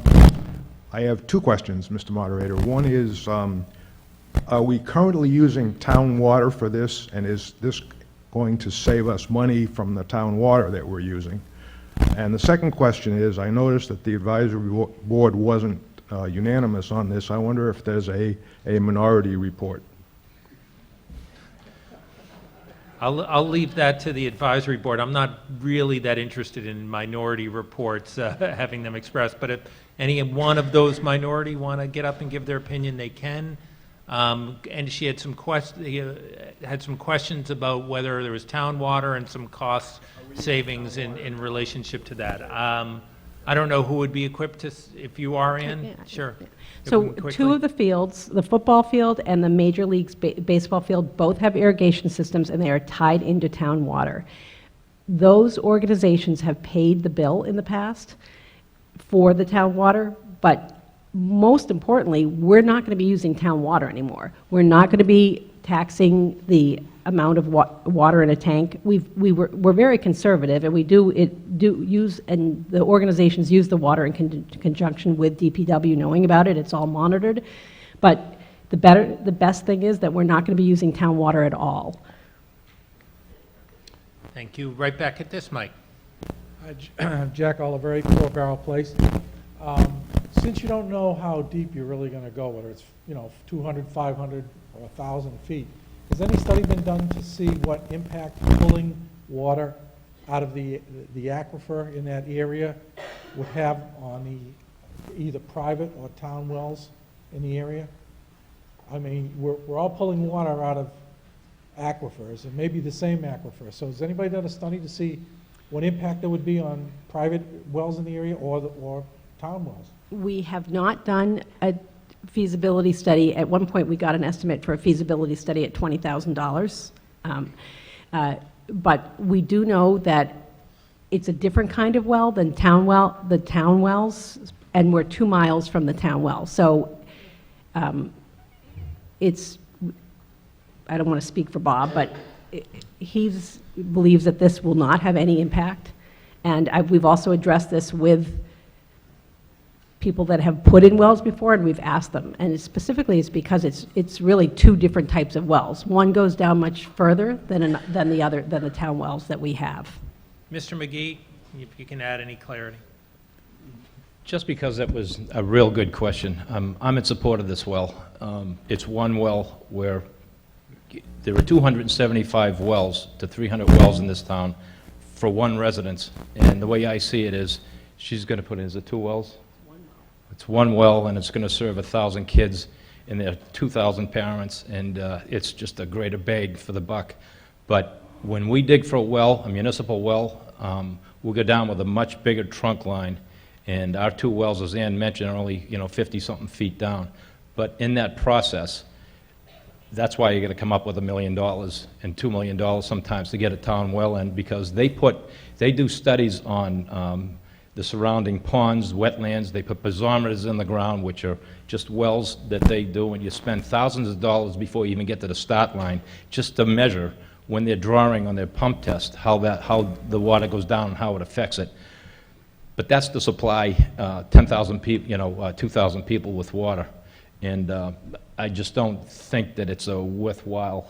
Speaker 11: have two questions, Mr. Moderator. One is, are we currently using town water for this, and is this going to save us money from the town water that we're using? And the second question is, I noticed that the advisory board wasn't unanimous on this. I wonder if there's a minority report.
Speaker 1: I'll leave that to the advisory board. I'm not really that interested in minority reports, having them expressed, but if any one of those minority want to get up and give their opinion, they can. And she had some questions about whether there was town water and some cost savings in relationship to that. I don't know who would be equipped to, if you are in,
Speaker 22: Yeah.
Speaker 1: sure.
Speaker 22: So two of the fields, the football field and the Major League's baseball field, both have irrigation systems, and they are tied into town water. Those organizations have paid the bill in the past for the town water, but most importantly, we're not going to be using town water anymore. We're not going to be taxing the amount of water in a tank. We're very conservative, and we do use, and the organizations use the water in conjunction with DPW knowing about it. It's all monitored. But the best thing is that we're not going to be using town water at all.
Speaker 1: Thank you. Right back at this mic.
Speaker 12: Jack Oliveri, 4 Barrel Place. Since you don't know how deep you're really going to go, whether it's 200, 500, or 1,000 feet, has any study been done to see what impact pulling water out of the aquifer in that area would have on the either private or town wells in the area? I mean, we're all pulling water out of aquifers, and maybe the same aquifer. So has anybody done a study to see what impact there would be on private wells in the area or town wells?
Speaker 22: We have not done a feasibility study. At one point, we got an estimate for a feasibility study at $20,000. But we do know that it's a different kind of well than the town wells, and we're 2 miles from the town well. So I don't want to speak for Bob, but he believes that this will not have any impact. And we've also addressed this with people that have put in wells before, and we've asked them. And specifically, it's because it's really 2 different types of wells. One goes down much further than the town wells that we have.
Speaker 1: Mr. McGee, if you can add any clarity.
Speaker 13: Just because that was a real good question, I'm in support of this well. It's one well where there are 275 wells to 300 wells in this town for one residence. And the way I see it is, she's going to put in, is it 2 wells? It's one well, and it's going to serve 1,000 kids, and there are 2,000 parents, and it's just a greater bang for the buck. But when we dig for a well, a municipal well, we'll go down with a much bigger trunk line, and our 2 wells, as Ann mentioned, are only 50-something feet down. But in that process, that's why you're going to come up with $1 million and $2 million sometimes to get a town well in, because they do studies on the surrounding ponds, wetlands. They put piezometers in the ground, which are just wells that they do, and you spend thousands of dollars before you even get to the start line just to measure when they're drawing on their pump test how the water goes down and how it affects it. But that's to supply 10,000 people, 2,000 people with water, and I just don't think that it's a worthwhile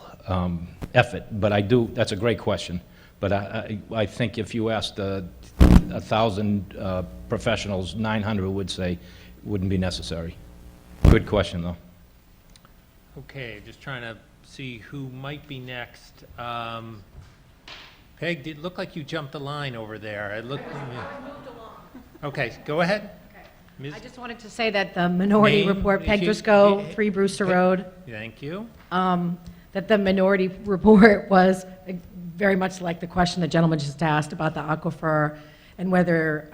Speaker 13: effort. But I do. That's a great question. But I think if you asked 1,000 professionals, 900 would say wouldn't be necessary. Good question, though.
Speaker 1: Okay, just trying to see who might be next. Peg, it looked like you jumped the line over there. I moved along. Okay, go ahead.
Speaker 23: I just wanted to say that the minority report, Peg Driscoll, 3 Brewster Road.
Speaker 1: Thank you.
Speaker 23: That the minority report was very much like the question the gentleman just asked about the aquifer and whether,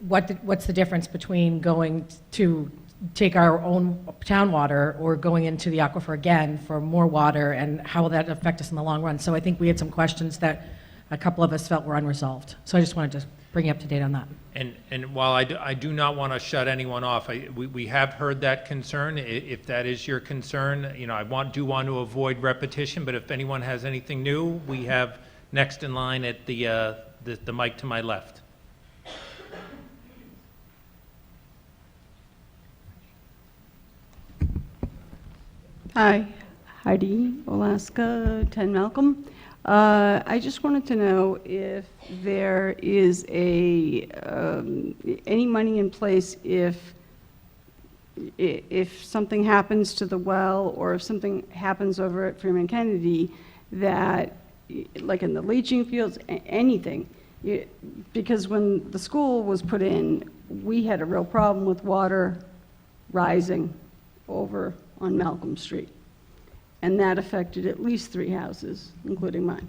Speaker 23: what's the difference between going to take our own town water or going into the aquifer again for more water, and how will that affect us in the long run? So I think we had some questions that a couple of us felt were unresolved. So I just wanted to bring you up to date on that.
Speaker 1: And while I do not want to shut anyone off, we have heard that concern. If that is your concern, I do want to avoid repetition, but if anyone has anything new, we have next in line at the mic to my left.
Speaker 20: Hi, Heidi Olaska, 10 Malcolm. I just wanted to know if there is any money in place if something happens to the well, or if something happens over at Freeman Kennedy, that, like in the leaching fields, anything. Because when the school was put in, we had a real problem with water rising over on Malcolm Street. And that affected at least 3 houses, including mine.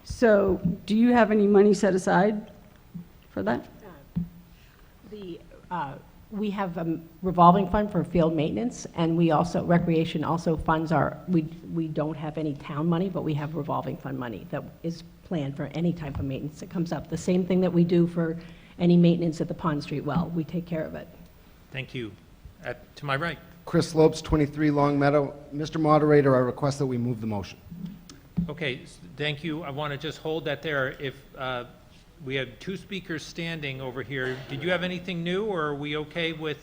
Speaker 20: So do you have any money set aside for that?
Speaker 22: We have a revolving fund for field maintenance, and we also, recreation also funds our, we don't have any town money, but we have revolving fund money that is planned for any type of maintenance that comes up. The same thing that we do for any maintenance at the Pond Street well. We take care of it.
Speaker 1: Thank you. To my right.
Speaker 3: Chris Lopes, 23 Long Meadow. Mr. Moderator, I request that we move the motion.
Speaker 1: Okay, thank you. I want to just hold that there. If we have 2 speakers standing over here, did you have anything new, or are we okay with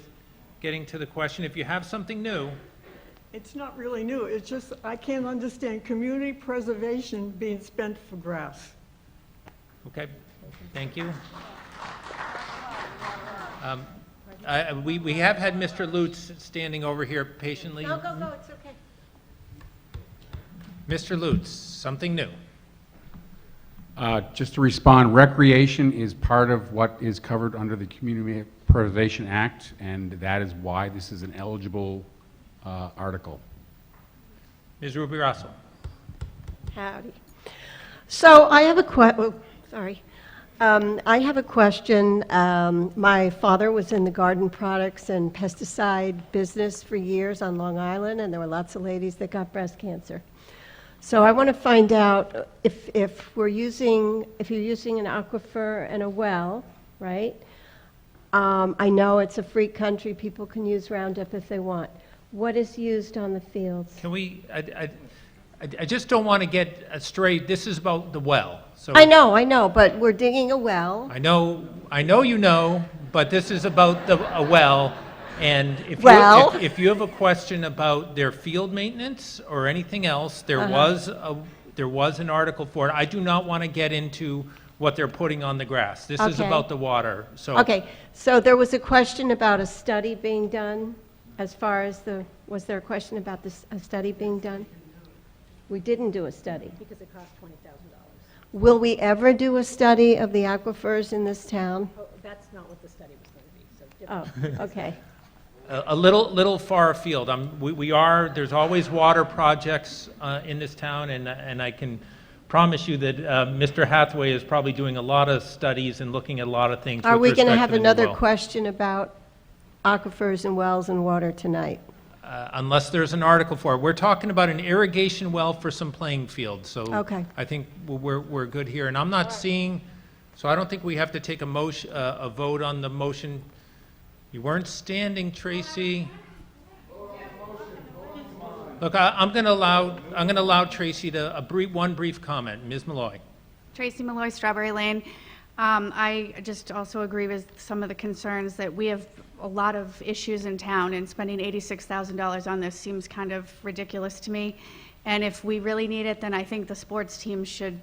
Speaker 1: getting to the question? If you have something new.
Speaker 6: It's not really new. It's just I can't understand community preservation being spent for grass.
Speaker 1: Okay, thank you. We have had Mr. Lutz standing over here patiently.
Speaker 21: No, go, it's okay.
Speaker 1: Mr. Lutz, something new.
Speaker 14: Just to respond, recreation is part of what is covered under the Community Preservation Act, and that is why this is an eligible article.
Speaker 1: Ms. Rubirosso.
Speaker 21: Howdy. So I have a I have a question. My father was in the garden products and pesticide business for years on Long Island, and there were lots of ladies that got breast cancer. So I want to find out if you're using an aquifer and a well, right? I know it's a free country. People can use Roundup if they want. What is used on the fields?
Speaker 1: Can we, I just don't want to get astray. This is about the well. So
Speaker 21: I know, but we're digging a well.
Speaker 1: I know you know, but this is about a well. And if you have a question about their field maintenance or anything else, there was an article for it. I do not want to get into what they're putting on the grass. This is about the water. So
Speaker 21: so there was a question about a study being done. As far as was there a question about a study being done? We didn't do a study.
Speaker 22: Because it cost $20,000.
Speaker 21: Will we ever do a study of the aquifers in this town?
Speaker 22: Oh, that's not what the study was going to be. So
Speaker 21: Oh, okay.
Speaker 1: a little far afield. There's always water projects in this town, and I can promise you that Mr. Hathaway is probably doing a lot of studies and looking at a lot of things.
Speaker 21: Are we going to have
Speaker 1: the new
Speaker 21: another
Speaker 1: well.
Speaker 21: question about aquifers and wells and water tonight?
Speaker 1: Unless there's an article for it. We're talking about an irrigation well for some playing fields, so I think we're good here. And I'm not seeing, so I don't think we have to take a vote on the motion. You weren't standing, Tracy. Look, I'm going to allow Tracy to one brief comment. Ms. Malloy.
Speaker 15: Tracy Malloy, Strawberry Lane. I just also agree with some of the concerns that we have a lot of issues in town, and spending $86,000 on this seems kind of ridiculous to me. And if we really need it, then I think the sports team should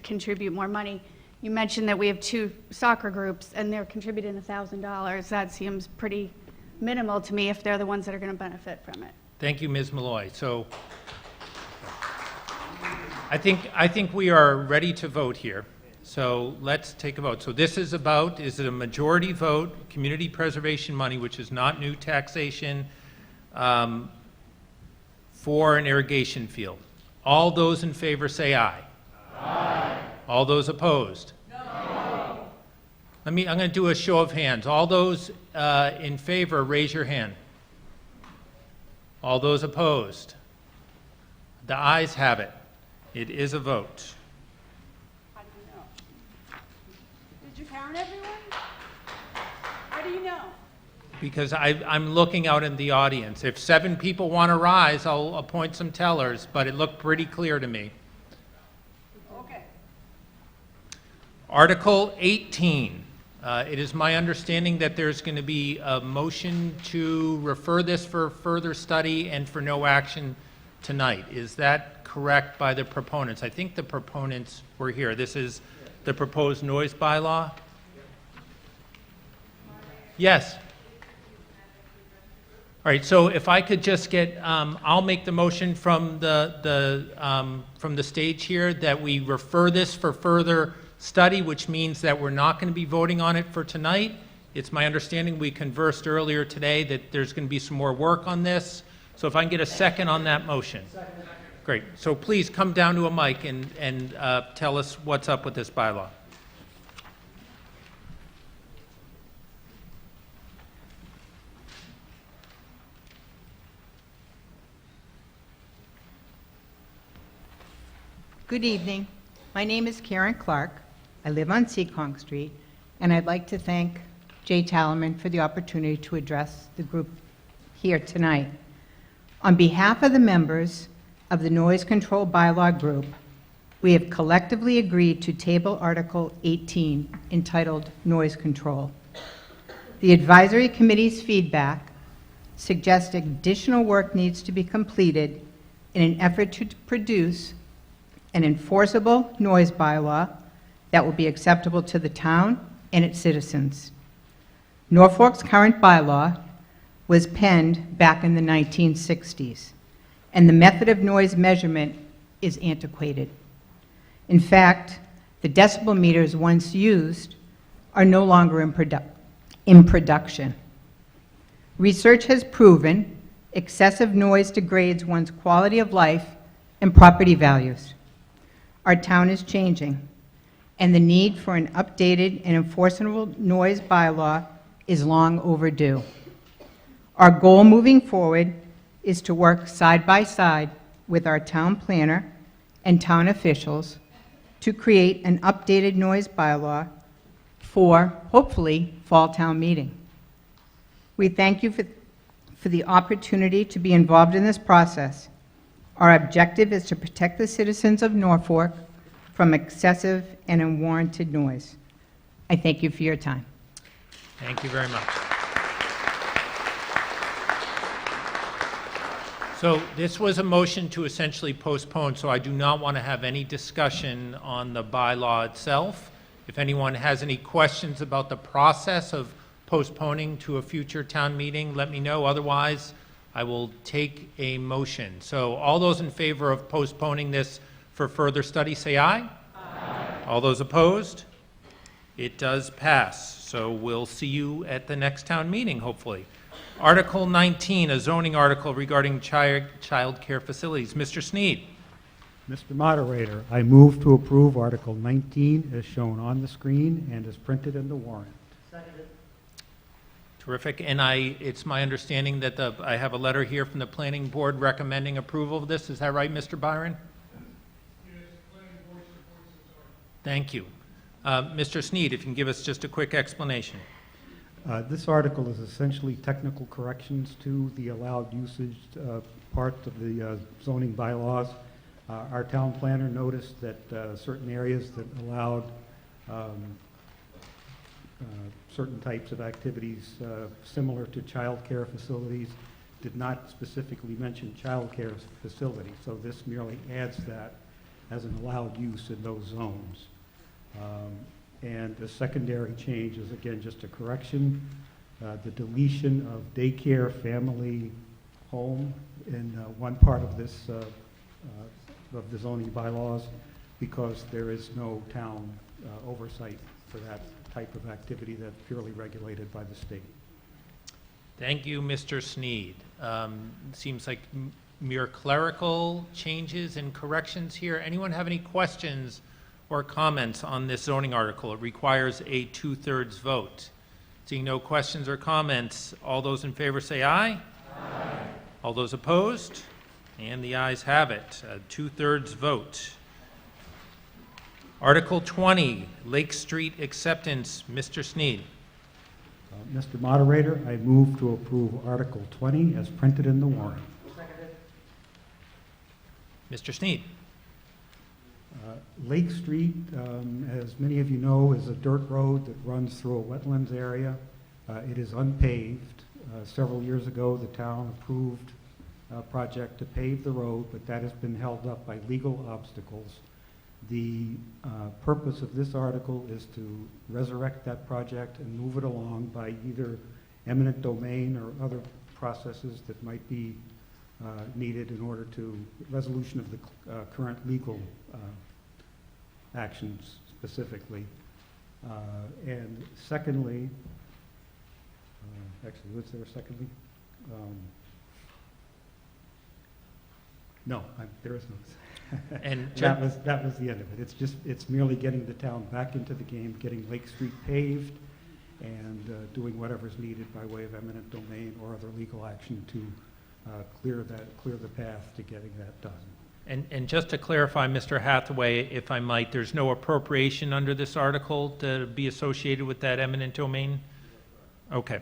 Speaker 15: contribute more money. You mentioned that we have 2 soccer groups, and they're contributing $1,000. That seems pretty minimal to me if they're the ones that are going to benefit from it.
Speaker 1: Thank you, Ms. Malloy. So I think we are ready to vote here. So let's take a vote. So this is it a majority vote, community preservation money, which is not new taxation, for an irrigation field. All those in favor say aye. Aye. All those opposed? No. I'm going to do a show of hands. All those in favor, raise your hand. All those opposed? The ayes have it. It is a vote.
Speaker 20: How do you know? Did you count everyone? How do you know?
Speaker 1: Because I'm looking out in the audience. If 7 people want to rise, I'll appoint some tellers, but it looked pretty clear to me.
Speaker 20: Okay.
Speaker 1: Article 18. It is my understanding that there's going to be a motion to refer this for further study and for no action tonight. Is that correct by the proponents? I think the proponents were here. This is the proposed noise bylaw? Yes. All right, so if I could just get, I'll make the motion from the stage here that we refer this for further study, which means that we're not going to be voting on it for tonight. It's my understanding, we conversed earlier today, that there's going to be some more work on this. So if I can get a second on that motion. Great. So please come down to a mic and tell us what's up with this bylaw.
Speaker 10: Good evening. My name is Karen Clark. I live on Seekonk Street, and I'd like to thank Jay Tallerman for the opportunity to address the group here tonight. On behalf of the members of the Noise Control Bylaw Group, we have collectively agreed to table Article 18, entitled Noise Control. The Advisory Committee's feedback suggests additional work needs to be completed in an effort to produce an enforceable noise bylaw that will be acceptable to the town and its citizens. Norfolk's current bylaw was penned back in the 1960s, and the method of noise measurement is antiquated. In fact, the decibel meters once used are no longer in production. Research has proven excessive noise degrades one's quality of life and property values. Our town is changing, and the need for an updated and enforceable noise bylaw is long overdue. Our goal moving forward is to work side by side with our town planner and town officials to create an updated noise bylaw for, hopefully, fall town meeting. We thank you for the opportunity to be involved in this process. Our objective is to protect the citizens of Norfolk from excessive and unwarranted noise. I thank you for your time.
Speaker 1: Thank you very much. So this was a motion to essentially postpone, so I do not want to have any discussion on the bylaw itself. If anyone has any questions about the process of postponing to a future town meeting, let me know. Otherwise, I will take a motion. So all those in favor of postponing this for further study, say aye. Aye. All those opposed? It does pass. So we'll see you at the next town meeting, hopefully. Article 19, a zoning article regarding child care facilities. Mr. Sneed.
Speaker 16: Mr. Moderator, I move to approve Article 19 as shown on the screen and as printed in the warrant.
Speaker 1: Terrific. And it's my understanding that I have a letter here from the planning board recommending approval of this. Is that right, Mr. Byron?
Speaker 7: Yes, planning board supports this article.
Speaker 1: Thank you. Mr. Sneed, if you can give us just a quick explanation.
Speaker 16: This article is essentially technical corrections to the allowed usage part of the zoning bylaws. Our town planner noticed that certain areas that allowed certain types of activities similar to child care facilities did not specifically mention child care facilities. So this merely adds that as an allowed use in those zones. And the secondary change is, again, just a correction. The deletion of daycare, family, home in one part of this, of the zoning bylaws, because there is no town oversight for that type of activity that's purely regulated by the state.
Speaker 1: Thank you, Mr. Sneed. Seems like mere clerical changes and corrections here. Anyone have any questions or comments on this zoning article? It requires a 2/3 vote. Seeing no questions or comments, all those in favor say aye. Aye. All those opposed? And the ayes have it. A 2/3 vote. Article 20, Lake Street acceptance. Mr. Sneed.
Speaker 16: Mr. Moderator, I move to approve Article 20 as printed in the warrant.
Speaker 1: Mr. Sneed.
Speaker 16: Lake Street, as many of you know, is a dirt road that runs through a wetlands area. It is unpaved. Several years ago, the town approved a project to pave the road, but that has been held up by legal obstacles. The purpose of this article is to resurrect that project and move it along by either eminent domain or other processes that might be needed in order to resolution of the current legal actions specifically. And secondly, actually, was there a secondly? No, there is no.
Speaker 1: And
Speaker 16: that was the end of it. It's merely getting the town back into the game, getting Lake Street paved, and doing whatever's needed by way of eminent domain or other legal action to clear the path to getting that done.
Speaker 1: And just to clarify, Mr. Hathaway, if I might, there's no appropriation under this article to be associated with that eminent domain? Okay.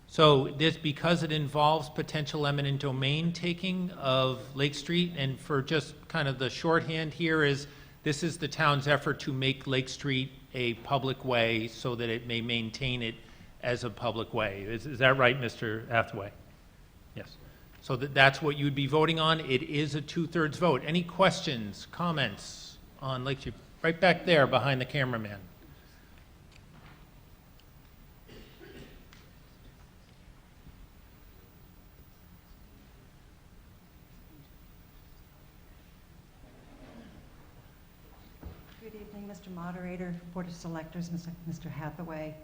Speaker 1: So this, because it involves potential eminent domain taking of Lake Street, and for just kind of the shorthand here is, this is the town's effort to make Lake Street a public way so that it may maintain it as a public way. Is that right, Mr. Hathaway? Yes. So that's what you'd be voting on. It is a 2/3 vote. Any questions, comments on Lake Street? Right back there behind the cameraman.
Speaker 17: Good evening, Mr. Moderator, Board of Selectors, Mr. Hathaway,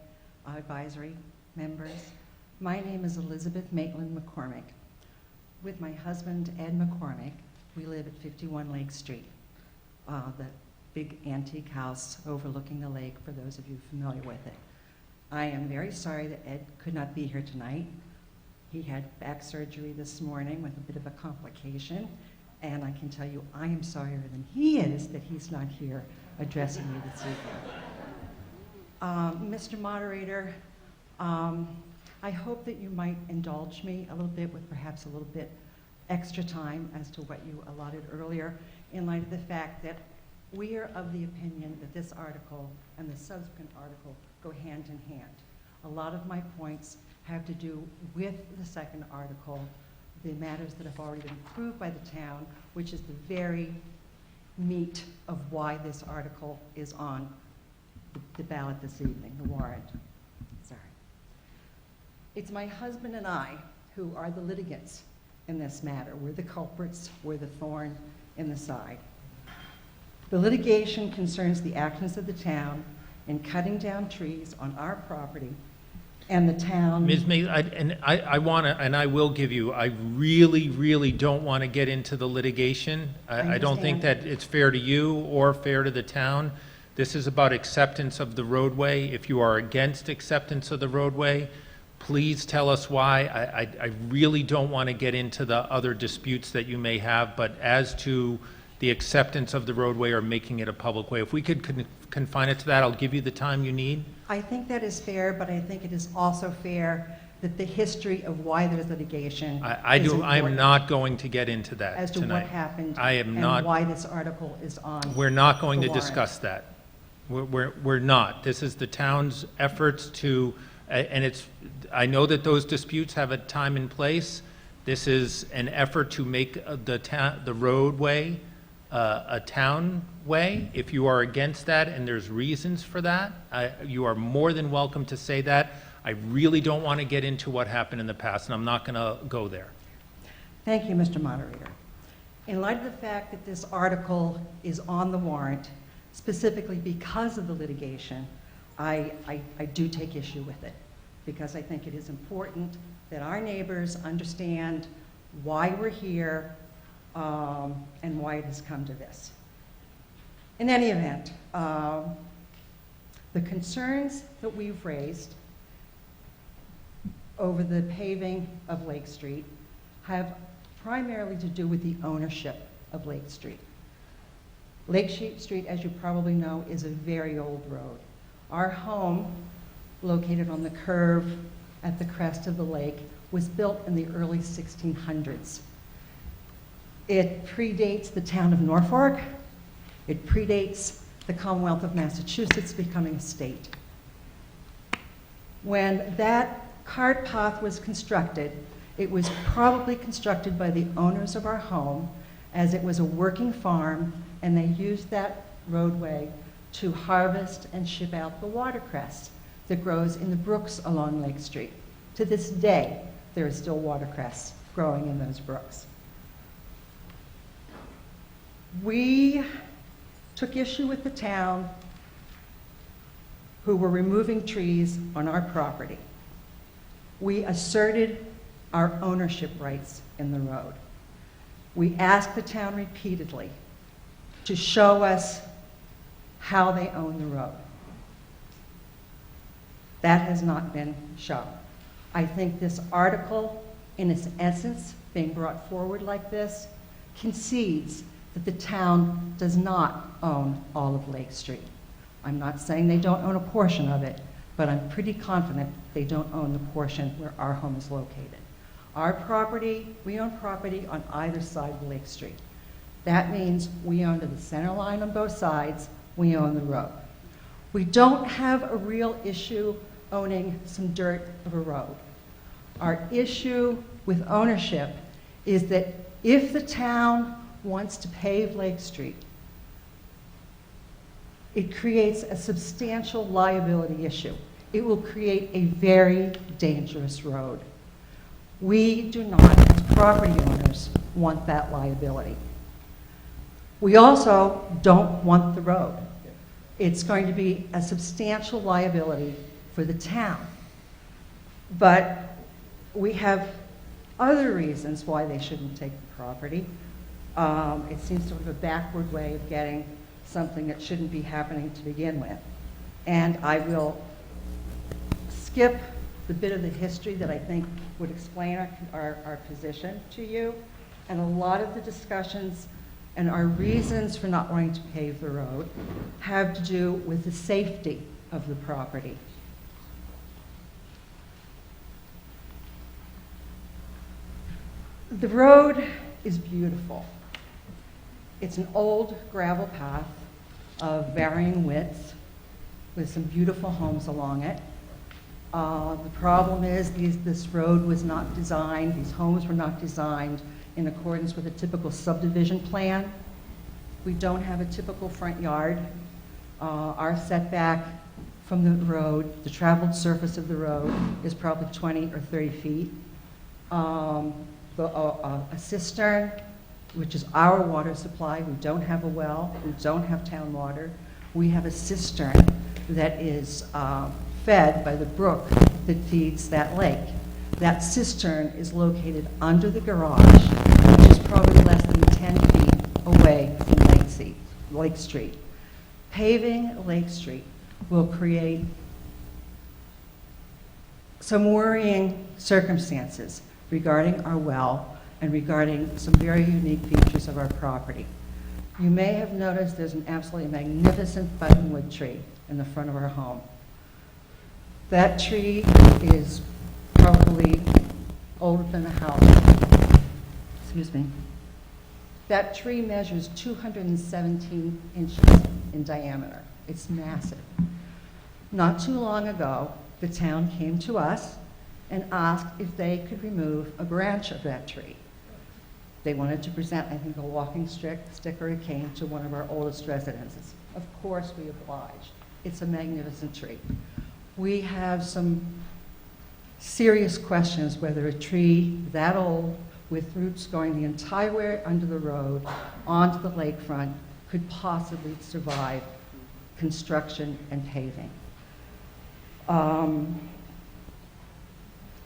Speaker 17: advisory members. My name is Elizabeth Maitland McCormick. With my husband, Ed McCormick, we live at 51 Lake Street, the big antique house overlooking the lake, for those of you familiar with it. I am very sorry that Ed could not be here tonight. He had back surgery this morning with a bit of a complication, and I can tell you I am sorrier than he is that he's not here addressing you this evening. Mr. Moderator, I hope that you might indulge me a little bit with perhaps a little bit extra time as to what you allotted earlier, in light of the fact that we are of the opinion that this article and the subsequent article go hand in hand. A lot of my points have to do with the second article, the matters that have already been approved by the town, which is the very meat of why this article is on the ballot this evening, the warrant. Sorry. It's my husband and I who are the litigants in this matter. We're the culprits, we're the thorn in the side. The litigation concerns the actions of the town in cutting down trees on our property, and the town...
Speaker 1: Ms. May, I want to, and I will give you, I really, really don't want to get into the litigation. I don't think that it's fair to you or fair to the town. This is about acceptance of the roadway. If you are against acceptance of the roadway, please tell us why. I really don't want to get into the other disputes that you may have, but as to the acceptance of the roadway or making it a public way, if we could confine it to that, I'll give you the time you need.
Speaker 17: I think that is fair, but I think it is also fair that the history of why there's litigation
Speaker 1: I
Speaker 17: is
Speaker 1: am
Speaker 17: important
Speaker 1: not going to get into that
Speaker 17: as to
Speaker 1: tonight.
Speaker 17: what happened
Speaker 1: I am
Speaker 17: and
Speaker 1: not.
Speaker 17: why this article is on.
Speaker 1: We're not going
Speaker 17: the
Speaker 1: to
Speaker 17: warrant.
Speaker 1: discuss that. We're not. This is the town's efforts to, and it's, I know that those disputes have a time and place. This is an effort to make the roadway a town way. If you are against that and there's reasons for that, you are more than welcome to say that. I really don't want to get into what happened in the past, and I'm not going to go there.
Speaker 17: Thank you, Mr. Moderator. In light of the fact that this article is on the warrant, specifically because of the litigation, I do take issue with it, because I think it is important that our neighbors understand why we're here and why it has come to this. In any event, the concerns that we've raised over the paving of Lake Street have primarily to do with the ownership of Lake Street. Lake Street, as you probably know, is a very old road. Our home, located on the curve at the crest of the lake, was built in the early 1600s. It predates the town of Norfolk, It predates the Commonwealth of Massachusetts becoming a state. When that cart path was constructed, it was probably constructed by the owners of our home, as it was a working farm, and they used that roadway to harvest and ship out the watercress that grows in the brooks along Lake Street. To this day, there is still watercress growing in those brooks. We took issue with the town who were removing trees on our property. We asserted our ownership rights in the road. We asked the town repeatedly to show us how they own the road. That has not been shown. I think this article, in its essence, being brought forward like this, concedes that the town does not own all of Lake Street. I'm not saying they don't own a portion of it, but I'm pretty confident they don't own the portion where our home is located. Our property, we own property on either side of Lake Street. That means we own to the center line on both sides, we own the road. We don't have a real issue owning some dirt of a road. Our issue with ownership is that if the town wants to pave Lake Street, it creates a substantial liability issue. It will create a very dangerous road. We do not, as property owners, want that liability. We also don't want the road. It's going to be a substantial liability for the town. But we have other reasons why they shouldn't take the property. It seems sort of a backward way of getting something that shouldn't be happening to begin with. And I will skip the bit of the history that I think would explain our position to you. And a lot of the discussions and our reasons for not wanting to pave the road have to do with the safety of the property. The road is beautiful. It's an old gravel path of varying widths with some beautiful homes along it. The problem is this road was not designed, these homes were not designed in accordance with a typical subdivision plan. We don't have a typical front yard. Our setback from the road, the traveled surface of the road, is probably 20 or 30 feet. A cistern, which is our water supply. We don't have a well. We don't have town water. We have a cistern that is fed by the brook that feeds that lake. That cistern is located under the garage, which is probably less than 10 feet away from Lake Street. Paving Lake Street will create some worrying circumstances regarding our well and regarding some very unique features of our property. You may have noticed there's an absolutely magnificent buttonwood tree in the front of our home. That tree is probably older than the house. Excuse me. That tree measures 217 inches in diameter. It's massive. Not too long ago, the town came to us and asked if they could remove a branch of that tree. They wanted to present, I think, a walking stick or a cane to one of our oldest residences. Of course, we obliged. It's a magnificent tree. We have some serious questions whether a tree that old, with roots going the entire way under the road onto the lakefront, could possibly survive construction and paving.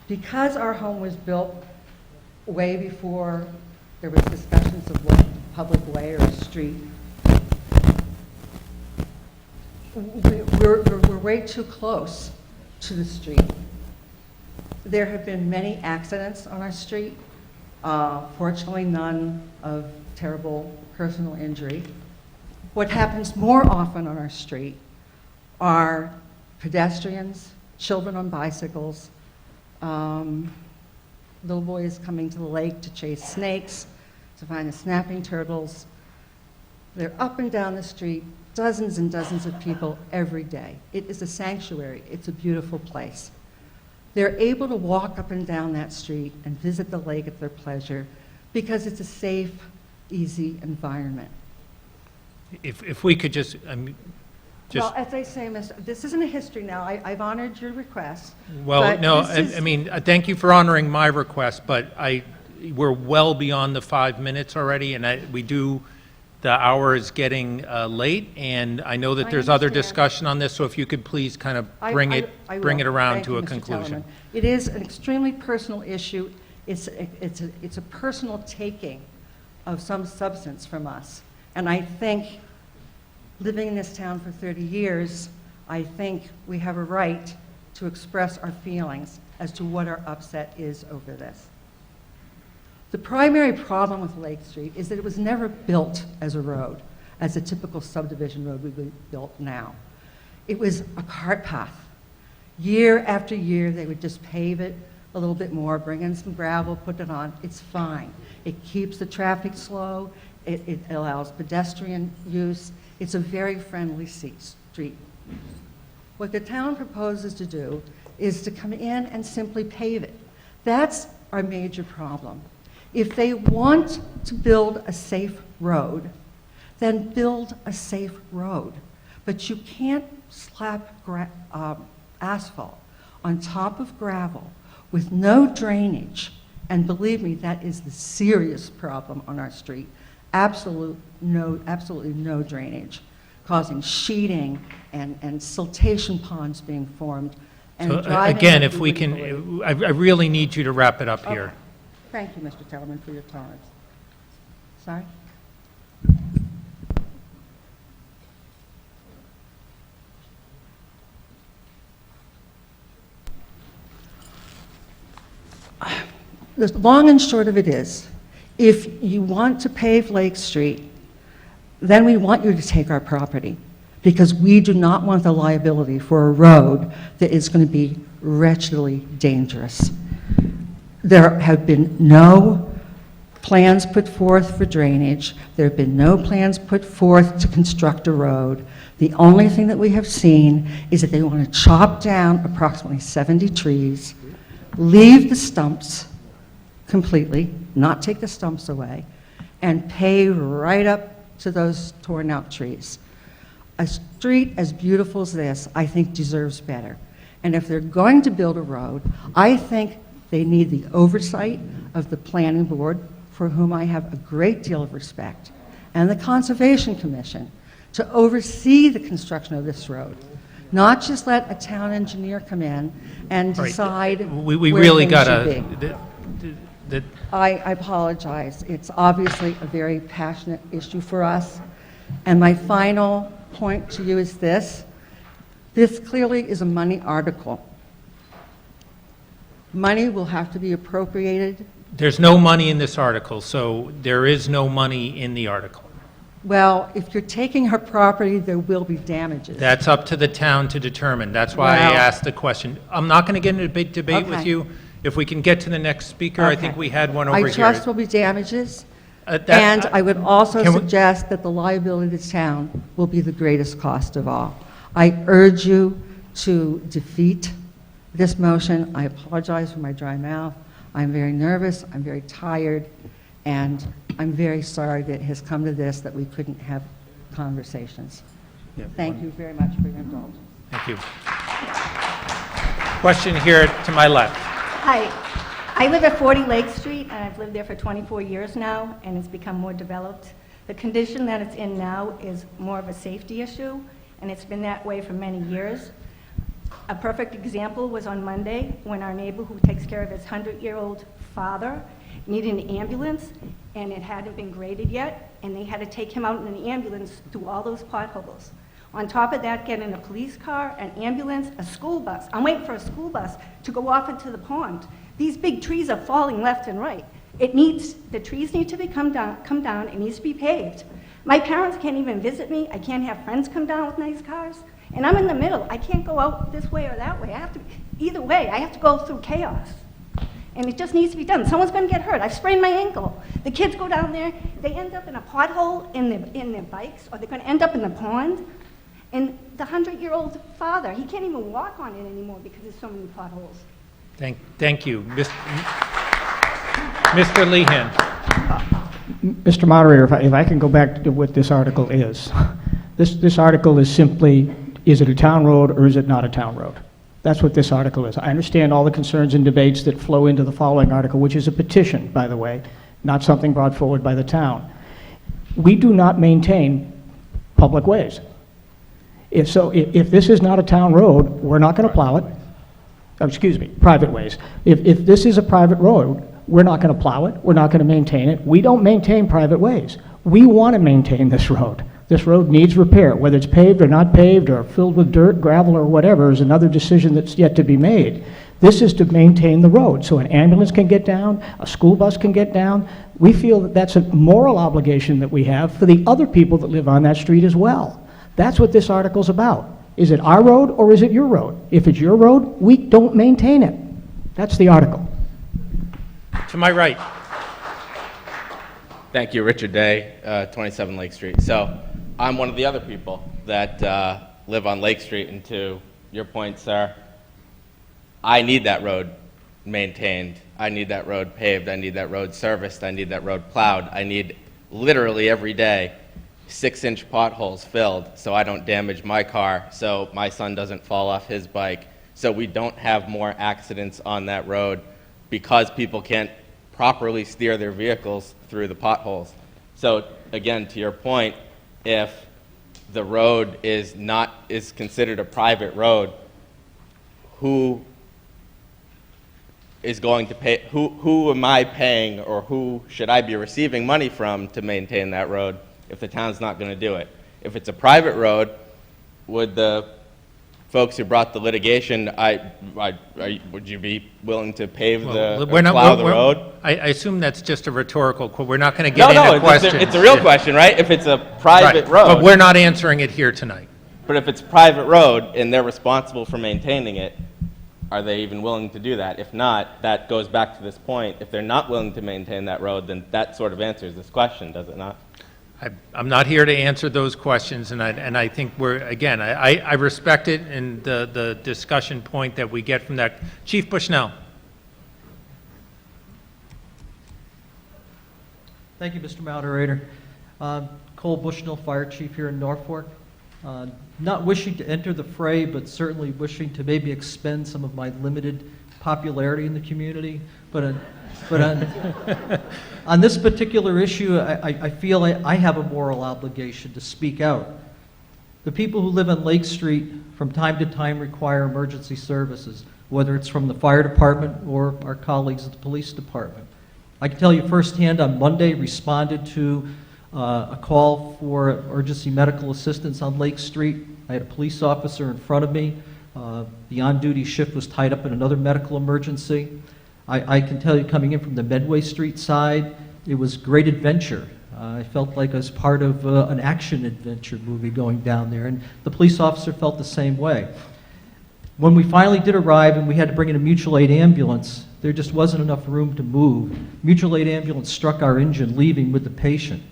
Speaker 17: Because our home was built way before there was discussions of what public way or street, we're way too close to the street. There have been many accidents on our street. Fortunately, none of terrible personal injury. What happens more often on our street are pedestrians, children on bicycles, little boys coming to the lake to chase snakes, to find the snapping turtles. They're up and down the street, dozens and dozens of people every day. It is a sanctuary. It's a beautiful place. They're able to walk up and down that street and visit the lake at their pleasure because it's a safe, easy environment.
Speaker 1: If we could just,
Speaker 17: Well, as I say, this isn't a history now. I've honored your request.
Speaker 1: well,
Speaker 17: but
Speaker 1: no,
Speaker 17: this is-
Speaker 1: I mean, thank you for honoring my request, but we're well beyond the 5 minutes already, and the hour is getting late, and I know that
Speaker 17: I
Speaker 1: there's other
Speaker 17: understand.
Speaker 1: discussion on this, so if you could please kind of
Speaker 17: I
Speaker 1: bring
Speaker 17: will.
Speaker 1: it around
Speaker 17: Thank
Speaker 1: to
Speaker 17: you,
Speaker 1: a
Speaker 17: Mr.
Speaker 1: conclusion.
Speaker 17: Tellerman. It is an extremely personal issue. It's a personal taking of some substance from us. And I think, living in this town for 30 years, I think we have a right to express our feelings as to what our upset is over this. The primary problem with Lake Street is that it was never built as a road, as a typical subdivision road would be built now. It was a cart path. Year after year, they would just pave it a little bit more, bring in some gravel, put it on. It's fine. It keeps the traffic slow. It allows pedestrian use. It's a very friendly street. What the town proposes to do is to come in and simply pave it. That's our major problem. If they want to build a safe road, then build a safe road. But you can't slap asphalt on top of gravel with no drainage. And believe me, that is the serious problem on our street. Absolutely no drainage, causing sheeting and siltation ponds being formed. And
Speaker 1: So
Speaker 17: driving
Speaker 1: again,
Speaker 17: up
Speaker 1: if we
Speaker 17: you wouldn't believe.
Speaker 1: can, I really need you to wrap it up
Speaker 17: Okay.
Speaker 1: here.
Speaker 17: Thank you, Mr. Tellerman, for your tolerance. Sorry? The long and short of it is, if you want to pave Lake Street, then we want you to take our property, because we do not want the liability for a road that is going to be wretchedly dangerous. There have been no plans put forth for drainage. There have been no plans put forth to construct a road. The only thing that we have seen is that they want to chop down approximately 70 trees, leave the stumps completely, not take the stumps away, and pave right up to those torn out trees. A street as beautiful as this, I think, deserves better. And if they're going to build a road, I think they need the oversight of the planning board, for whom I have a great deal of respect, and the Conservation Commission to oversee the construction of this road, not just let a town engineer come in and
Speaker 1: All right.
Speaker 17: decide
Speaker 1: We
Speaker 17: where
Speaker 1: really
Speaker 17: things should
Speaker 1: gotta,
Speaker 17: be. I apologize. It's obviously a very passionate issue for us. And my final point to you is this. This clearly is a money article. Money will have to be appropriated.
Speaker 1: there's no money in this article, so there is no money in the article.
Speaker 17: Well, if you're taking her property, there will be damages.
Speaker 1: That's up to the town to determine. That's why I
Speaker 17: Well-
Speaker 1: asked the question. I'm not going to get into a big debate with
Speaker 17: Okay.
Speaker 1: you. If we can get to the next speaker, I think
Speaker 17: Okay.
Speaker 1: we had one over here.
Speaker 17: I trust there'll be damages.
Speaker 1: That-
Speaker 17: And I would also
Speaker 1: Can we-
Speaker 17: suggest that the liability of the town will be the greatest cost of all. I urge you to defeat this motion. I apologize for my dry mouth. I'm very nervous, I'm very tired, and I'm very sorry that it has come to this, that we couldn't have conversations.
Speaker 1: Yeah.
Speaker 17: Thank you very much for your indulgence.
Speaker 1: Thank you. Question here to my left.
Speaker 4: Hi, I live at 40 Lake Street, and I've lived there for 24 years now, and it's become more developed. The condition that it's in now is more of a safety issue, and it's been that way for many years. A perfect example was on Monday, when our neighbor who takes care of his 100-year-old father needed an ambulance, and it hadn't been graded yet, and they had to take him out in an ambulance through all those potholes. On top of that, getting a police car, an ambulance, a school bus. I'm waiting for a school bus to go off into the pond. These big trees are falling left and right. The trees need to come down, it needs to be paved. My parents can't even visit me, I can't have friends come down with nice cars, and I'm in the middle. I can't go out this way or that way. Either way, I have to go through chaos. and it just needs to be done. Someone's going to get hurt. I've sprained my ankle. The kids go down there, they end up in a pothole in their bikes, or they're going to end up in the pond. And the 100-year-old father, he can't even walk on it anymore because there's so many potholes.
Speaker 1: Thank you. Mr. Lehan.
Speaker 5: Mr. Moderator, if I can go back to what this article is. This article is simply, is it a town road or is it not a town road? That's what this article is. I understand all the concerns and debates that flow into the following article, which is a petition, by the way, not something brought forward by the town. We do not maintain public ways. If this is not a town road, we're not going to plow it. Oh, excuse me, private ways. If this is a private road, we're not going to plow it. We're not going to maintain it. We don't maintain private ways. We want to maintain this road. This road needs repair. Whether it's paved or not paved or filled with dirt, gravel, or whatever is another decision that's yet to be made. This is to maintain the road so an ambulance can get down, a school bus can get down. We feel that that's a moral obligation that we have for the other people that live on that street as well. That's what this article's about. Is it our road or is it your road? If it's your road, we don't maintain it. That's the article.
Speaker 1: To my right.
Speaker 18: Thank you, Richard Day, 27 Lake Street. So I'm one of the other people that live on Lake Street, and to your point, sir, I need that road maintained. I need that road paved. I need that road serviced. I need that road plowed. I need literally every day 6-inch potholes filled so I don't damage my car, so my son doesn't fall off his bike, so we don't have more accidents on that road because people can't properly steer their vehicles through the potholes. So again, to your point, if the road is considered a private road, who is going to pay, who am I paying, or who should I be receiving money from to maintain that road if the town's not going to do it? If it's a private road, would the folks who brought the litigation, would you be willing to pave plow the road?
Speaker 1: I assume that's just a rhetorical question. We're not going to get into questions.
Speaker 18: It's a real question, right? If it's a private road.
Speaker 1: But we're not answering it here tonight.
Speaker 18: But if it's a private road and they're responsible for maintaining it, are they even willing to do that? If not, that goes back to this point. If they're not willing to maintain that road, then that sort of answers this question, does it not?
Speaker 1: I'm not here to answer those questions, and I think I respect it and the discussion point that we get from that. Chief Bushnell.
Speaker 19: Thank you, Mr. Moderator. Cole Bushnell, Fire Chief here in Norfolk. Not wishing to enter the fray, but certainly wishing to maybe expend some of my limited popularity in the community. But on this particular issue, I feel I have a moral obligation to speak out. The people who live on Lake Street from time to time require emergency services, whether it's from the fire department or our colleagues at the police department. I can tell you firsthand, on Monday, responded to a call for emergency medical assistance on Lake Street. I had a police officer in front of me. The on-duty shift was tied up in another medical emergency. I can tell you, coming in from the Medway Street side, it was great adventure. I felt like I was part of an action-adventure movie going down there, and the police officer felt the same way. When we finally did arrive and we had to bring in a mutual aid ambulance, there just wasn't enough room to move. Mutual aid ambulance struck our engine, leaving with the patient.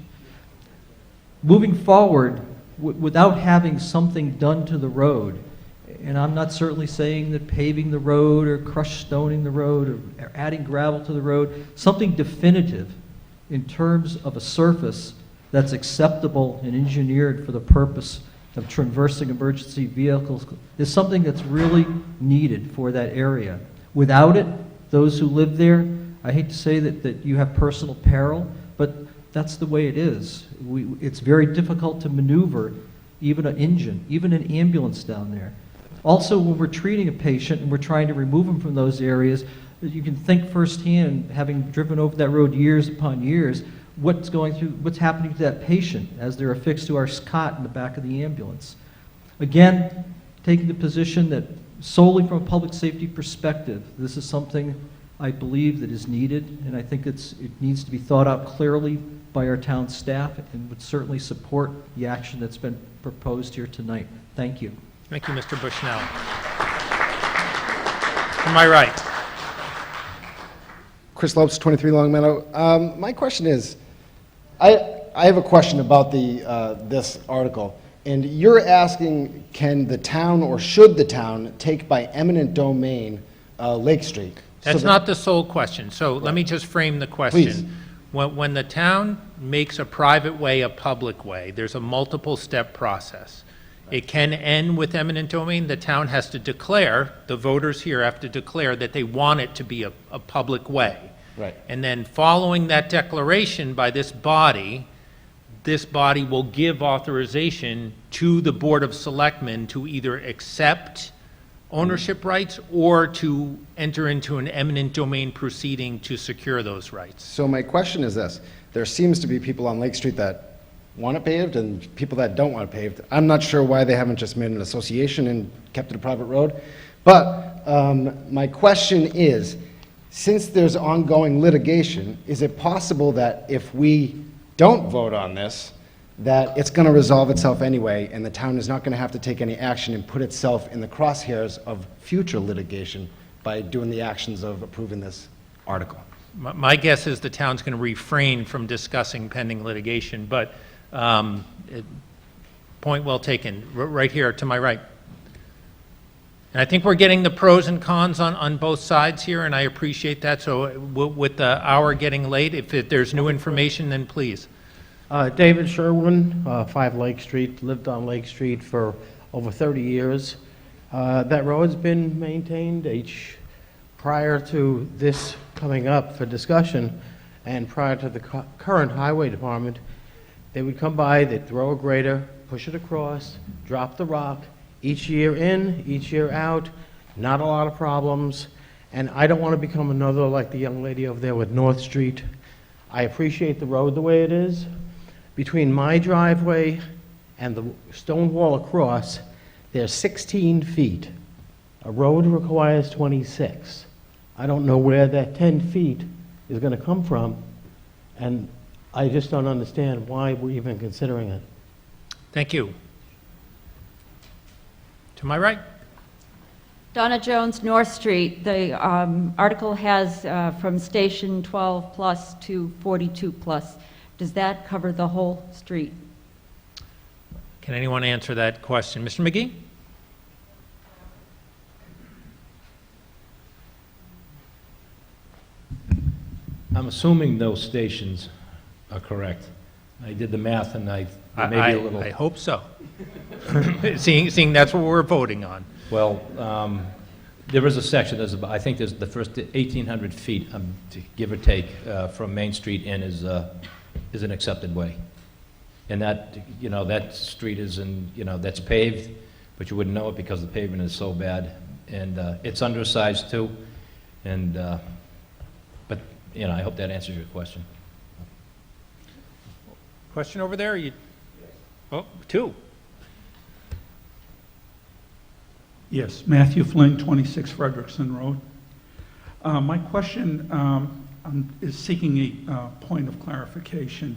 Speaker 19: Moving forward, without having something done to the road, and I'm not certainly saying that paving the road or crushed stoning the road or adding gravel to the road, something definitive in terms of a surface that's acceptable and engineered for the purpose of traversing emergency vehicles is something that's really needed for that area. Without it, those who live there, I hate to say that you have personal peril, but that's the way it is. It's very difficult to maneuver even an engine, even an ambulance down there. Also, when we're treating a patient and we're trying to remove them from those areas, you can think firsthand, having driven over that road years upon years, what's happening to that patient as they're affixed to our cot in the back of the ambulance. Again, taking the position that solely from a public safety perspective, this is something I believe that is needed, and I think it needs to be thought out clearly by our town staff, and would certainly support the action that's been proposed here tonight. Thank you.
Speaker 1: Thank you, Mr. Bushnell. To my right.
Speaker 3: Chris Lopes, 23 Long Meadow. My question is, I have a question about this article, and you're asking, can the town or should the town take by eminent domain Lake Street?
Speaker 1: That's not the sole question. So let me just frame the question.
Speaker 3: Please.
Speaker 1: When the town makes a private way a public way, there's a multiple step process. It can end with eminent domain. The town has to declare, the voters here have to declare that they want it to be a public way.
Speaker 3: Right.
Speaker 1: And then following that declaration by this body will give authorization to the Board of Selectmen to either accept ownership rights or to enter into an eminent domain proceeding to secure those rights.
Speaker 3: So my question is this. There seems to be people on Lake Street that want it paved and people that don't want it paved. I'm not sure why they haven't just made an association and kept it a private road. But my question is, since there's ongoing litigation, is it possible that if we don't vote on this, that it's going to resolve itself anyway, and the town is not going to have to take any action and put itself in the crosshairs of future litigation by doing the actions of approving this article?
Speaker 1: My guess is the town's going to refrain from discussing pending litigation, but point well taken, right here to my right. And I think we're getting the pros and cons on both sides here, and I appreciate that. So with the hour getting late, if there's new information, then please.
Speaker 2: David Sherwin, 5 Lake Street, lived on Lake Street for over 30 years. That road's been maintained prior to this coming up for discussion and prior to the current highway department. They would come by, they'd throw a grader, push it across, drop the rock, each year in, each year out, not a lot of problems. And I don't want to become another like the young lady over there with North Street. I appreciate the road the way it is. Between my driveway and the stone wall across, there's 16 feet. A road requires 26. I don't know where that 10 feet is going to come from, and I just don't understand why we're even considering it.
Speaker 1: Thank you. To my right.
Speaker 8: Donna Jones, North Street. The article has from station 12 plus to 42 plus. Does that cover the whole street?
Speaker 1: Can anyone answer that question? Mr. McGee?
Speaker 13: I'm assuming those stations are correct. I did the math and I maybe a little...
Speaker 1: I hope so. seeing that's what we're voting on.
Speaker 13: Well, there is a section, I think there's the first 1,800 feet, give or take, from Main Street in is an accepted way. And that, that street is that's paved, but you wouldn't know it because the pavement is so bad. And it's undersized too. And, but, I hope that answers your question.
Speaker 1: Question over there? Oh, 2.
Speaker 9: Yes, Matthew Flynn, 26 Frederickson Road. My question is seeking a point of clarification.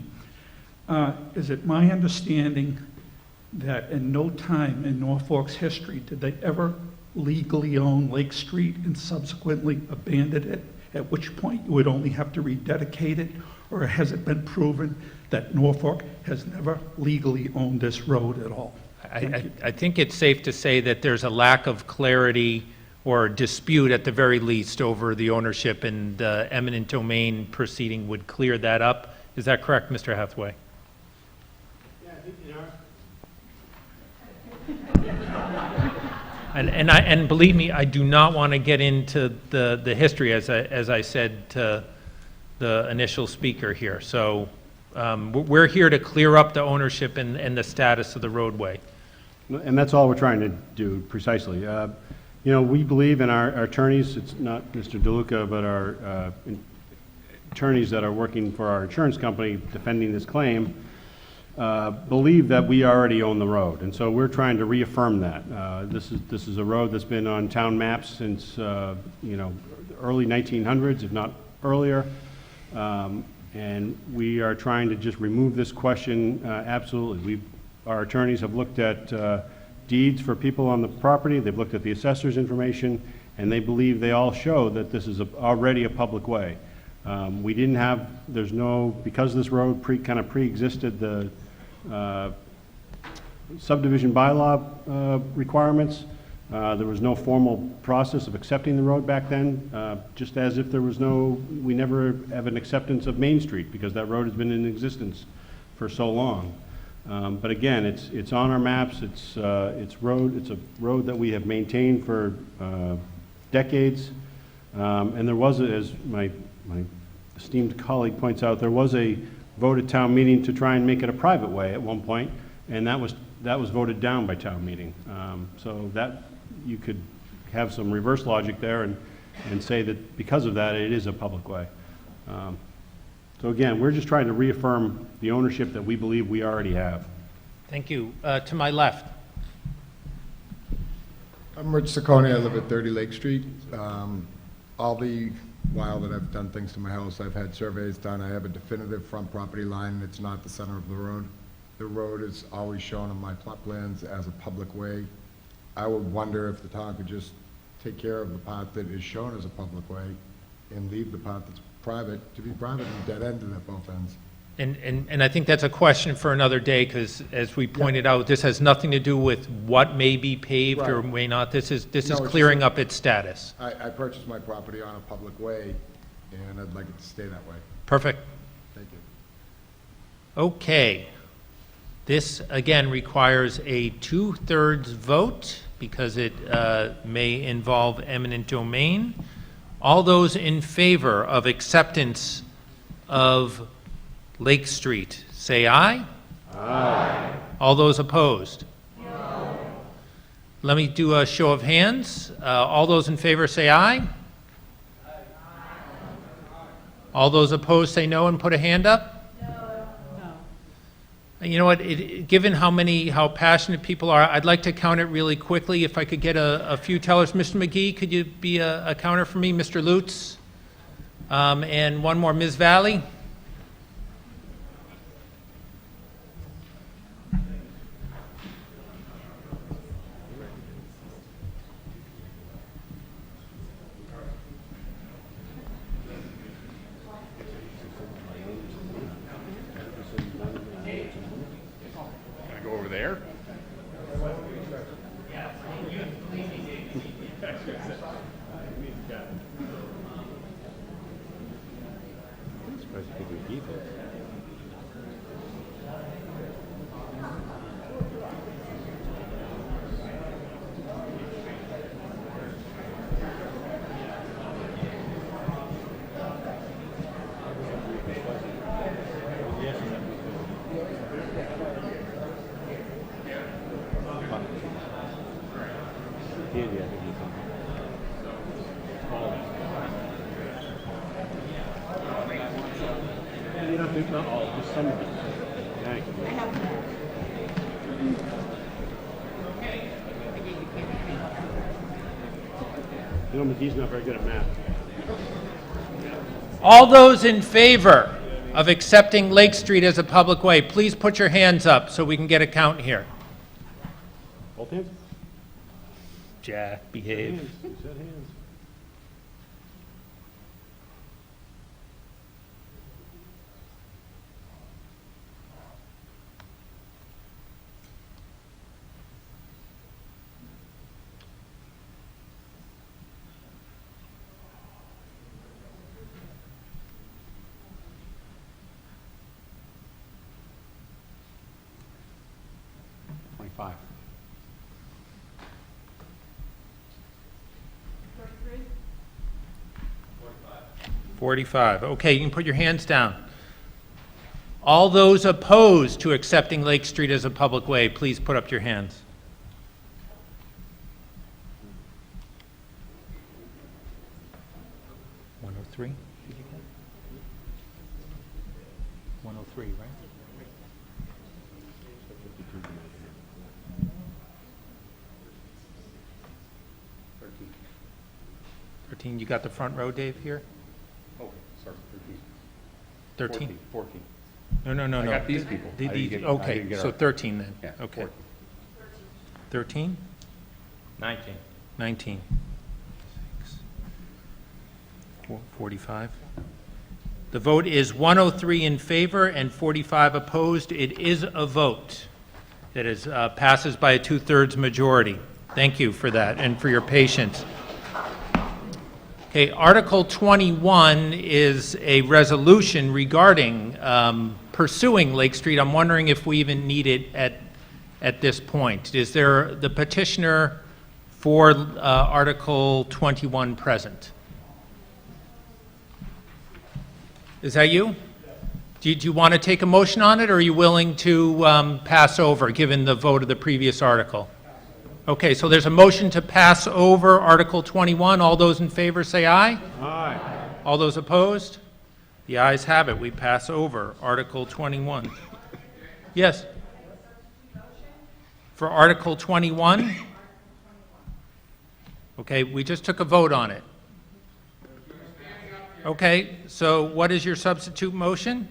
Speaker 9: Is it my understanding that in no time in Norfolk's history did they ever legally own Lake Street and subsequently abandoned it, at which point you would only have to rededicate it, or has it been proven that Norfolk has never legally owned this road at all?
Speaker 1: I think it's safe to say that there's a lack of clarity or dispute at the very least over the ownership, and the eminent domain proceeding would clear that up. Is that correct, Mr. Hathaway? And believe me, I do not want to get into the history, as I said to the initial speaker here. So we're here to clear up the ownership and the status of the roadway.
Speaker 24: And that's all we're trying to do, precisely. We believe in our attorneys, it's not Mr. DeLuca, but our attorneys that are working for our insurance company defending this claim, believe that we already own the road. And so we're trying to reaffirm that. This is a road that's been on town maps since, early 1900s, if not earlier. And we are trying to just remove this question absolutely. Our attorneys have looked at deeds for people on the property, they've looked at the assessor's information, and they believe they all show that this is already a public way. We didn't have, there's no, because this road kind of pre-existed the subdivision bylaw requirements, there was no formal process of accepting the road back then, just as if there was no, we never have an acceptance of Main Street, because that road has been in existence for so long. But again, it's on our maps, it's a road that we have maintained for decades. And there was, as my esteemed colleague points out, there was a vote at town meeting to try and make it a private way at one point, and that was voted down by town meeting. So that, you could have some reverse logic there and say that because of that, it is a public way. So again, we're just trying to reaffirm the ownership that we believe we already have.
Speaker 1: Thank you. To my left.
Speaker 6: I'm Rich Saccone. I live at 30 Lake Street. All the while that I've done things to my house, I've had surveys done. I have a definitive front property line. It's not the center of the road. The road is always shown on my plot plans as a public way. I would wonder if the town could just take care of the part that is shown as a public way and leave the part that's private to be private and dead-ended at both ends.
Speaker 1: And I think that's a question for another day, because as we pointed out, this has nothing to do with what may be paved or
Speaker 6: Right.
Speaker 1: may not. This is
Speaker 6: No, it's
Speaker 1: clearing
Speaker 6: just-
Speaker 1: up its status.
Speaker 6: I purchased my property on a public way, and I'd like it to stay that way.
Speaker 1: Perfect.
Speaker 6: Thank you.
Speaker 1: Okay. This, again, requires a 2/3 vote because it may involve eminent domain. All those in favor of acceptance of Lake Street, say aye. Aye. All those opposed? No. Let me do a show of hands. All those in favor say aye. Aye. All those opposed say no and put a hand up. You know what, given how passionate people are, I'd like to count it really quickly. If I could get a few tellers. Mr. McGee, could you be a counter for me? Mr. Lutz? And one more, Ms. Valley?
Speaker 14: Go over there.
Speaker 24: You don't think not all, just some of them. Thank you. You know, McGee's not very good at math.
Speaker 1: All those in favor of accepting Lake Street as a public way, please put your hands up so we can get a count here.
Speaker 24: Both hands?
Speaker 1: Jack, behave.
Speaker 24: Hands. You said hands. Five.
Speaker 1: 45. Okay, you can put your hands down. All those opposed to accepting Lake Street as a public way, please put up your hands. (103) Did you get? 103, right? 13. You got the front row, Dave, here?
Speaker 14: Oh, sorry,
Speaker 1: 13?
Speaker 14: 14.
Speaker 1: No.
Speaker 14: I got these people. I didn't get- I
Speaker 1: Okay,
Speaker 14: didn't get
Speaker 1: so
Speaker 14: our-
Speaker 1: 13 then.
Speaker 14: Yeah,
Speaker 1: Okay.
Speaker 14: 14.
Speaker 1: 13?
Speaker 13: 19.
Speaker 1: 19. 45. The vote is 103 in favor and 45 opposed. It is a vote. It is, passes by a 2/3 majority. Thank you for that and for your patience. Okay, Article 21 is a resolution regarding pursuing Lake Street. I'm wondering if we even need it at this point. Is there the petitioner for Article 21 present? Is that you? Do you want to take a motion on it, or are you willing to pass over, given the vote of the previous article? Okay, so there's a motion to pass over Article 21. All those in favor say aye.
Speaker 24: Aye.
Speaker 1: All those opposed? The ayes have it. We pass over Article 21. Yes? For Article 21? Okay, we just took a vote on it. Okay, so what is your substitute motion?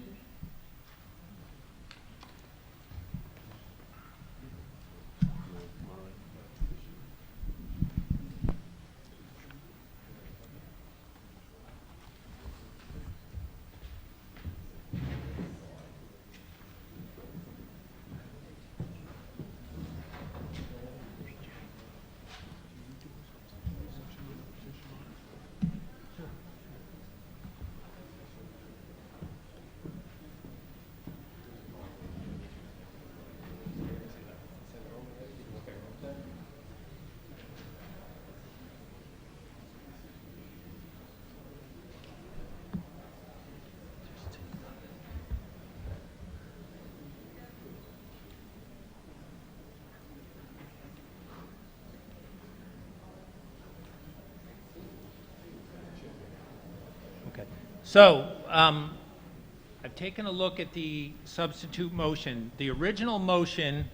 Speaker 1: So, I've taken a look at the substitute motion. The original motion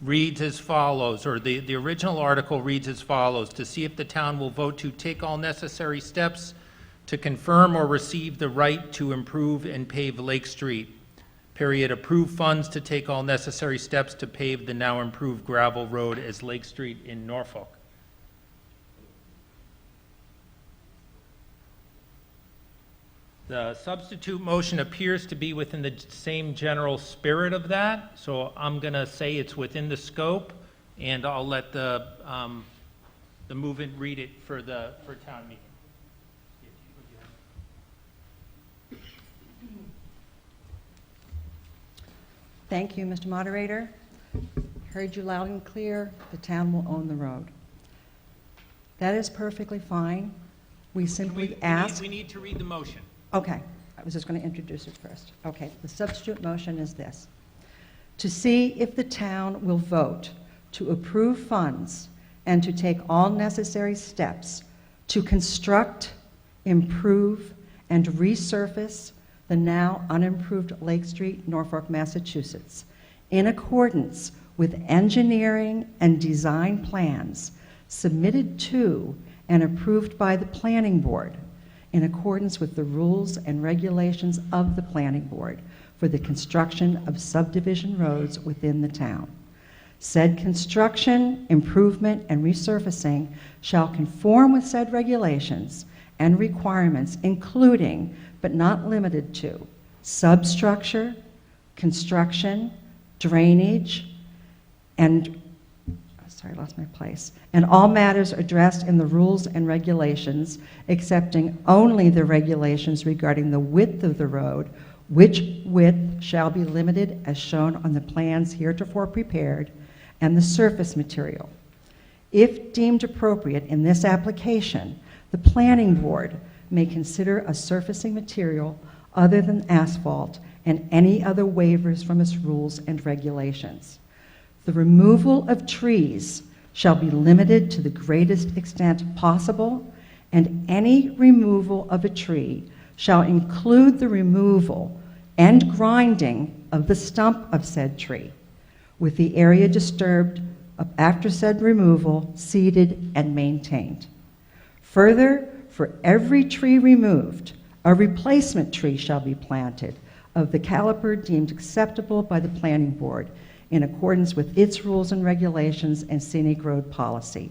Speaker 1: reads as follows, or the original article reads as follows: to see if the town will vote to take all necessary steps to confirm or receive the right to improve and pave Lake Street. Period. Approve funds to take all necessary steps to pave the now improved gravel road as Lake Street in Norfolk. The substitute motion appears to be within the same general spirit of that, so I'm going to say it's within the scope, and I'll let the movement read it for town meeting.
Speaker 17: Thank you, Mr. Moderator. Heard you loud and clear. The town will own the road. That is perfectly fine. We simply ask...
Speaker 1: We need to read the motion.
Speaker 17: Okay, I was just going to introduce it first. Okay, the substitute motion is this: to see if the town will vote to approve funds and to take all necessary steps to construct, improve, and resurface the now unimproved Lake Street, Norfolk, Massachusetts, in accordance with engineering and design plans submitted to and approved by the Planning Board, in accordance with the rules and regulations of the Planning Board for the construction of subdivision roads within the town. Said construction, improvement, and resurfacing shall conform with said regulations and requirements, including, but not limited to, substructure, construction, drainage, and sorry, I lost my place, and all matters addressed in the rules and regulations, excepting only the regulations regarding the width of the road, which width shall be limited as shown on the plans heretofore prepared, and the surface material. If deemed appropriate in this application, the Planning Board may consider a surfacing material other than asphalt and any other waivers from its rules and regulations. The removal of trees shall be limited to the greatest extent possible, and any removal of a tree shall include the removal and grinding of the stump of said tree, with the area disturbed after said removal seeded and maintained. Further, for every tree removed, a replacement tree shall be planted of the caliber deemed acceptable by the Planning Board, in accordance with its rules and regulations and scenic road policy.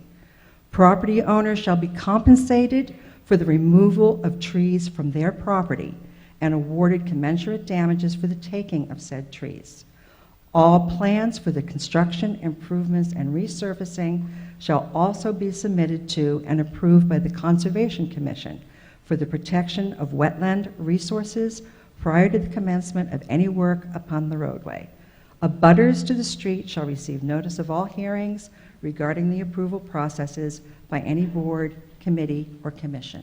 Speaker 17: Property owners shall be compensated for the removal of trees from their property and awarded commensurate damages for the taking of said trees. All plans for the construction, improvements, and resurfacing shall also be submitted to and approved by the Conservation Commission for the protection of wetland resources prior to the commencement of any work upon the roadway. Abutters to the street shall receive notice of all hearings regarding the approval processes by any board, committee, or commission.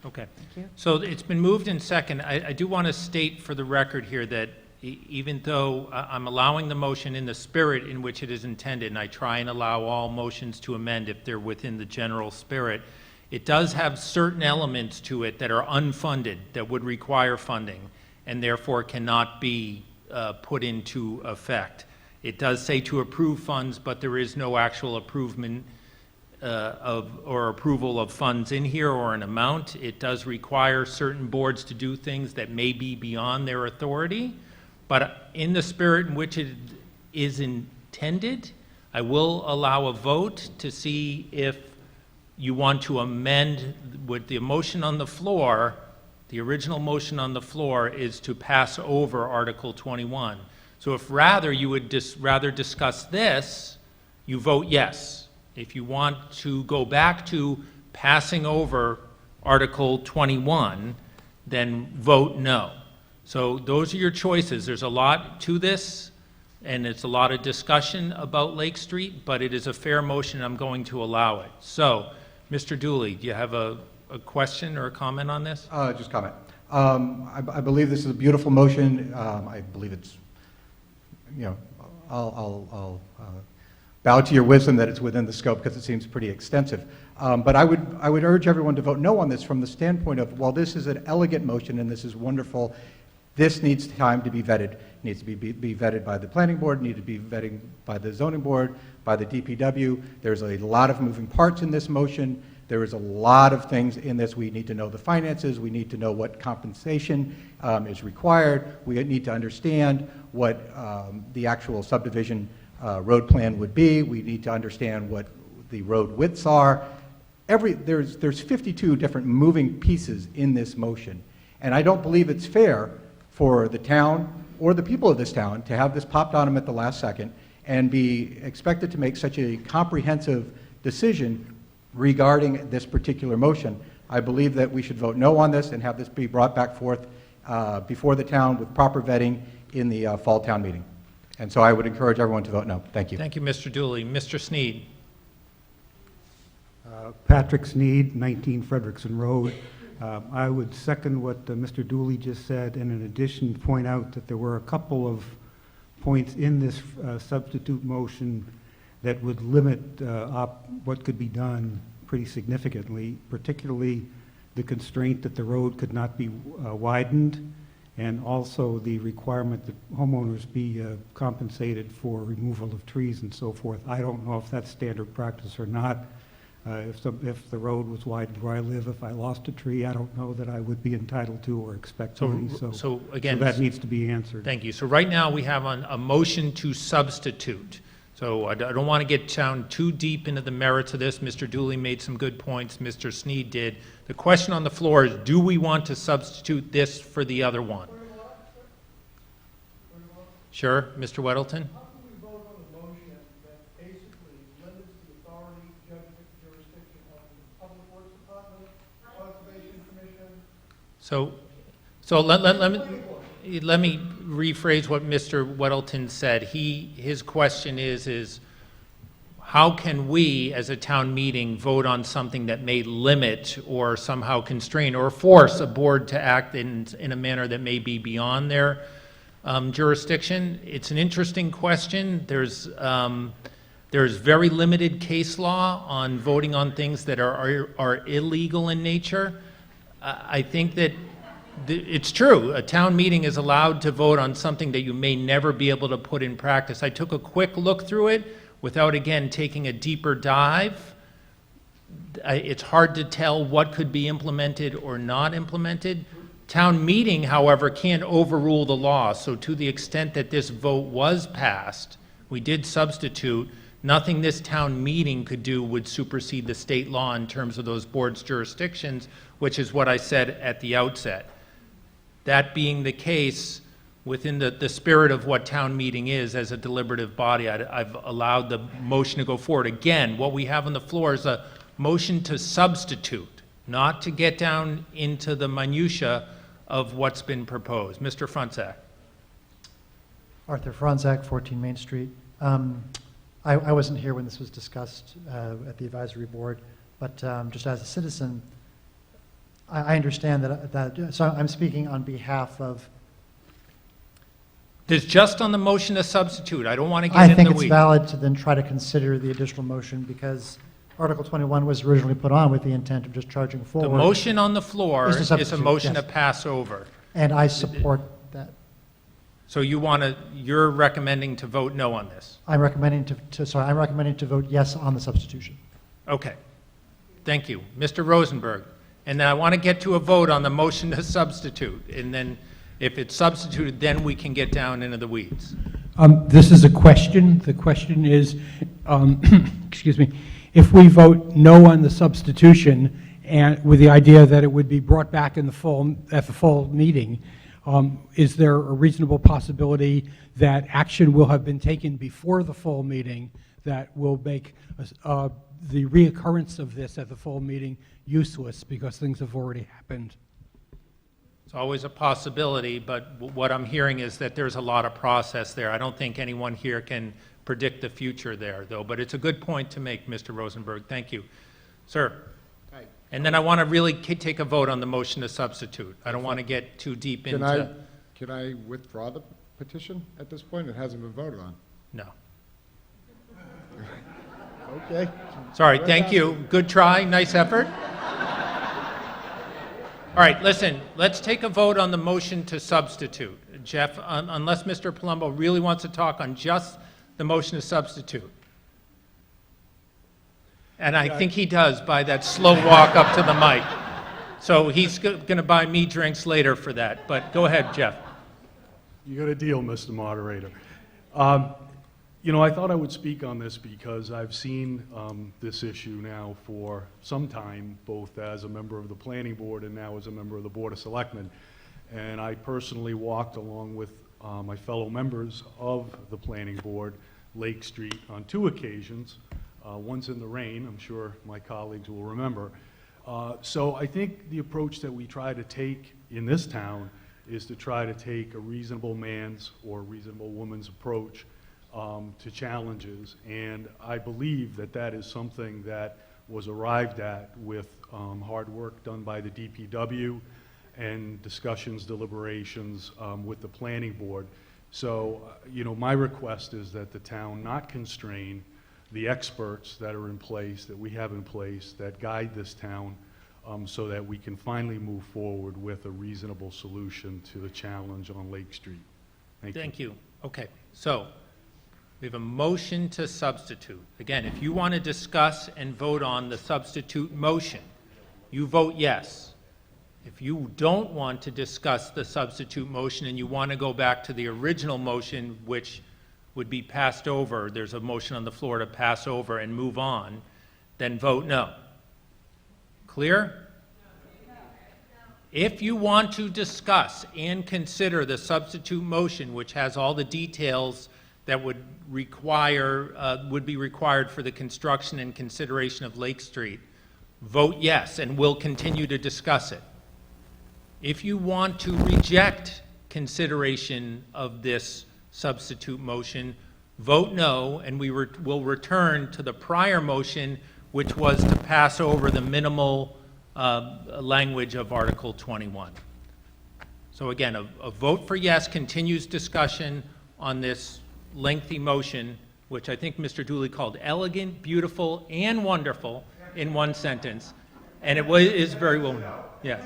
Speaker 1: Okay.
Speaker 17: Thank you.
Speaker 1: So it's been moved in second. I do want to state for the record here that even though I'm allowing the motion in the spirit in which it is intended, and I try and allow all motions to amend if they're within the general spirit, it does have certain elements to it that are unfunded, that would require funding, and therefore cannot be put into effect. It does say to approve funds, but there is no actual approval of funds in here or an amount. It does require certain boards to do things that may be beyond their authority, but in the spirit in which it is intended, I will allow a vote to see if you want to amend with the motion on the floor. The original motion on the floor is to pass over Article 21. So if rather you would rather discuss this, you vote yes. If you want to go back to passing over Article 21, then vote no. So those are your choices. There's a lot to this, and it's a lot of discussion about Lake Street, but it is a fair motion. I'm going to allow it. So, Mr. Dooley, do you have a question or a comment on this?
Speaker 11: Just comment. I believe this is a beautiful motion. I believe it's, I'll bow to your wisdom that it's within the scope because it seems pretty extensive. But I would urge everyone to vote no on this from the standpoint of, while this is an elegant motion and this is wonderful, this needs time to be vetted. It needs to be vetted by the planning board, needs to be vetted by the zoning board, by the DPW. There's a lot of moving parts in this motion. There is a lot of things in this. We need to know the finances. We need to know what compensation is required. We need to understand what the actual subdivision road plan would be. We need to understand what the road widths are. There's 52 different moving pieces in this motion. And I don't believe it's fair for the town or the people of this town to have this popped on them at the last second and be expected to make such a comprehensive decision regarding this particular motion. I believe that we should vote no on this and have this be brought back forth before the town with proper vetting in the fall town meeting. And so I would encourage everyone to vote no. Thank you.
Speaker 1: Thank you, Mr. Dooley. Mr. Sneed.
Speaker 16: Patrick Sneed, 19 Frederickson Road. I would second what Mr. Dooley just said, and in addition, point out that there were a couple of points in this substitute motion that would limit what could be done pretty significantly, particularly the constraint that the road could not be widened, and also the requirement that homeowners be compensated for removal of trees and so forth. I don't know if that's standard practice or not. If the road was widened where I live, if I lost a tree, I don't know that I would be entitled to or expect money.
Speaker 1: So again,
Speaker 16: that needs to be answered.
Speaker 1: Thank you. So right now we have a motion to substitute. So I don't want to get down too deep into the merits of this. Mr. Dooley made some good points. Mr. Sneed did. The question on the floor is, do we want to substitute this for the other one? Sure, Mr. Weddleton? So let me rephrase what Mr. Weddleton said. His question is how can we as a town meeting vote on something that may limit or somehow constrain or force a board to act in a manner that may be beyond their jurisdiction? It's an interesting question. There's very limited case law on voting on things that are illegal in nature. I think that it's true. A town meeting is allowed to vote on something that you may never be able to put in practice. I took a quick look through it without, again, taking a deeper dive. It's hard to tell what could be implemented or not implemented. Town meeting, however, can't overrule the law. So to the extent that this vote was passed, we did substitute. Nothing this town meeting could do would supersede the state law in terms of those boards' jurisdictions, which is what I said at the outset. That being the case, within the spirit of what town meeting is as a deliberative body, I've allowed the motion to go forward. Again, what we have on the floor is a motion to substitute, not to get down into the minutia of what's been proposed. Mr. Fronczak.
Speaker 12: Arthur Fronczak, 14 Main Street. I wasn't here when this was discussed at the advisory board, but just as a citizen, I understand that, so I'm speaking on behalf of...
Speaker 1: There's just on the motion to substitute. I don't want to get
Speaker 12: I
Speaker 1: in the
Speaker 12: think
Speaker 1: weeds.
Speaker 12: it's valid to then try to consider the additional motion because Article 21 was originally put on with the intent of just charging forward.
Speaker 1: The motion on the floor
Speaker 12: Is to
Speaker 1: is a
Speaker 12: substitute,
Speaker 1: motion
Speaker 12: yes.
Speaker 1: to pass over.
Speaker 12: And I support that.
Speaker 1: So you're recommending to vote no on this?
Speaker 12: I'm recommending I'm recommending to vote yes on the substitution.
Speaker 1: Okay. Thank you. Mr. Rosenberg. And then I want to get to a vote on the motion to substitute. And then if it's substituted, then we can get down into the weeds.
Speaker 5: This is a question. The question is, excuse me, if we vote no on the substitution and with the idea that it would be brought back in at the fall meeting, is there a reasonable possibility that action will have been taken before the fall meeting that will make the reoccurrence of this at the fall meeting useless because things have already happened?
Speaker 1: It's always a possibility, but what I'm hearing is that there's a lot of process there. I don't think anyone here can predict the future there, though, but it's a good point to make, Mr. Rosenberg. Thank you. Sir?
Speaker 6: Hi.
Speaker 1: And then I want to really take a vote on the motion to substitute. I don't want to get too deep into...
Speaker 6: Can I withdraw the petition at this point? It hasn't been voted on.
Speaker 1: No.
Speaker 6: Okay.
Speaker 1: Sorry, thank you. Good try, nice effort. All right, listen, let's take a vote on the motion to substitute. Jeff, unless Mr. Palumbo really wants to talk on just the motion to substitute. And I think he does by that slow walk up to the mic. So he's going to buy me drinks later for that. But go ahead, Jeff.
Speaker 24: You got a deal, Mr. Moderator. You know, I thought I would speak on this because I've seen this issue now for some time, both as a member of the Planning Board and now as a member of the Board of Selectmen. And I personally walked along with my fellow members of the Planning Board, Lake Street, on 2 occasions, once in the rain, I'm sure my colleagues will remember. So I think the approach that we try to take in this town is to try to take a reasonable man's or reasonable woman's approach to challenges, and I believe that that is something that was arrived at with hard work done by the DPW and discussions, deliberations with the Planning Board. So, you know, my request is that the town not constrain the experts that are in place, that we have in place, that guide this town so that we can finally move forward with a reasonable solution to the challenge on Lake Street.
Speaker 1: Thank you. Okay, so we have a motion to substitute. Again, if you want to discuss and vote on the substitute motion, you vote yes. If you don't want to discuss the substitute motion and you want to go back to the original motion, which would be passed over, there's a motion on the floor to pass over and move on, then vote no. Clear? If you want to discuss and consider the substitute motion, which has all the details that would be required for the construction and consideration of Lake Street, vote yes, and we'll continue to discuss it. If you want to reject consideration of this substitute motion, vote no, and we will return to the prior motion, which was to pass over the minimal language of Article 21. So again, a vote for yes continues discussion on this lengthy motion, which I think Mr. Dooley called elegant, beautiful, and wonderful in one sentence. And it is very well known. Yes.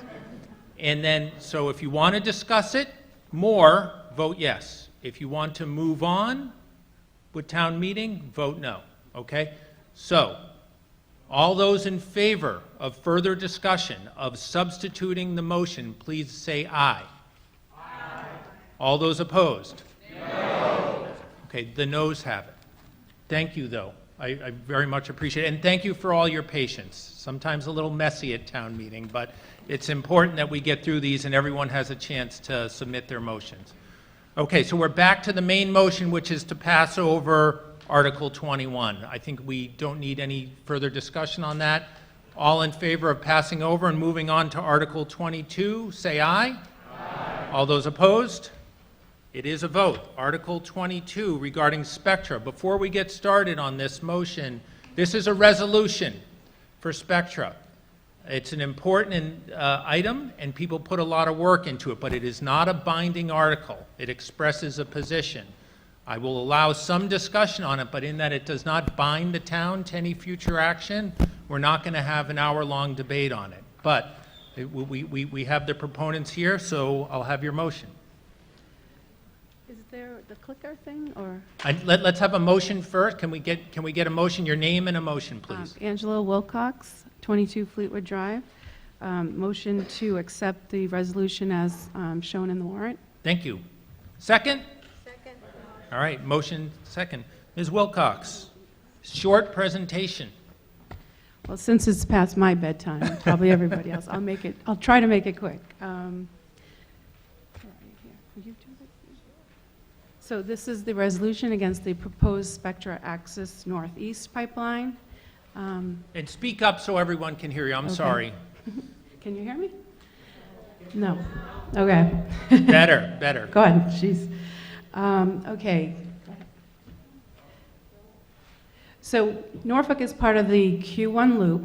Speaker 1: And then, so if you want to discuss it more, vote yes. If you want to move on with town meeting, vote no. Okay? So, all those in favor of further discussion of substituting the motion, please say aye. Aye. All those opposed? No. Okay, the noes have it. Thank you, though. I very much appreciate it, and thank you for all your patience. Sometimes a little messy at town meeting, but it's important that we get through these and everyone has a chance to submit their motions. Okay, so we're back to the main motion, which is to pass over Article 21. I think we don't need any further discussion on that. All in favor of passing over and moving on to Article 22, say aye. Aye. All those opposed? It is a vote. Article 22 regarding Spectra. Before we get started on this motion, this is a resolution for Spectra. It's an important item, and people put a lot of work into it, but it is not a binding article. It expresses a position. I will allow some discussion on it, but in that it does not bind the town to any future action, we're not going to have an hour-long debate on it. But we have the proponents here, so I'll have your motion.
Speaker 20: Is there the clicker thing, or?
Speaker 1: Let's have a motion first. Can we get a motion? Your name and a motion, please.
Speaker 20: Angela Wilcox, 22 Fleetwood Drive. Motion to accept the resolution as shown in the warrant.
Speaker 1: Thank you. Second? Second. All right, motion second. Ms. Wilcox, short presentation.
Speaker 20: Well, since it's past my bedtime, and probably everybody else, I'll try to make it quick. So this is the resolution against the proposed Spectra Axis Northeast pipeline.
Speaker 1: And speak up so everyone can hear you. I'm sorry.
Speaker 20: Can you hear me? No. Okay.
Speaker 1: Better.
Speaker 20: Go ahead. Jeez. Okay. So Norfolk is part of the Q1 loop.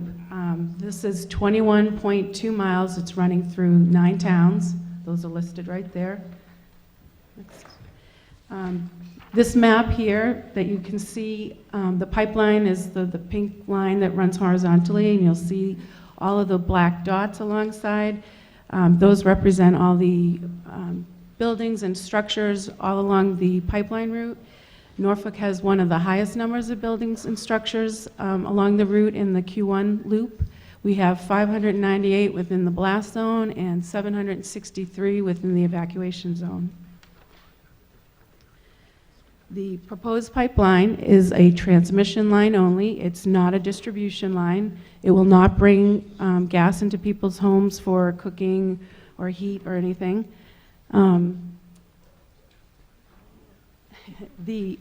Speaker 20: This is 21.2 miles. It's running through 9 towns. Those are listed right there. Next. This map here that you can see, the pipeline is the pink line that runs horizontally, and you'll see all of the black dots alongside. Those represent all the buildings and structures all along the pipeline route. Norfolk has one of the highest numbers of buildings and structures along the route in the Q1 loop. We have 598 within the blast zone and 763 within the evacuation zone. The proposed pipeline is a transmission line only. It's not a distribution line. It will not bring gas into people's homes for cooking or heat or anything. The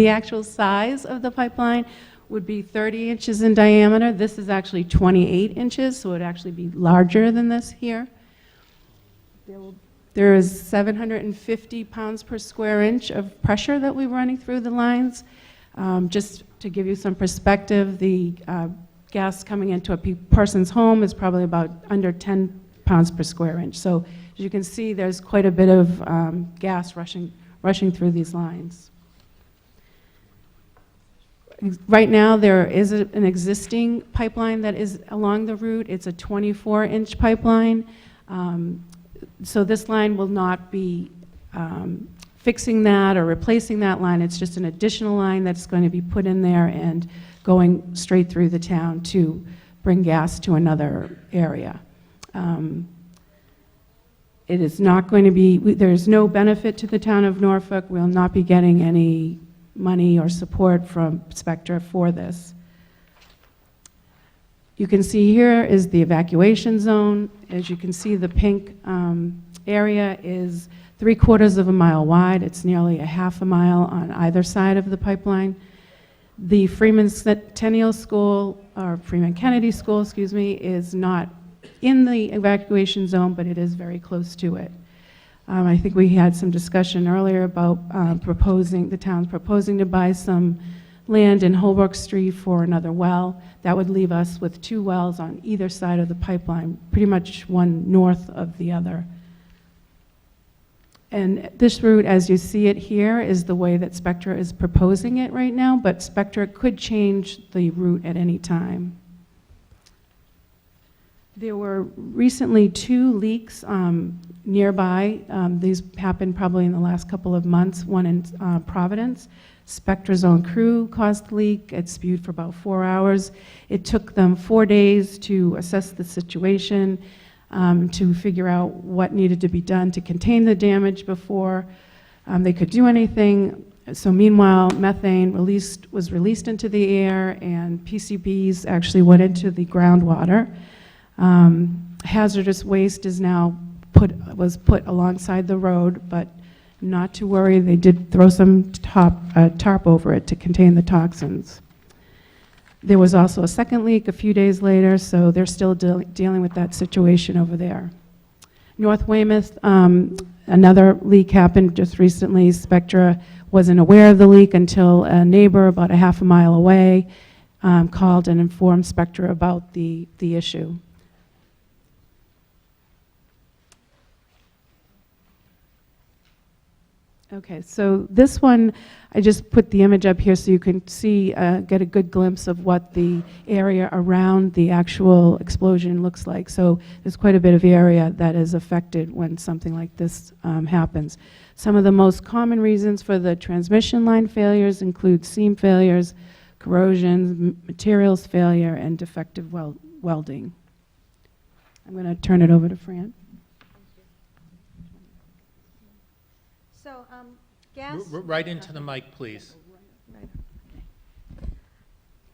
Speaker 20: actual size of the pipeline would be 30 inches in diameter. This is actually 28 inches, so it would actually be larger than this here. There is 750 pounds per square inch of pressure that we're running through the lines. Just to give you some perspective, the gas coming into a person's home is probably about under 10 pounds per square inch. So as you can see, there's quite a bit of gas rushing through these lines. Right now, there is an existing pipeline that is along the route. It's a 24-inch pipeline. So this line will not be fixing that or replacing that line. It's just an additional line that's going to be put in there and going straight through the town to bring gas to another area. It is not going to be, there's no benefit to the town of Norfolk. We'll not be getting any money or support from Spectra for this. You can see here is the evacuation zone. As you can see, the pink area is 3/4 of a mile wide. It's nearly a half a mile on either side of the pipeline. The Freeman Centennial School, or Freeman Kennedy School, excuse me, is not in the evacuation zone, but it is very close to it. I think we had some discussion earlier about the town's proposing to buy some land in Holbrook Street for another well. That would leave us with 2 wells on either side of the pipeline, pretty much one north of the other. And this route, as you see it here, is the way that Spectra is proposing it right now, but Spectra could change the route at any time. There were recently 2 leaks nearby. These happened probably in the last couple of months, one in Providence. Spectra's own crew caused the leak. It spewed for about 4 hours. It took them 4 days to assess the situation, to figure out what needed to be done to contain the damage before they could do anything. So meanwhile, methane was released into the air, and PCBs actually went into the groundwater. Hazardous waste is now was put alongside the road, but not to worry, they did throw some tarp over it to contain the toxins. There was also a second leak a few days later, so they're still dealing with that situation over there. North Weymouth, another leak happened just recently. Spectra wasn't aware of the leak until a neighbor about a half a mile away called and informed Spectra about the issue. Okay, so this one, I just put the image up here so you can see, get a good glimpse of what the area around the actual explosion looks like. So there's quite a bit of area that is affected when something like this happens. Some of the most common reasons for the transmission line failures include seam failures, corrosion, materials failure, and defective welding. I'm going to turn it over to Fran.
Speaker 15: So, gas...
Speaker 1: Right into the mic, please.
Speaker 15: Right.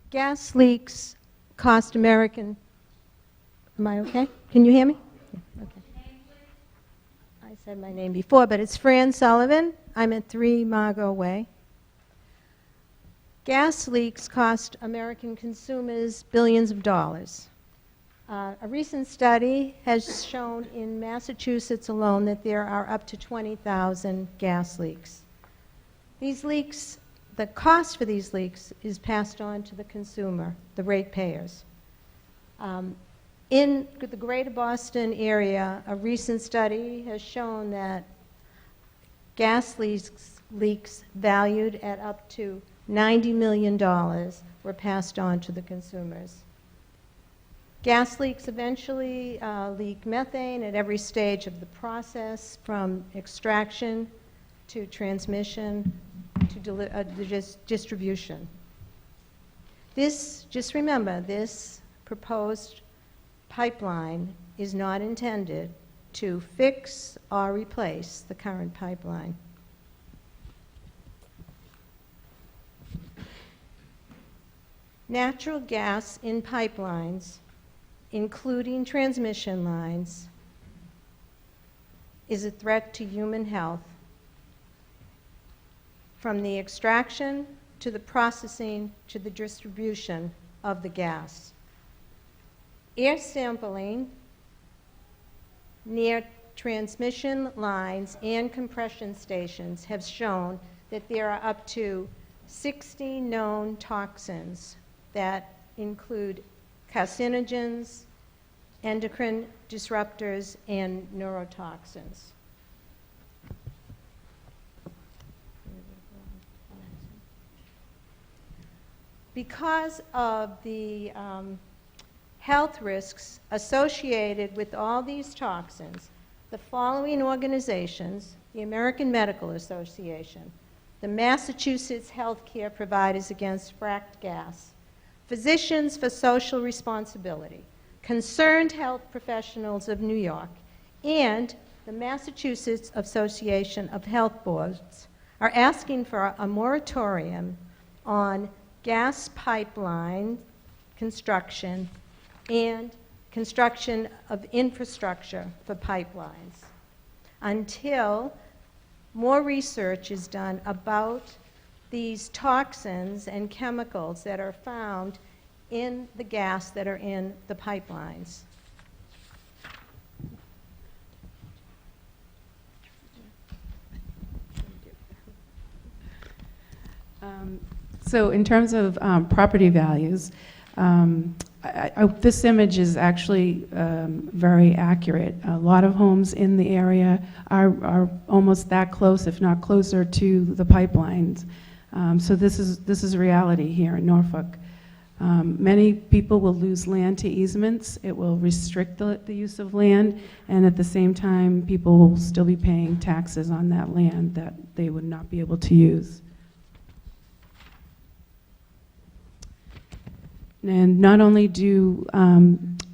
Speaker 15: Gas leaks cost American... Am I okay? Can you hear me? Yeah, okay. I said my name before, but it's Fran Sullivan. I'm at 3 Margot Way. Gas leaks cost American consumers billions of dollars. A recent study has shown in Massachusetts alone that there are up to 20,000 gas leaks. These leaks, the cost for these leaks is passed on to the consumer, the ratepayers. In the greater Boston area, a recent study has shown that gas leaks valued at up to $90 million were passed on to the consumers. Gas leaks eventually leak methane at every stage of the process, from extraction to transmission to distribution. Just remember, this proposed pipeline is not intended to fix or replace the current pipeline. Natural gas in pipelines, including transmission lines, is a threat to human health, from the extraction to the processing to the distribution of the gas. Air sampling near transmission lines and compression stations have shown that there are up to 60 known toxins that include carcinogens, endocrine disruptors, and neurotoxins. Because of the health risks associated with all these toxins, the following organizations, the American Medical Association, the Massachusetts Healthcare Providers Against Fracked Gas, Physicians for Social Responsibility, Concerned Health Professionals of New York, and the Massachusetts Association of Health Boards are asking for a moratorium on gas pipeline construction and construction of infrastructure for pipelines until more research is done about these toxins and chemicals that are found in the gas that are in the pipelines.
Speaker 20: So in terms of property values, this image is actually very accurate. A lot of homes in the area are almost that close, if not closer, to the pipelines. So this is reality here in Norfolk. Many people will lose land to easements. It will restrict the use of land, and at the same time, people will still be paying taxes on that land that they would not be able to use. And not only do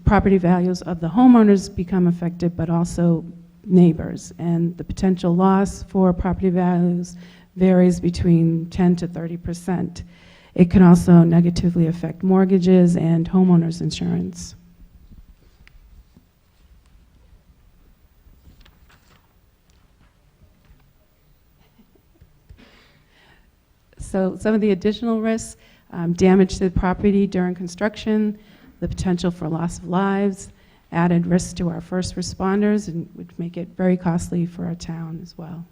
Speaker 20: property values of the homeowners become affected, but also neighbors. And the potential loss for property values
Speaker 10: varies between 10 to 30%. It can also negatively affect mortgages and homeowners insurance. So some of the additional risks, damage to the property during construction, the potential for loss of lives, added risk to our first responders, and would make it very costly for our town as well.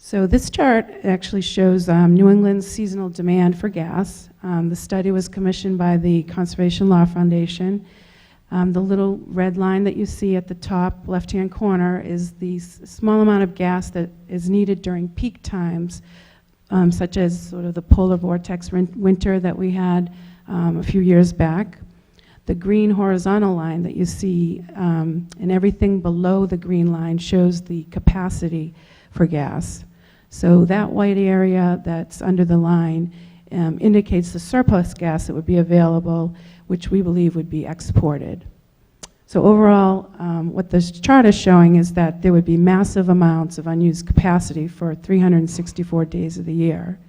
Speaker 10: So this chart actually shows New England's seasonal demand for gas. The study was commissioned by the Conservation Law Foundation. The little red line that you see at the top left-hand corner is the small amount of gas that is needed during peak times, such as sort of the polar vortex winter that we had a few years back. The green horizontal line that you see, and everything below the green line shows the capacity for gas. So that white area that's under the line indicates the surplus gas that would be available, which we believe would be exported. So overall, what this chart is showing is that there would be massive amounts of unused capacity for 364 days of the year.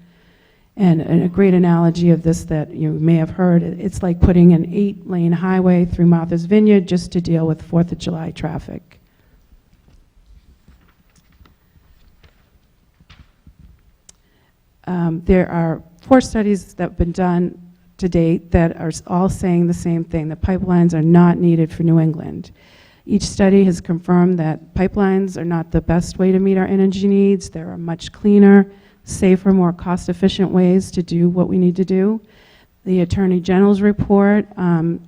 Speaker 10: And a great analogy of this that you may have heard, it's like putting an 8-lane highway through Martha's Vineyard just to deal with 4th of July traffic. There are 4 studies that have been done to date that are all saying the same thing, that pipelines are not needed for New England. Each study has confirmed that pipelines are not the best way to meet our energy needs. There are much cleaner, safer, more cost-efficient ways to do what we need to do. The Attorney General's report and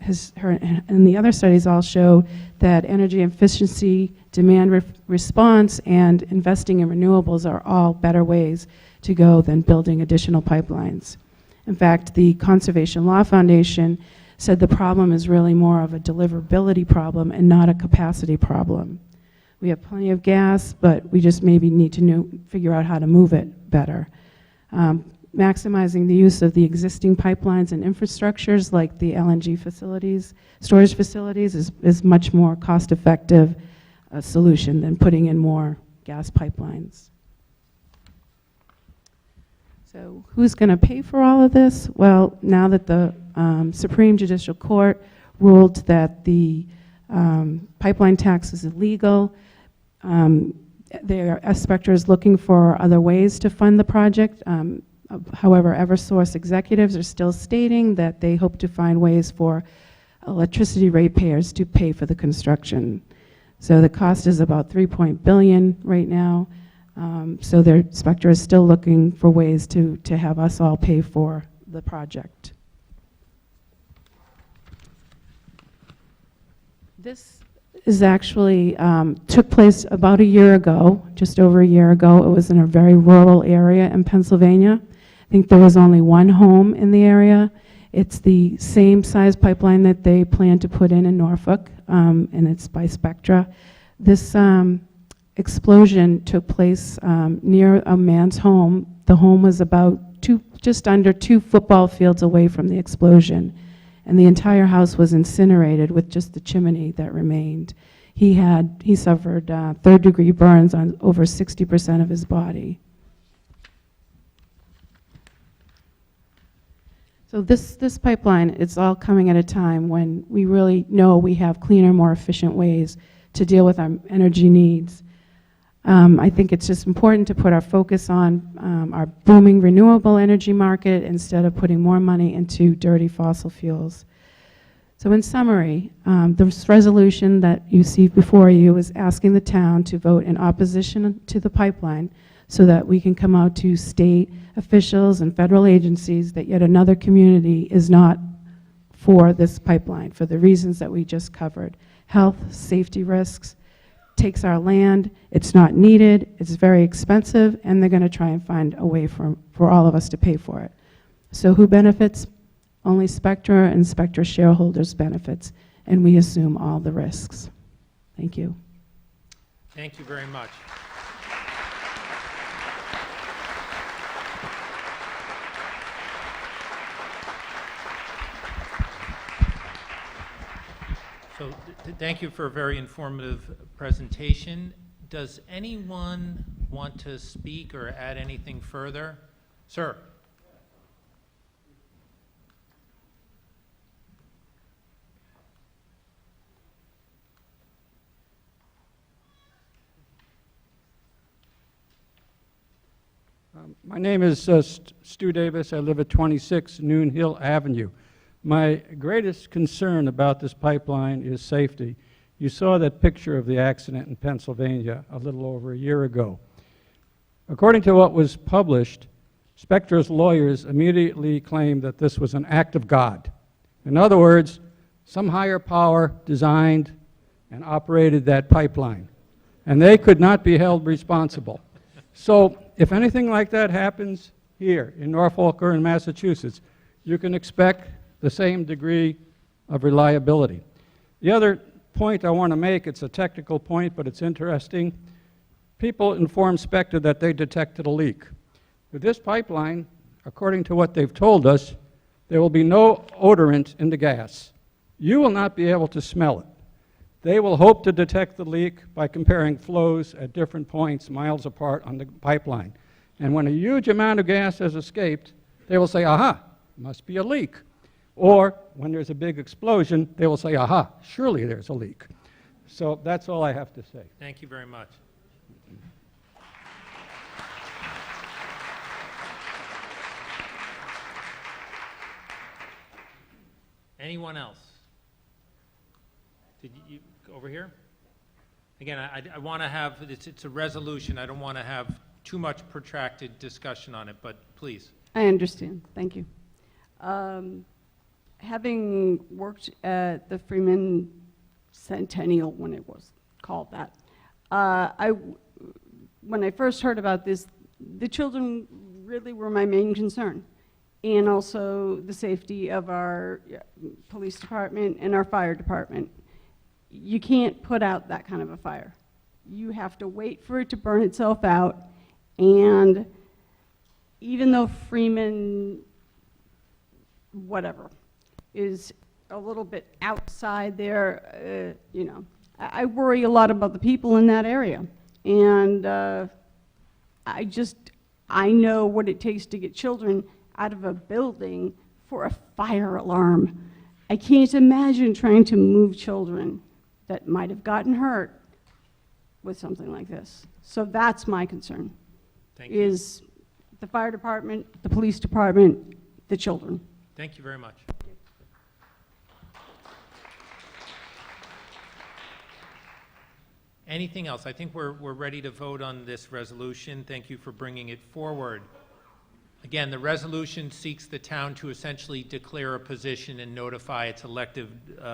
Speaker 10: the other studies all show that energy efficiency, demand response, and investing in renewables are all better ways to go than building additional pipelines. In fact, the Conservation Law Foundation said the problem is really more of a deliverability problem and not a capacity problem. We have plenty of gas, but we just maybe need to figure out how to move it better. Maximizing the use of the existing pipelines and infrastructures like the LNG facilities, storage facilities, is much more cost-effective solution than putting in more gas pipelines. So who's going to pay for all of this? Well, now that the Supreme Judicial Court ruled that the pipeline tax is illegal, Spectra is looking for other ways to fund the project. However, Eversource executives are still stating that they hope to find ways for electricity ratepayers to pay for the construction. So the cost is about $3 billion right now. So Spectra is still looking for ways to have us all pay for the project. This is actually took place about a year ago, just over a year ago. It was in a very rural area in Pennsylvania. I think there was only one home in the area. It's the same size pipeline that they plan to put in Norfolk, and it's by Spectra. This explosion took place near a man's home. The home was about just under 2 football fields away from the explosion, and the entire house was incinerated with just the chimney that remained. He suffered 3rd-degree burns on over 60% of his body. So this pipeline, it's all coming at a time when we really know we have cleaner, more efficient ways to deal with our energy needs. I think it's just important to put our focus on our booming renewable energy market instead of putting more money into dirty fossil fuels. So in summary, this resolution that you see before you is asking the town to vote in opposition to the pipeline so that we can come out to state officials and federal agencies that yet another community is not for this pipeline for the reasons that we just covered. Health, safety risks, takes our land, it's not needed, it's very expensive, and they're going to try and find a way for all of us to pay for it. So who benefits? Only Spectra and Spectra shareholders benefits, and we assume all the risks. Thank you.
Speaker 1: Thank you very much. So thank you for a very informative presentation. Does anyone want to speak or add anything further? Sir?
Speaker 7: My name is Stu Davis. I live at 26 Noon Hill Avenue. My greatest concern about this pipeline is safety. You saw that picture of the accident in Pennsylvania a little over a year ago. According to what was published, Spectra's lawyers immediately claimed that this was an act of God. In other words, some higher power designed and operated that pipeline, and they could not be held responsible. So if anything like that happens here in Norfolk or in Massachusetts, you can expect the same degree of reliability. The other point I want to make, it's a technical point, but it's interesting. People informed Spectra that they detected a leak. With this pipeline, according to what they've told us, there will be no odorant in the gas. You will not be able to smell it. They will hope to detect the leak by comparing flows at different points miles apart on the pipeline. And when a huge amount of gas has escaped, they will say, aha, must be a leak. Or when there's a big explosion, they will say, aha, surely there's a leak. So that's all I have to say.
Speaker 1: Thank you very much. Anyone else? Did you over here? Again, I want to have, it's a resolution. I don't want to have too much protracted discussion on it, but please.
Speaker 20: I understand. Thank you. Having worked at the Freeman Centennial when it was called that, when I first heard about this, the children really were my main concern, and also the safety of our police department and our fire department. You can't put out that kind of a fire. You have to wait for it to burn itself out, and even though Freeman, whatever, is a little bit outside there, you know, I worry a lot about the people in that area, and I know what it takes to get children out of a building for a fire alarm. I can't imagine trying to move children that might have gotten hurt with something like this. So that's my concern.
Speaker 1: Thank you.
Speaker 20: Is the fire department, the police department, the children.
Speaker 1: Thank you very much. Anything else? I think we're ready to vote on this resolution. Thank you for bringing it forward. Again, the resolution seeks the town to essentially declare a position and notify its elected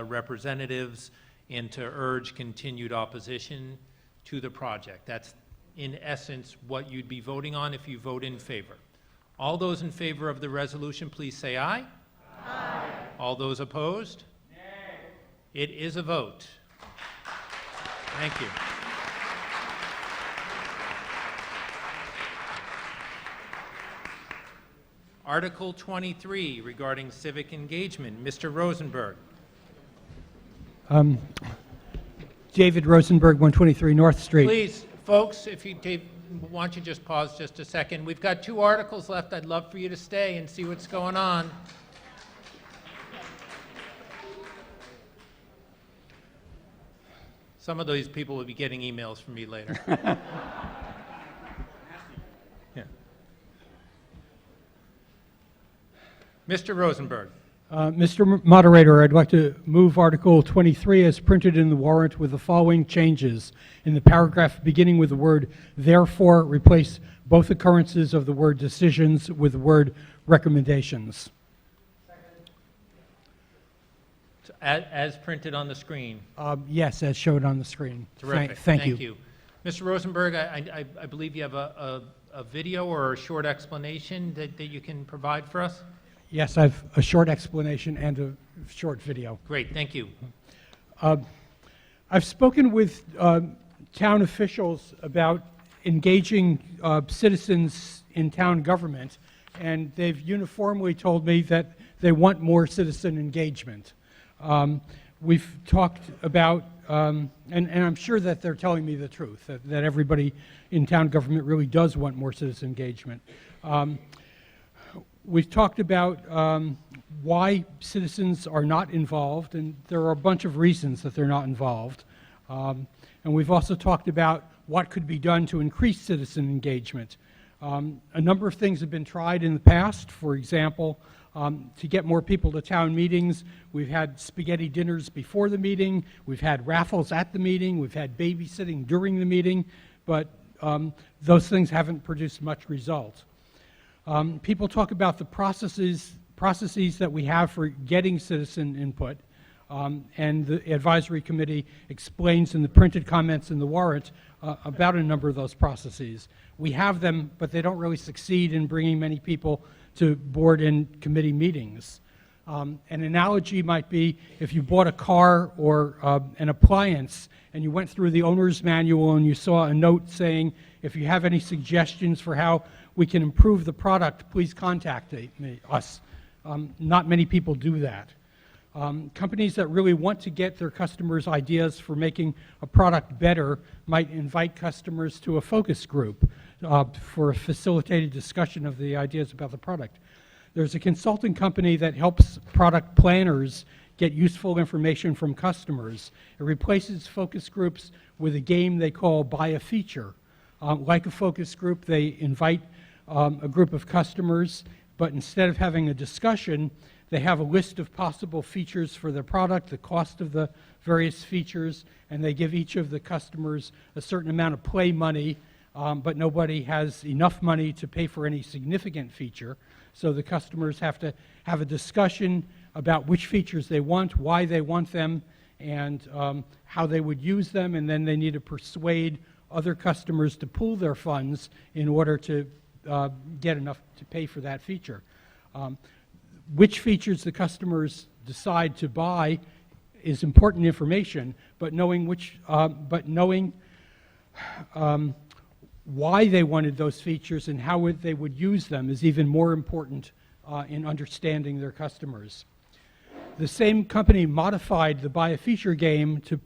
Speaker 1: representatives and to urge continued opposition to the project. That's, in essence, what you'd be voting on if you vote in favor. All those in favor of the resolution, please say aye. Aye. All those opposed? Nay. It is a vote. Thank you. Article 23 regarding civic engagement. Mr. Rosenberg.
Speaker 21: David Rosenberg, 123 North Street.
Speaker 1: Please, folks, if you why don't you just pause just a second. We've got 2 articles left. I'd love for you to stay and see what's going on. Some of these people will be getting emails from me later. Yeah. Mr. Rosenberg.
Speaker 21: Mr. Moderator, I'd like to move Article 23 as printed in the warrant with the following changes. In the paragraph beginning with the word therefore, replace both occurrences of the word decisions with the word recommendations.
Speaker 1: As printed on the screen.
Speaker 21: Yes, as showed on the screen.
Speaker 1: Terrific.
Speaker 21: Thank you.
Speaker 1: Mr. Rosenberg, I believe you have a video or a short explanation that you can provide for us?
Speaker 21: Yes, I have a short explanation and a short video.
Speaker 1: Great, thank you.
Speaker 21: I've spoken with town officials about engaging citizens in town government, and they've uniformly told me that they want more citizen engagement. we've talked about, and I'm sure that they're telling me the truth, that everybody in town government really does want more citizen engagement. We've talked about why citizens are not involved, and there are a bunch of reasons that they're not involved. And we've also talked about what could be done to increase citizen engagement. A number of things have been tried in the past. For example, to get more people to town meetings, we've had spaghetti dinners before the meeting, we've had raffles at the meeting, we've had babysitting during the meeting, but those things haven't produced much result. People talk about the processes that we have for getting citizen input, and the advisory committee explains in the printed comments in the warrant about a number of those processes. We have them, but they don't really succeed in bringing many people to board and committee meetings. An analogy might be if you bought a car or an appliance and you went through the owner's manual and you saw a note saying, if you have any suggestions for how we can improve the product, please contact us. Not many people do that. Companies that really want to get their customers' ideas for making a product better might invite customers to a focus group for a facilitated discussion of the ideas about the product. There's a consulting company that helps product planners get useful information from customers. It replaces focus groups with a game they call Buy a Feature. Like a focus group, they invite a group of customers, but instead of having a discussion, they have a list of possible features for their product, the cost of the various features, and they give each of the customers a certain amount of play money, but nobody has enough money to pay for any significant feature. So the customers have to have a discussion about which features they want, why they want them, and how they would use them, and then they need to persuade other customers to pool their funds in order to get enough to pay for that feature. Which features the customers decide to buy is important information, but knowing why they wanted those features and how they would use them is even more important in understanding their customers. The same company modified the Buy a Feature game to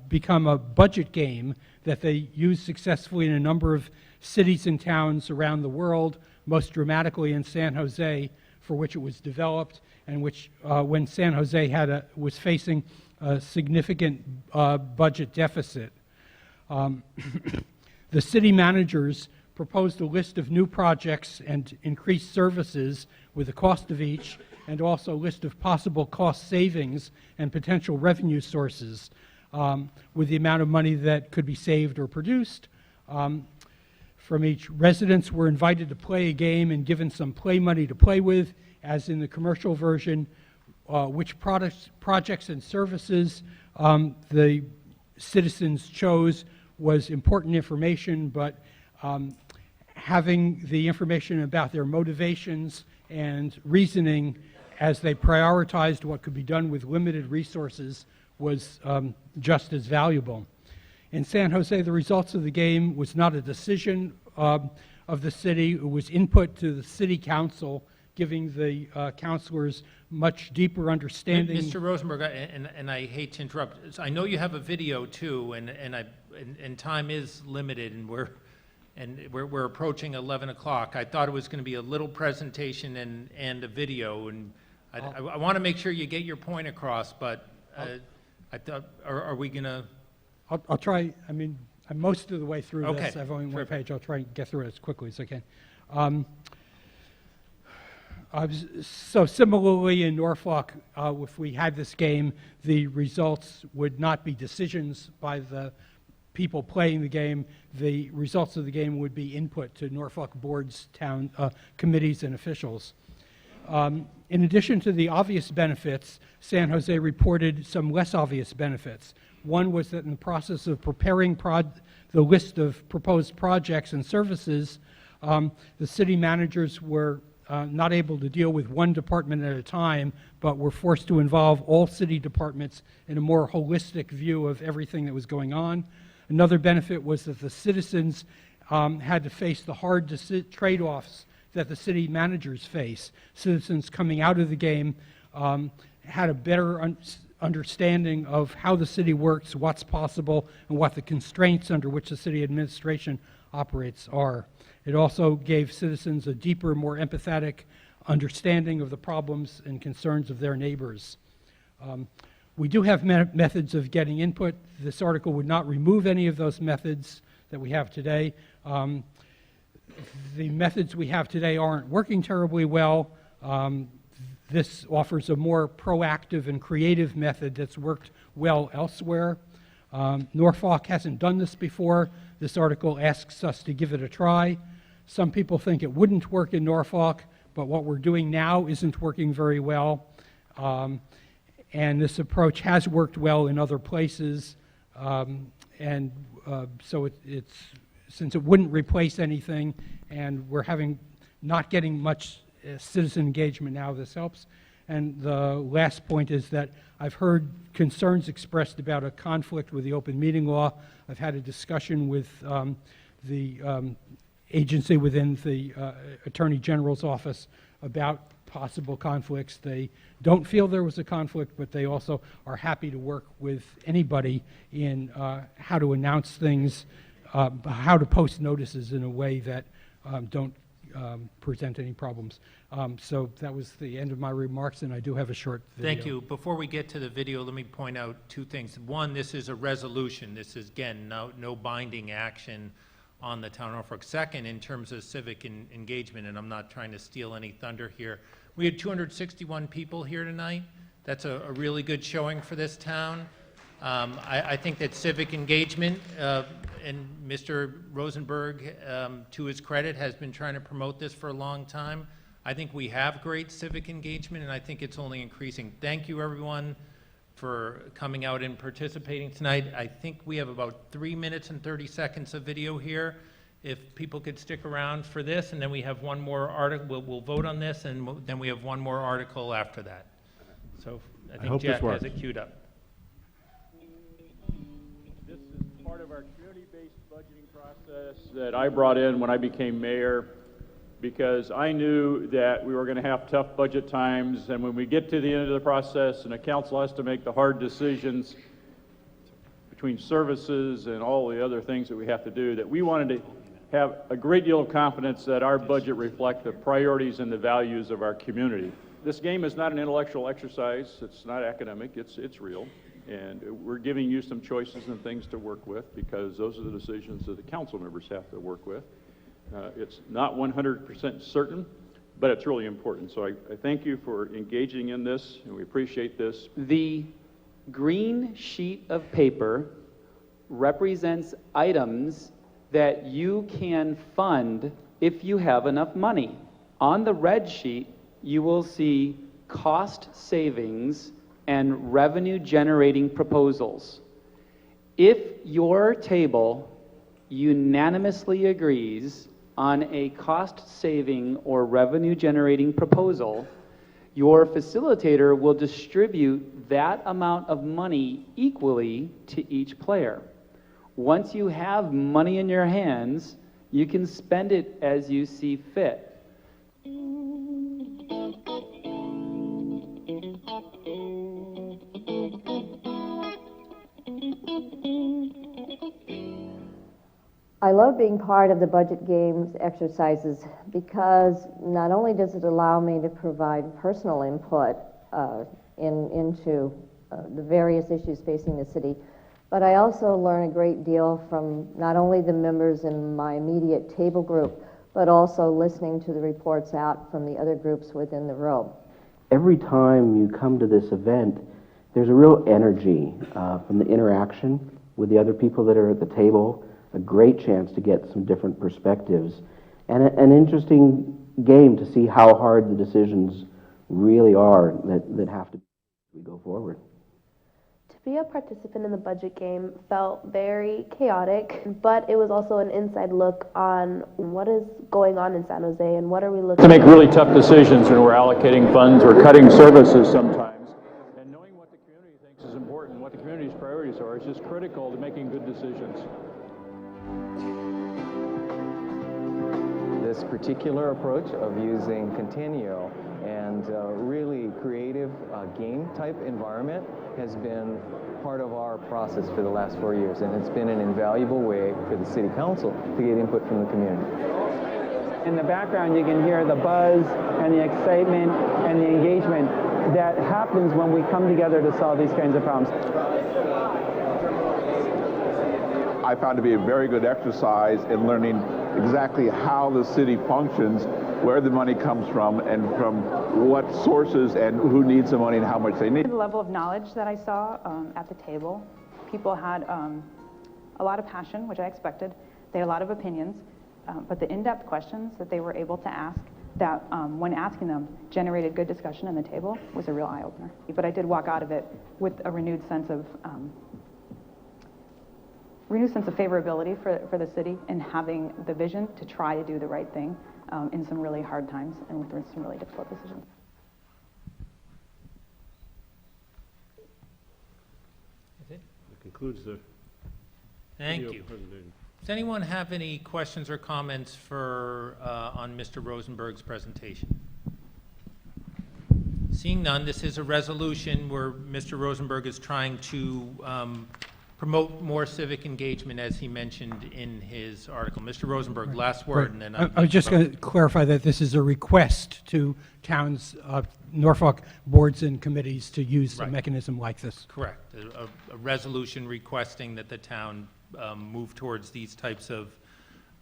Speaker 21: become a budget game that they used successfully in a number of cities and towns around the world, most dramatically in San Jose, for which it was developed, and which, when San Jose was facing a significant budget deficit. The city managers proposed a list of new projects and increased services with the cost of each, and also a list of possible cost savings and potential revenue sources with the amount of money that could be saved or produced. From each, residents were invited to play a game and given some play money to play with, as in the commercial version, which projects and services the citizens chose was important information, but having the information about their motivations and reasoning as they prioritized what could be done with limited resources was just as valuable. In San Jose, the results of the game was not a decision of the city. It was input to the city council, giving the councilors much deeper understanding.
Speaker 1: Mr. Rosenberg, and I hate to interrupt. I know you have a video too, and time is limited, and we're approaching 11 o'clock. I thought it was going to be a little presentation and a video, and I want to make sure you get your point across. But I thought, are we going to?
Speaker 21: I'll try. I mean, I'm most of the way through
Speaker 1: Okay.
Speaker 21: this. I've only one page. I'll try and get through it as quickly as I can. So similarly in Norfolk, if we had this game, the results would not be decisions by the people playing the game. The results of the game would be input to Norfolk boards, town committees, and officials. In addition to the obvious benefits, San Jose reported some less obvious benefits. One was that in the process of preparing the list of proposed projects and services, the city managers were not able to deal with one department at a time, but were forced to involve all city departments in a more holistic view of everything that was going on. Another benefit was that the citizens had to face the hard trade-offs that the city managers face. Citizens coming out of the game had a better understanding of how the city works, what's possible, and what the constraints under which the city administration operates are. It also gave citizens a deeper, more empathetic understanding of the problems and concerns of their neighbors. We do have methods of getting input. This article would not remove any of those methods that we have today. The methods we have today aren't working terribly well. This offers a more proactive and creative method that's worked well elsewhere. Norfolk hasn't done this before. This article asks us to give it a try. Some people think it wouldn't work in Norfolk, but what we're doing now isn't working very well. And this approach has worked well in other places. So since it wouldn't replace anything, and we're not getting much citizen engagement now, this helps. And the last point is that I've heard concerns expressed about a conflict with the open meeting law. I've had a discussion with the agency within the Attorney General's office about possible conflicts. They don't feel there was a conflict, but they also are happy to work with anybody in how to announce things, how to post notices in a way that don't present any problems. So that was the end of my remarks, and I do have a short video.
Speaker 1: Thank you. Before we get to the video, let me point out two things. One, this is a resolution. This is, again, no binding action on the town of Norfolk. Second, in terms of civic engagement, and I'm not trying to steal any thunder here, we had 261 people here tonight. That's a really good showing for this town. I think that civic engagement, and Mr. Rosenberg, to his credit, has been trying to promote this for a long time. I think we have great civic engagement, and I think it's only increasing. Thank you, everyone, for coming out and participating tonight. I think we have about 3 minutes and 30 seconds of video here. If people could stick around for this, and then we have one more article. We'll vote on this, and then we have one more article after that. So I think Jack has it queued up.
Speaker 4: This is part of our community-based budgeting process that I brought in when I became mayor, because I knew that we were going to have tough budget times, and when we get to the end of the process and the council has to make the hard decisions between services and all the other things that we have to do, that we wanted to have a great deal of confidence that our budget reflect the priorities and the values of our community. This game is not an intellectual exercise. It's not academic. It's real. And we're giving you some choices and things to work with, because those are the decisions that the council members have to work with. It's not 100% certain, but it's really important. So I thank you for engaging in this, and we appreciate this.
Speaker 18: The green sheet of paper represents items that you can fund if you have enough money. On the red sheet, you will see cost savings and revenue generating proposals. If your table unanimously agrees on a cost saving or revenue generating proposal, your facilitator will distribute that amount of money equally to each player. Once you have money in your hands, you can spend it as you see fit.
Speaker 22: I love being part of the budget games exercises because not only does it allow me to provide personal input into the various issues facing the city, but I also learn a great deal from not only the members in my immediate table group, but also listening to the reports out from the other groups within the room.
Speaker 2: Every time you come to this event, there's a real energy from the interaction with the other people that are at the table, a great chance to get some different perspectives, and an interesting game to see how hard the decisions really are that have to go forward.
Speaker 23: To be a participant in the budget game felt very chaotic, but it was also an inside look on what is going on in San Jose and what are we looking
Speaker 4: To make really tough decisions when we're allocating funds or cutting services sometimes. And knowing what the community thinks is important, what the community's priorities are, is just critical to making good decisions.
Speaker 25: This particular approach of using Continuo and really creative
Speaker 3: game-type environment has been part of our process for the last 4 years, and it's been an invaluable way for the City Council to get input from the community.
Speaker 18: In the background, you can hear the buzz and the excitement and the engagement that happens when we come together to solve these kinds of problems.
Speaker 8: I found it to be a very good exercise in learning exactly how the city functions, where the money comes from, and from what sources and who needs the money and how much they need.
Speaker 9: The level of knowledge that I saw at the table, people had a lot of passion, which I expected. They had a lot of opinions, but the in-depth questions that they were able to ask that, when asking them, generated good discussion on the table was a real eye-opener. But I did walk out of it with a renewed sense of favorability for the city and having the vision to try to do the right thing in some really hard times and with some really difficult decisions.
Speaker 1: That's it?
Speaker 24: That concludes the
Speaker 1: Thank
Speaker 24: video
Speaker 1: you.
Speaker 24: presentation.
Speaker 1: Does anyone have any questions or comments for, on Mr. Rosenberg's presentation? Seeing none, this is a resolution where Mr. Rosenberg is trying to promote more civic engagement, as he mentioned in his article. Mr. Rosenberg, last word, and then
Speaker 21: I was just going to clarify that this is a request to towns, Norfolk boards and committees to use a mechanism like this.
Speaker 1: Correct. A resolution requesting that the town move towards these types of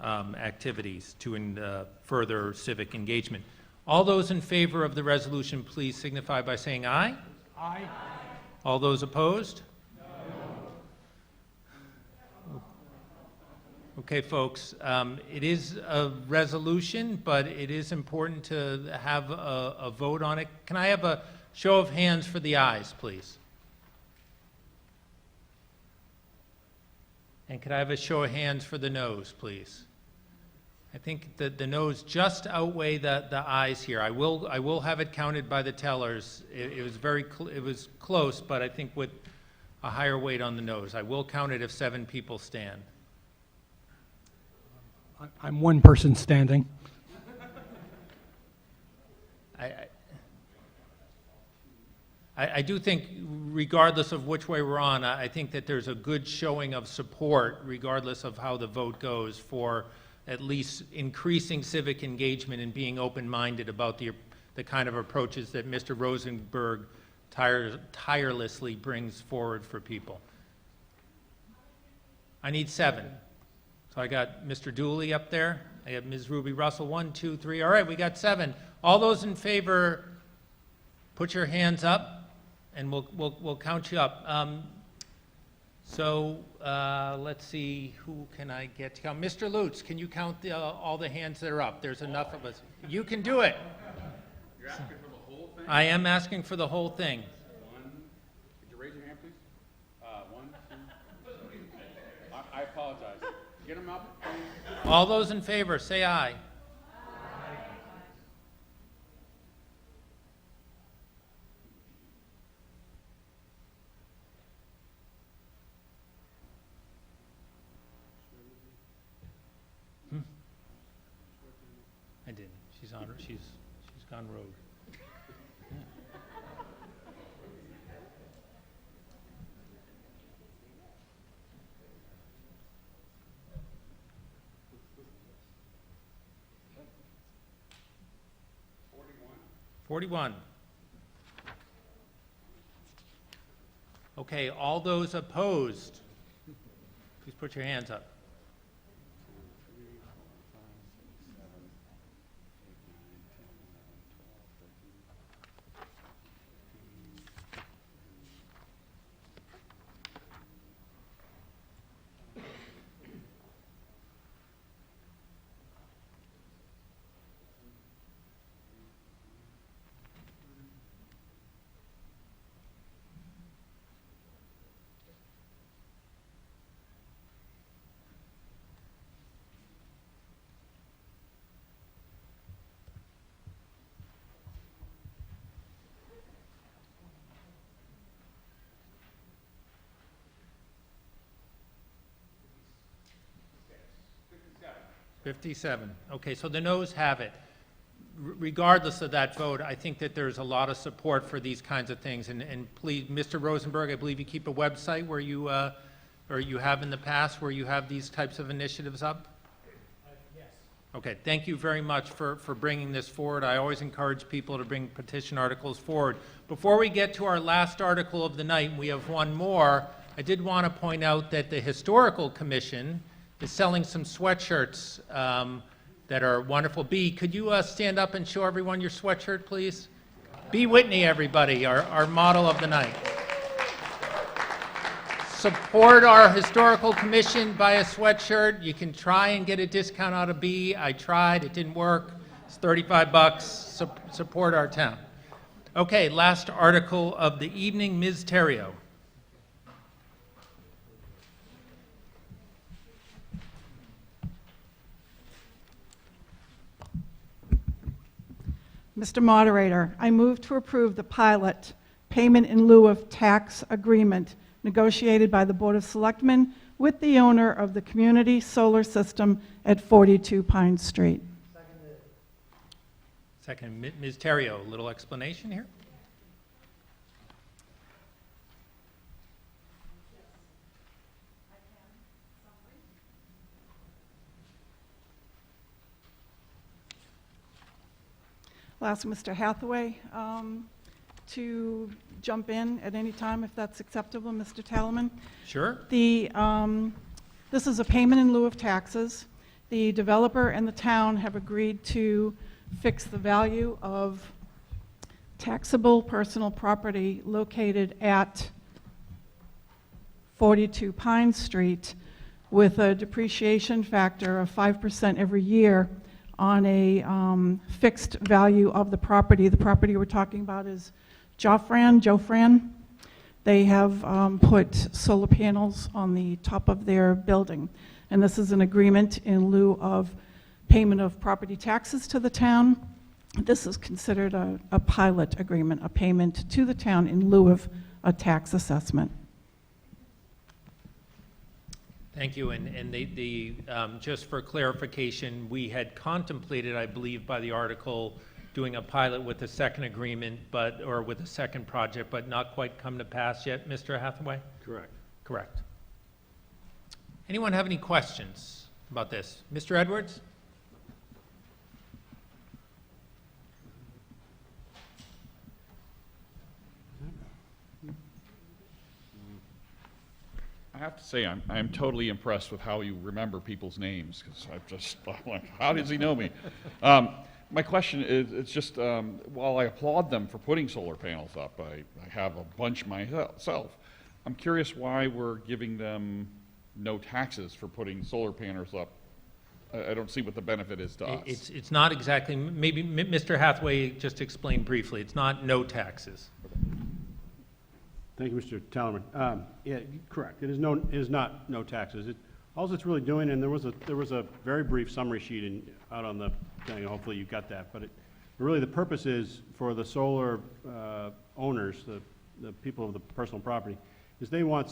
Speaker 1: activities to further civic engagement. All those in favor of the resolution, please signify by saying aye.
Speaker 21: Aye.
Speaker 1: All those opposed? Okay, folks, it is a resolution, but it is important to have a vote on it. Can I have a show of hands for the ayes, please? And could I have a show of hands for the noes, please? I think that the noes just outweigh the ayes here. I will have it counted by the tellers. It was close, but I think with a higher weight on the noes. I will count it if 7 people stand.
Speaker 21: I'm one person standing.
Speaker 1: I do think, regardless of which way we're on, I think that there's a good showing of support, regardless of how the vote goes, for at least increasing civic engagement and being open-minded about the kind of approaches that Mr. Rosenberg tirelessly brings forward for people. I need 7. So I got Mr. Dooley up there. I have Ms. Ruby Russell, 1, 2, 3. All right, we got 7. All those in favor, put your hands up, and we'll count you up. Let's see, who can I get to count? Mr. Lutz, can you count all the hands that are up? There's enough of us. You can do it.
Speaker 14: You're asking for the whole thing?
Speaker 1: I am asking for the whole thing.
Speaker 14: Could you raise your hand, please? 1, 2. I apologize. Get them up.
Speaker 1: All those in favor, say aye. I didn't. She's gone rogue. Yeah. $41. Okay, all those opposed, please put your hands up. $57. Okay, so the noes have it. regardless of that vote, I think that there's a lot of support for these kinds of things. And please, Mr. Rosenberg, I believe you keep a website where you, or you have in the past, where you have these types of initiatives up?
Speaker 21: Yes.
Speaker 1: Okay, thank you very much for bringing this forward. I always encourage people to bring petition articles forward. Before we get to our last article of the night, and we have one more, I did want to point out that the Historical Commission is selling some sweatshirts that are wonderful. B, could you stand up and show everyone your sweatshirt, please? B. Whitney, everybody, our model of the night. Support our Historical Commission, buy a sweatshirt. You can try and get a discount out of B. I tried, it didn't work. It's 35 bucks. Support our town. Okay, last article of the evening, Ms. Terrio.
Speaker 11: Mr. Moderator, I move to approve the pilot payment in lieu of tax agreement negotiated by the Board of Selectmen with the owner of the community solar system at 42 Pine Street.
Speaker 1: Second, Ms. Terrio, a little explanation here?
Speaker 11: I'll ask Mr. Hathaway to jump in at any time if that's acceptable, Mr. Talman.
Speaker 1: Sure.
Speaker 11: This is a payment in lieu of taxes. The developer and the town have agreed to fix the value of taxable personal property located at 42 Pine Street with a depreciation factor of 5% every year on a fixed value of the property. The property we're talking about is Joffran. They have put solar panels on the top of their building. And this is an agreement in lieu of payment of property taxes to the town. This is considered a pilot agreement, a payment to the town in lieu of a tax assessment.
Speaker 1: Thank you. And just for clarification, we had contemplated, I believe, by the article, doing a pilot with a second agreement, or with a second project, but not quite come to pass yet, Mr. Hathaway?
Speaker 24: Correct.
Speaker 1: Correct. Anyone have any questions about this? Mr. Edwards?
Speaker 13: I have to say, I'm totally impressed with how you remember people's names, because I'm like, how does he know me? My question is, it's just, while I applaud them for putting solar panels up, I have a bunch myself. I'm curious why we're giving them no taxes for putting solar panels up. I don't see what the benefit is to us.
Speaker 1: It's not exactly, maybe Mr. Hathaway just explained briefly, it's not no taxes.
Speaker 24: Thank you, Mr. Tallerman. Yeah, correct. It is not no taxes. All it's really doing, and there was a very brief summary sheet out on the thing. Hopefully you got that. But really the purpose is for the solar owners, the people of the personal property, is they want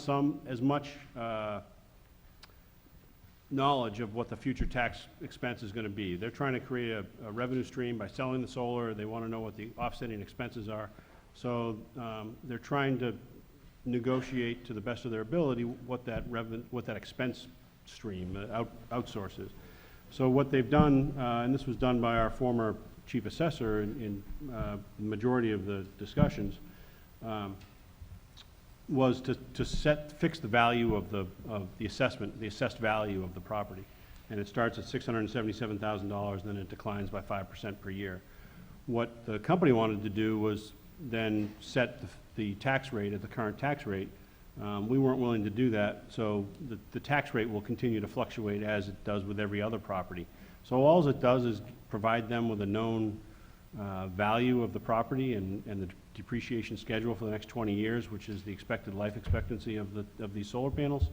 Speaker 24: as much knowledge of what the future tax expense is going to be. They're trying to create a revenue stream by selling the solar. They want to know what the offsetting expenses are. So they're trying to negotiate to the best of their ability what that expense stream outsources. So what they've done, and this was done by our former chief assessor in the majority of the discussions, was to fix the value of the assessed value of the property, and it starts at $677,000, then it declines by 5% per year. What the company wanted to do was then set the tax rate at the current tax rate. We weren't willing to do that, so the tax rate will continue to fluctuate as it does with every other property. So all it does is provide them with a known value of the property and the depreciation schedule for the next 20 years, which is the expected life expectancy of these solar panels.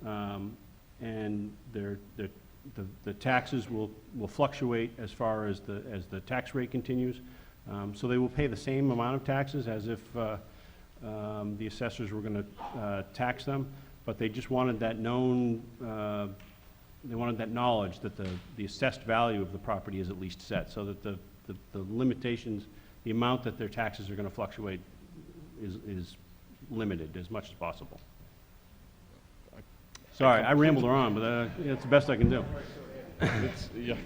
Speaker 24: And the taxes will fluctuate as far as the tax rate continues. So they will pay the same amount of taxes as if the assessors were going to tax them, but they just wanted that they wanted that knowledge that the assessed value of the property is at least set, so that the limitations, the amount that their taxes are going to fluctuate is limited as much as possible. Sorry, I rambled on, but it's the best I can do.
Speaker 13: Yeah.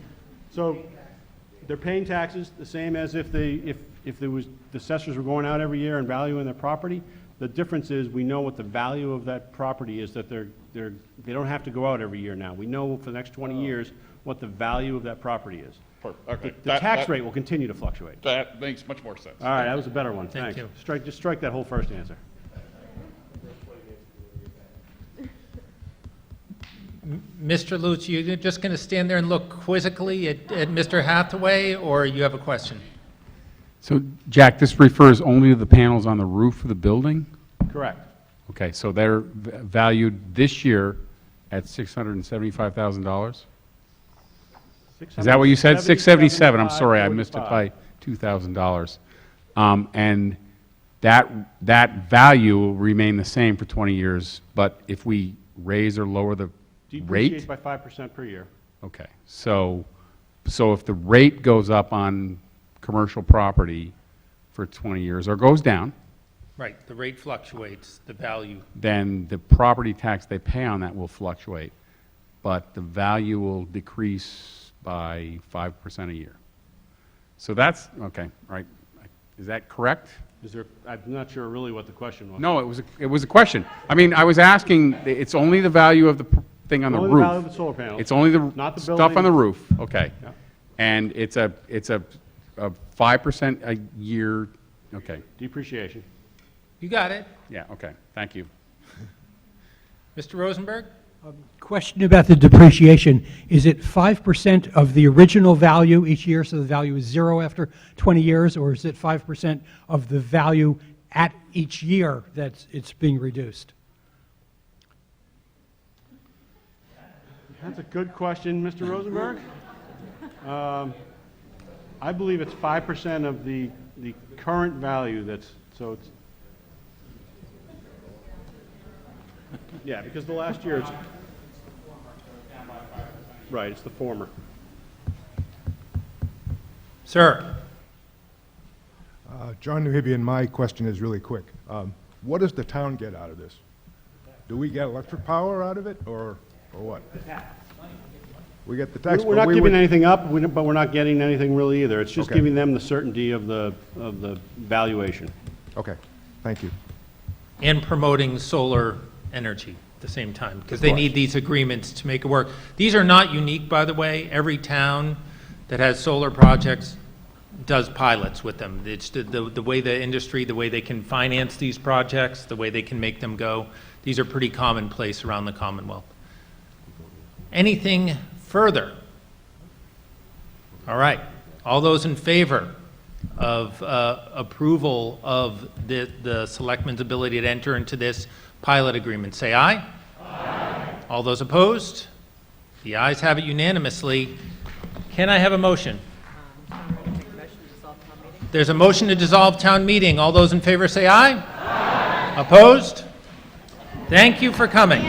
Speaker 24: So they're paying taxes the same as if the assessors were going out every year and valuing their property. The difference is we know what the value of that property is, that they don't have to go out every year now. We know for the next 20 years what the value of that property is.
Speaker 13: Okay.
Speaker 24: The tax rate will continue to fluctuate.
Speaker 13: That makes much more sense.
Speaker 24: All right, that was a better one.
Speaker 1: Thank
Speaker 24: Thanks.
Speaker 1: you.
Speaker 24: Just strike that whole first answer.
Speaker 1: Mr. Lutz, you're just going to stand there and look quizzically at Mr. Hathaway, or you have a question?
Speaker 14: So, Jack, this refers only to the panels on the roof of the building?
Speaker 24: Correct.
Speaker 14: Okay, so they're valued this year at $675,000? Is that what you said? 677. I'm sorry, I missed it by $2,000. And that value will remain the same for 20 years, but if we raise or lower the rate?
Speaker 24: Depreciate by 5% per year.
Speaker 14: Okay, so if the rate goes up on commercial property for 20 years, or goes down,
Speaker 1: Right, the rate fluctuates, the value.
Speaker 14: then the property tax they pay on that will fluctuate, but the value will decrease by 5% a year. So that's, okay, right. Is that correct?
Speaker 24: I'm not sure really what the question was.
Speaker 14: No, it was a question. I mean, I was asking, it's only the value of the thing on the
Speaker 24: Only
Speaker 14: roof.
Speaker 24: the value of the solar panels.
Speaker 14: It's only
Speaker 24: Not the
Speaker 14: stuff on
Speaker 24: building.
Speaker 14: the roof, okay.
Speaker 24: Yeah.
Speaker 14: And it's a 5% a year, okay.
Speaker 24: Depreciation.
Speaker 1: You got it.
Speaker 14: Yeah, okay, thank you.
Speaker 1: Mr. Rosenberg?
Speaker 21: Question about the depreciation. Is it 5% of the original value each year, so the value is zero after 20 years, or is it 5% of the value at each year that it's being reduced?
Speaker 24: That's a good question, Mr. Rosenberg. I believe it's 5% of the current value so it's, yeah, because the last year it's, right, it's the former.
Speaker 1: Sir?
Speaker 12: John Nuhibian, my question is really quick. What does the town get out of this? Do we get electric power out of it, or what? We get the tax.
Speaker 24: We're not giving anything up, but we're not getting anything really either. It's just
Speaker 12: Okay.
Speaker 24: giving them the certainty of the valuation.
Speaker 12: Okay, thank you.
Speaker 1: And promoting solar energy at the same time, because they need these agreements to make it work. These are not unique, by the way. Every town that has solar projects does pilots with them. It's the way the industry, the way they can finance these projects, the way they can make them go. These are pretty commonplace around the Commonwealth. Anything further? All right. All those in favor of approval of the selectmen's ability to enter into this pilot agreement, say aye. Aye. All those opposed? The ayes have it unanimously. Can I have a motion? There's a motion to dissolve town meeting. All those in favor say aye. Aye. Opposed? Thank you for coming.